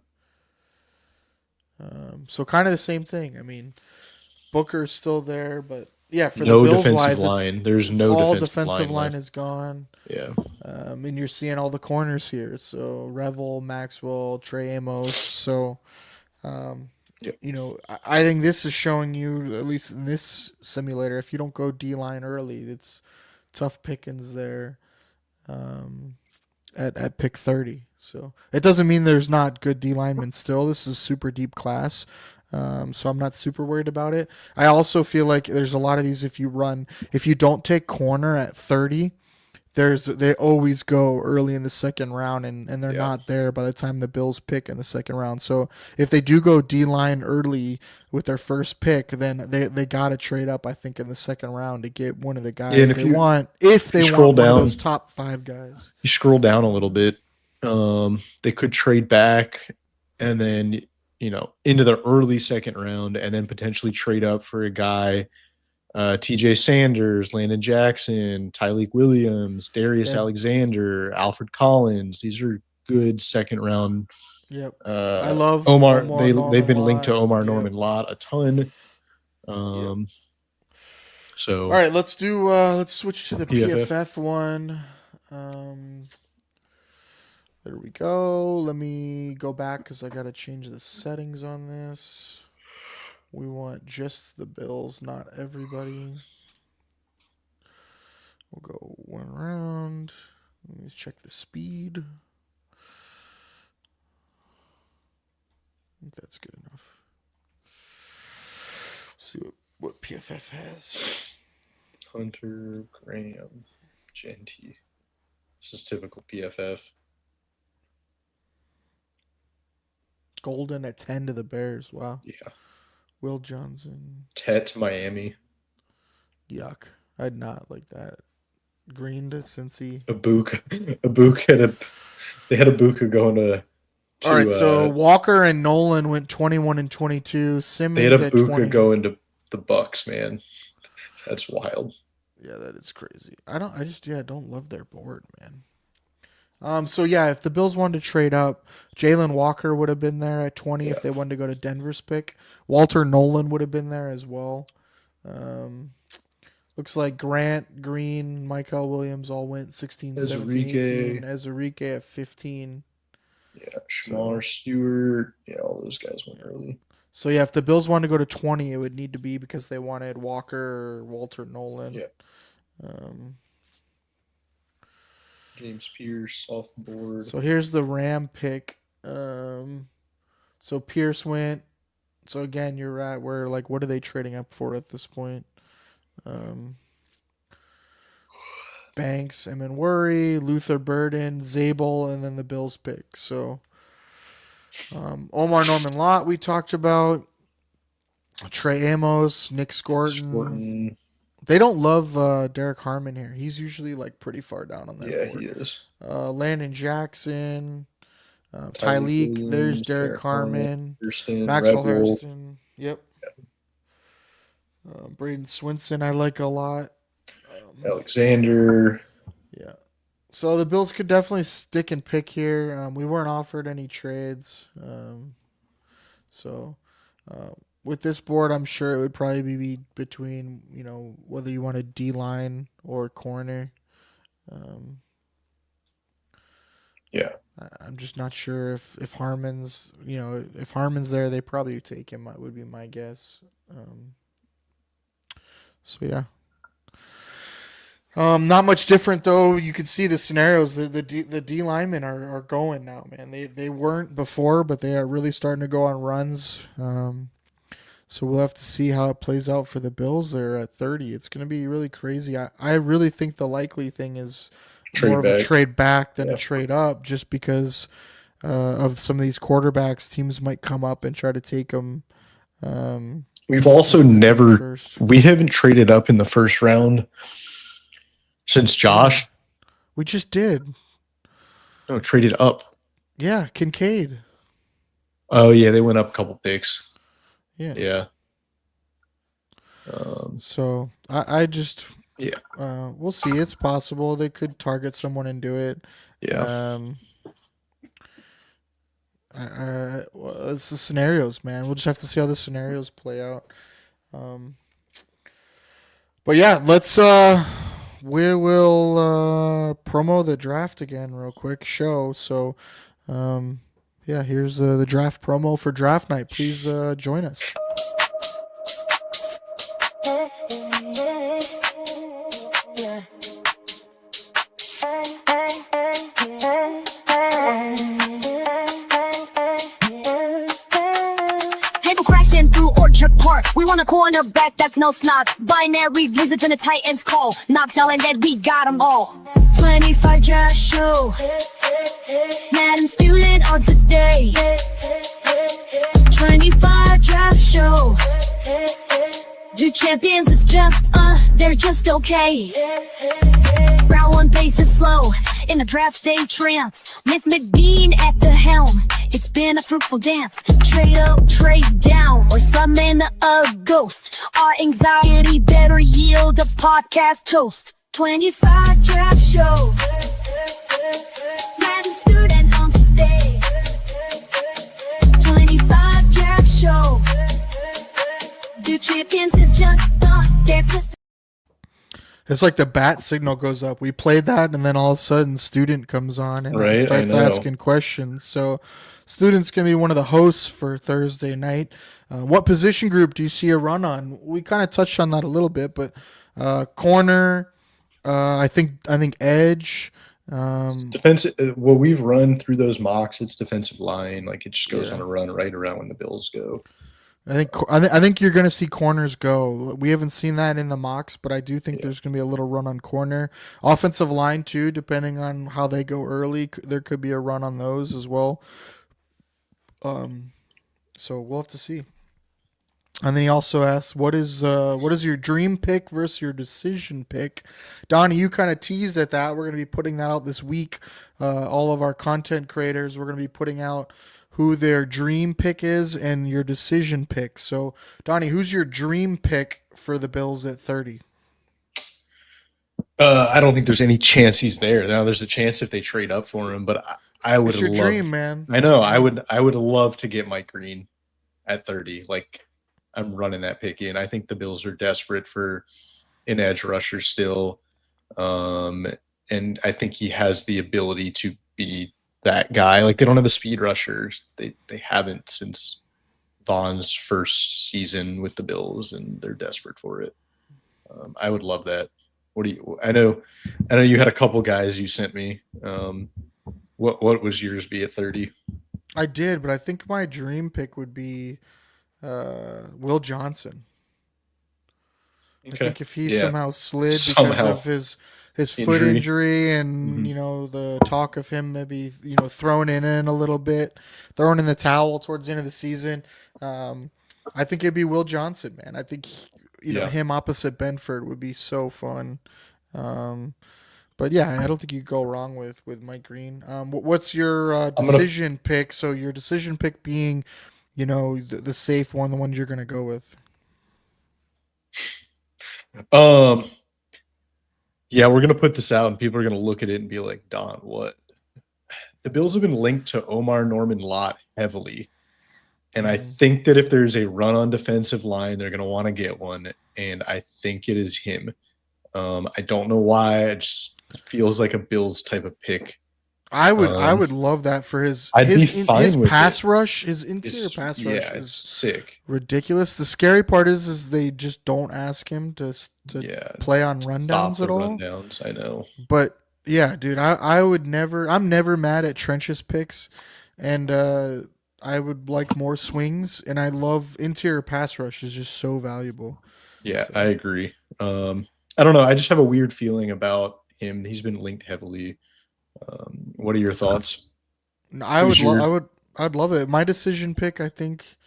So kind of the same thing. I mean, Booker's still there, but yeah, for no the Bills defensive wise, line. There's no all defensive line is gone. Yeah. And you're seeing all the corners here. So Revel, Maxwell, Trey Amos. So, I think this is showing you, at least in this simulator, if you don't go D-line early, it's tough pickings there at pick 30. So it doesn't mean there's not good D-linemen still. This is super deep class. So I'm not super worried about it. I also feel like there's a lot of these, if you don't take corner at 30, they always go early in the second round and they're not there by the time the Bills pick in the second round. So if they do go D-line early with their first pick, then they got to trade up, I think, in the second round to get one of the guys they want. If they want one of those top 5 guys. You scroll down a little bit, they could trade back and then, into the early second round and then potentially trade up for a guy. TJ Sanders, Landon Jackson, Tyleek Williams, Darius Alexander, Alfred Collins. These are good second round. Yep. I love Omar. They've been linked to Omar Norman Lott a ton. So all right, let's switch to the PFF one. There we go. Let me go back because I got to change the settings on this. We want just the Bills, not everybody. We'll go one round. Let me check the speed. I think that's good enough. See what PFF has. Hunter, Graham, Genty. This is typical PFF. Golden at 10 to the Bears. Wow. Yeah. Will Johnson. Tet, Miami. Yuck. I'd not like that. Green to Cincy. Abuka they had Abuka going to All right, so Walker and Nolan went 21 and 22. they Simmons had a at 20. Buka go into the Bucks, man. That's wild. Yeah, that is crazy. I don't love their board, man. So yeah, if the Bills wanted to trade up, Jalen Walker would have been there at 20 if they wanted to go to Denver's pick. Walter Nolan would have been there as well. Looks like Grant, Green, Michael Williams all went 16, 17, 18. Ezerike at 15. Yeah, Shamar Stewart. Yeah, all those guys went early. So yeah, if the Bills wanted to go to 20, it would need to be because they wanted Walker or Walter Nolan. Yeah. James Pierce off the board. So here's the Ram pick. So Pierce went. So again, you're at where like what are they trading up for at this point? Banks, Worry, Luther Burden, Zabel, and then the Bills pick. So Omar Norman Lott we talked about. Trey Amos, Nick Scorton. They don't love Derek Harmon here. He's usually like pretty far down on that board. He is. Landon Jackson, Tyleek. There's Derek Harmon. Maxwell Hairston. Yep. Braden Swinson, I like a lot. Alexander. Yeah. So the Bills could definitely stick and pick here. We weren't offered any trades. With this board, I'm sure it would probably be between, whether you want a D-line or corner. Yeah. I'm just not sure if Harmon's, if Harmon's there, they probably take him, would be my guess. Yeah. Not much different though. You can see the scenarios. The D linemen are going now, man. They weren't before, but they are really starting to go on runs. So we'll have to see how it plays out for the Bills. They're at 30. It's going to be really crazy. I really think the likely thing is more of a trade back than a trade up, just because of some of these quarterbacks. Teams might come up and try to take them. We've also we haven't traded up in the first round since Josh. We just did. No, traded up. Yeah, Kincaid. Oh, yeah, they went up a couple picks. Yeah. So I just we'll see. It's possible they could target someone and do it. Yeah. It's the scenarios, man. We'll just have to see how the scenarios play out. But yeah, let's we will promo the draft again real quick show. So here's the draft promo for draft night. Please join us. We want a cornerback that's no snot. Binary visit when the Titans call. Knox selling that we got them all. 25 draft show. Madden student odds a day. 25 draft show. Do champions is just they're just okay. Round one base is slow. In a draft day trance. With McBean at the helm. It's been a fruitful dance. Trade up, trade down, or summon a ghost. Our anxiety better yield a podcast toast. 25 draft show. Madden student on today. 25 draft show. Do champions is just they're just. It's like the bat signal goes up. We played that, and then all of a sudden, student comes on and starts asking questions. So, student's going to be one of the hosts for Thursday night. What position group do you see a run on? We kind of touched on that a little bit, but corner, I think edge. Defensive. Well, we've run through those mocks. It's defensive line. Like it just goes on a run right around when the Bills go. I think you're going to see corners go. We haven't seen that in the mocks, but I do think there's going to be a little run on corner. Offensive line too, depending on how they go early, there could be a run on those as well. So we'll have to see. And then he also asks, what is your dream pick versus your decision pick? Donnie, you kind of teased at that. We're going to be putting that out this week. All of our content creators, we're going to be putting out who their dream pick is and your decision pick. So, Donnie, who's your dream pick for the Bills at 30? I don't think there's any chance he's there. Now, there's a chance if they trade up for him, but I would It's your love. dream, man. I know. I would love to get Mike Green at 30. Like, I'm running that pick in. I think the Bills are desperate for an edge rusher still, and I think he has the ability to be that guy. Like, they don't have the speed rushers. They haven't since Vaughn's first season with the Bills, and they're desperate for it. I would love that. What do you? I know you had a couple guys you sent me. What was yours be at 30? I did, but I think my dream pick would be Will Johnson. Okay. I think if he Yeah. somehow slid Somehow. because of his foot injury and Mhm. the talk of him maybe throwing it in a little bit, throwing in the towel towards the end of the season, I think it'd be Will Johnson, man. I think Yeah. him opposite Benford would be so fun. But yeah, I don't think you could go wrong with Mike Green. What's your decision pick? So your decision pick being, the safe one, the one you're gonna go with. Yeah, we're gonna put this out, and people are gonna look at it and be like, "Don, what?" The Bills have been linked to Omar Norman Lott heavily, and I think that if there's a run on defensive line, they're gonna want to get one, and I think it is him. I don't know why. It just feels like a Bills type of pick. I would love that for his I'd be his fine his with pass it. rush, his interior pass rush Yeah, it's is sick. ridiculous. The scary part is they just don't ask him to Yeah, play on stop rundowns the at all. rundowns. I know. But yeah, dude, I would never. I'm never mad at Trench's picks, and I would like more swings. And I love interior pass rush is just so valuable. Yeah, So. I agree. I don't know. I just have a weird feeling about him. He's been linked heavily. What are your thoughts? I would I'd love it. My decision pick, I think.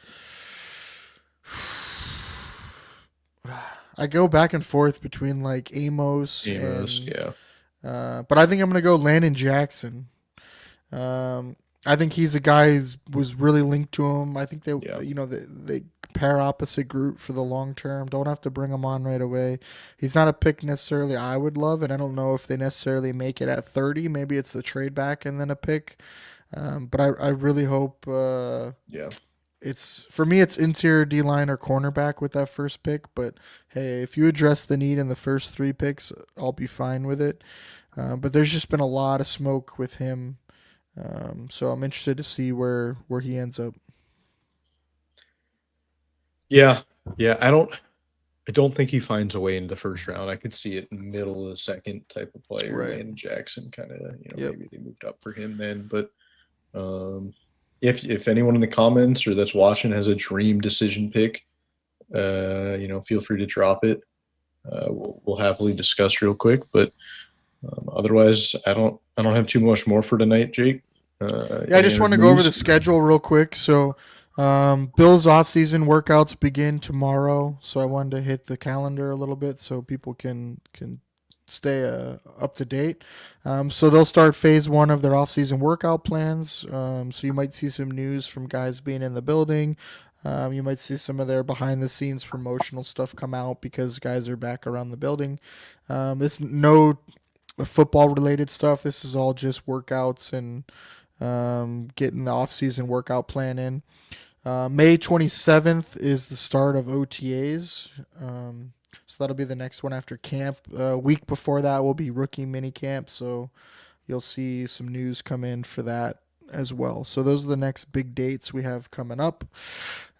I go back and forth between like Amos and yeah. but I think I'm gonna go Landon Jackson. I think he's a guy who was really linked to him. I think they they pair opposite group for the long term. Don't have to bring him on right away. He's not a pick necessarily I would love, and I don't know if they necessarily make it at 30. Maybe it's a trade back and then a pick. But I really hope Yeah. it's for me it's interior D line or cornerback with that first pick. But hey, if you address the need in the first 3 picks, I'll be fine with it. But there's just been a lot of smoke with him. So I'm interested to see where he ends up. Yeah. Yeah. I don't think he finds a way into the first round. I could see it in the middle of the second type of player. Right. Landon Jackson kind of, Yep. maybe they moved up for him then. But if anyone in the comments or that's watching has a dream decision pick, feel free to drop it. We'll happily discuss real quick. But otherwise, I don't have too much more for tonight, Jake. I just want to go over the schedule real quick. So, Bills offseason workouts begin tomorrow. So I wanted to hit the calendar a little bit so people can stay up to date. So they'll start phase 1 of their offseason workout plans. So you might see some news from guys being in the building. You might see some of their behind the scenes promotional stuff come out because guys are back around the building. It's no football related stuff. This is all just workouts and getting the off-season workout plan in. May 27th is the start of OTAs. So that'll be the next one after camp. A week before that will be rookie mini camp. So you'll see some news come in for that as well. So those are the next big dates we have coming up.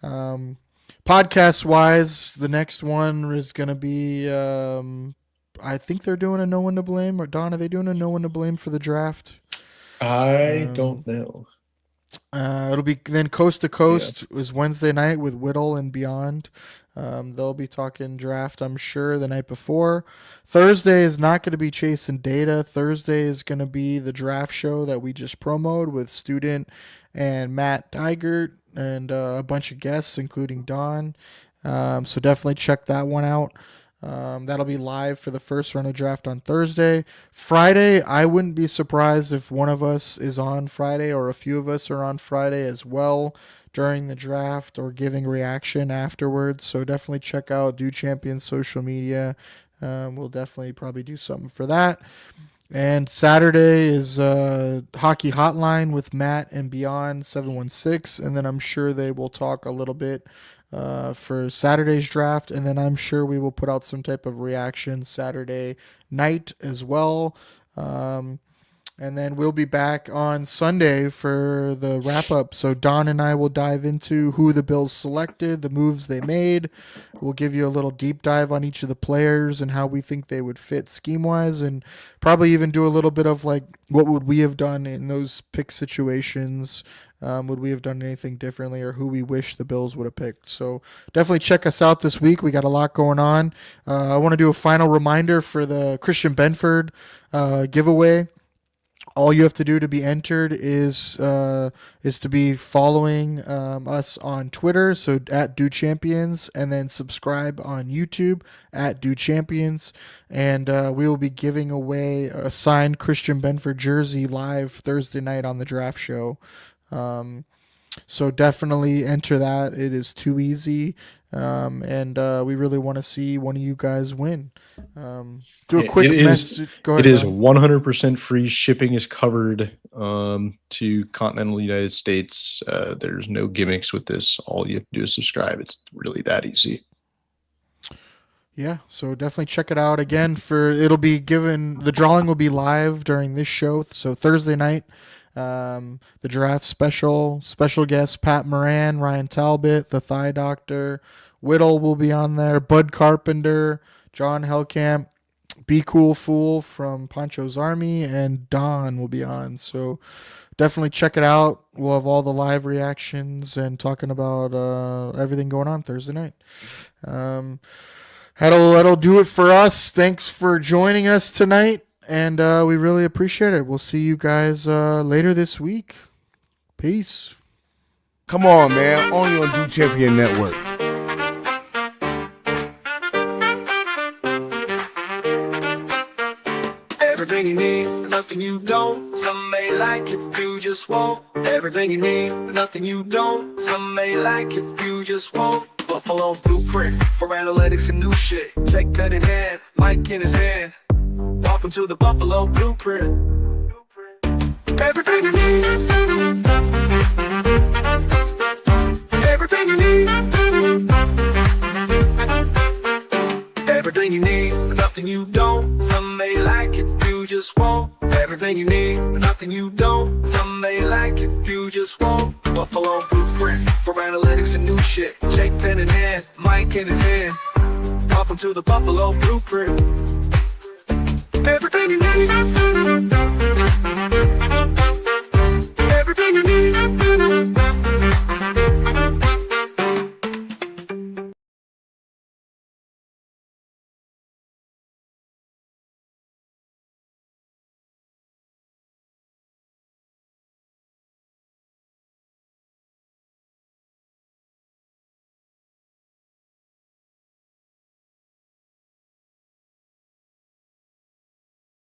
Podcast wise, the next one is going to be, I think they're doing a No One to Blame. Or Don, are they doing a No One to Blame for the draft? I don't know. It'll be then Coast to Coast is Wednesday night with Whittle and Beyond. They'll be talking draft, I'm sure, the night before. Thursday is not going to be chasing data. Thursday is going to be the draft show that we just promoted with Student and Matt Digert and a bunch of guests, including Don. So definitely check that one out. That'll be live for the first round of draft on Thursday. Friday, I wouldn't be surprised if one of us is on Friday or a few of us are on Friday as well during the draft or giving reaction afterwards. So definitely check out Do Champions social media. We'll definitely probably do something for that. And Saturday is Hockey Hotline with Matt and Beyond 716. And then I'm sure they will talk a little bit for Saturday's draft. And then I'm sure we will put out some type of reaction Saturday night as well. And then we'll be back on Sunday for the wrap up. So Don and I will dive into who the Bills selected, the moves they made. We'll give you a little deep dive on each of the players and how we think they would fit scheme wise, and probably even do a little bit of like what would we have done in those pick situations. Would we have done anything differently, or who we wish the Bills would have picked? So definitely check us out this week. We got a lot going on. I want to do a final reminder for the Christian Benford giveaway. All you have to do to be entered is to be following us on Twitter, so at Do Champions, and then subscribe on YouTube at Do Champions. And we will be giving away a signed Christian Benford jersey live Thursday night on the draft show. So definitely enter that. It is too easy. And we really want to see one of you guys win. Do a quick message. Go ahead. It is 100% free. Shipping is covered to continental United States. There's no gimmicks with this. All you have to do is subscribe. It's really that easy. Yeah, so definitely check it out. Again, the drawing will be live during this show. So Thursday night. The draft special guests Pat Moran, Ryan Talbot, the Thigh Doctor, Whittle will be on there, Bud Carpenter, John Hellcamp, Be Cool Fool from Pancho's Army, and Don will be on. So definitely check it out. We'll have all the live reactions and talking about everything going on Thursday night. That'll do it for us. Thanks for joining us tonight. And we really appreciate it. We'll see you guys later this week. Peace. Come on, man. Only on Do Champion Network. Everything you need, nothing you don't. Some may like if you just won't. Everything you need, nothing you don't. Some may like if you just won't. Buffalo Blueprint for analytics and new shit. Check pen in hand, mic in his hand. Welcome to the Buffalo Blueprint. Everything you need. Everything you need. Everything you need, nothing you don't. Some may like it, you just won't. Everything you need, nothing you don't. Some may like it, you just won't. Buffalo Blueprint for analytics and new shit. Jake pen in hand, mic in his hand. Welcome to the Buffalo Blueprint. Everything you need.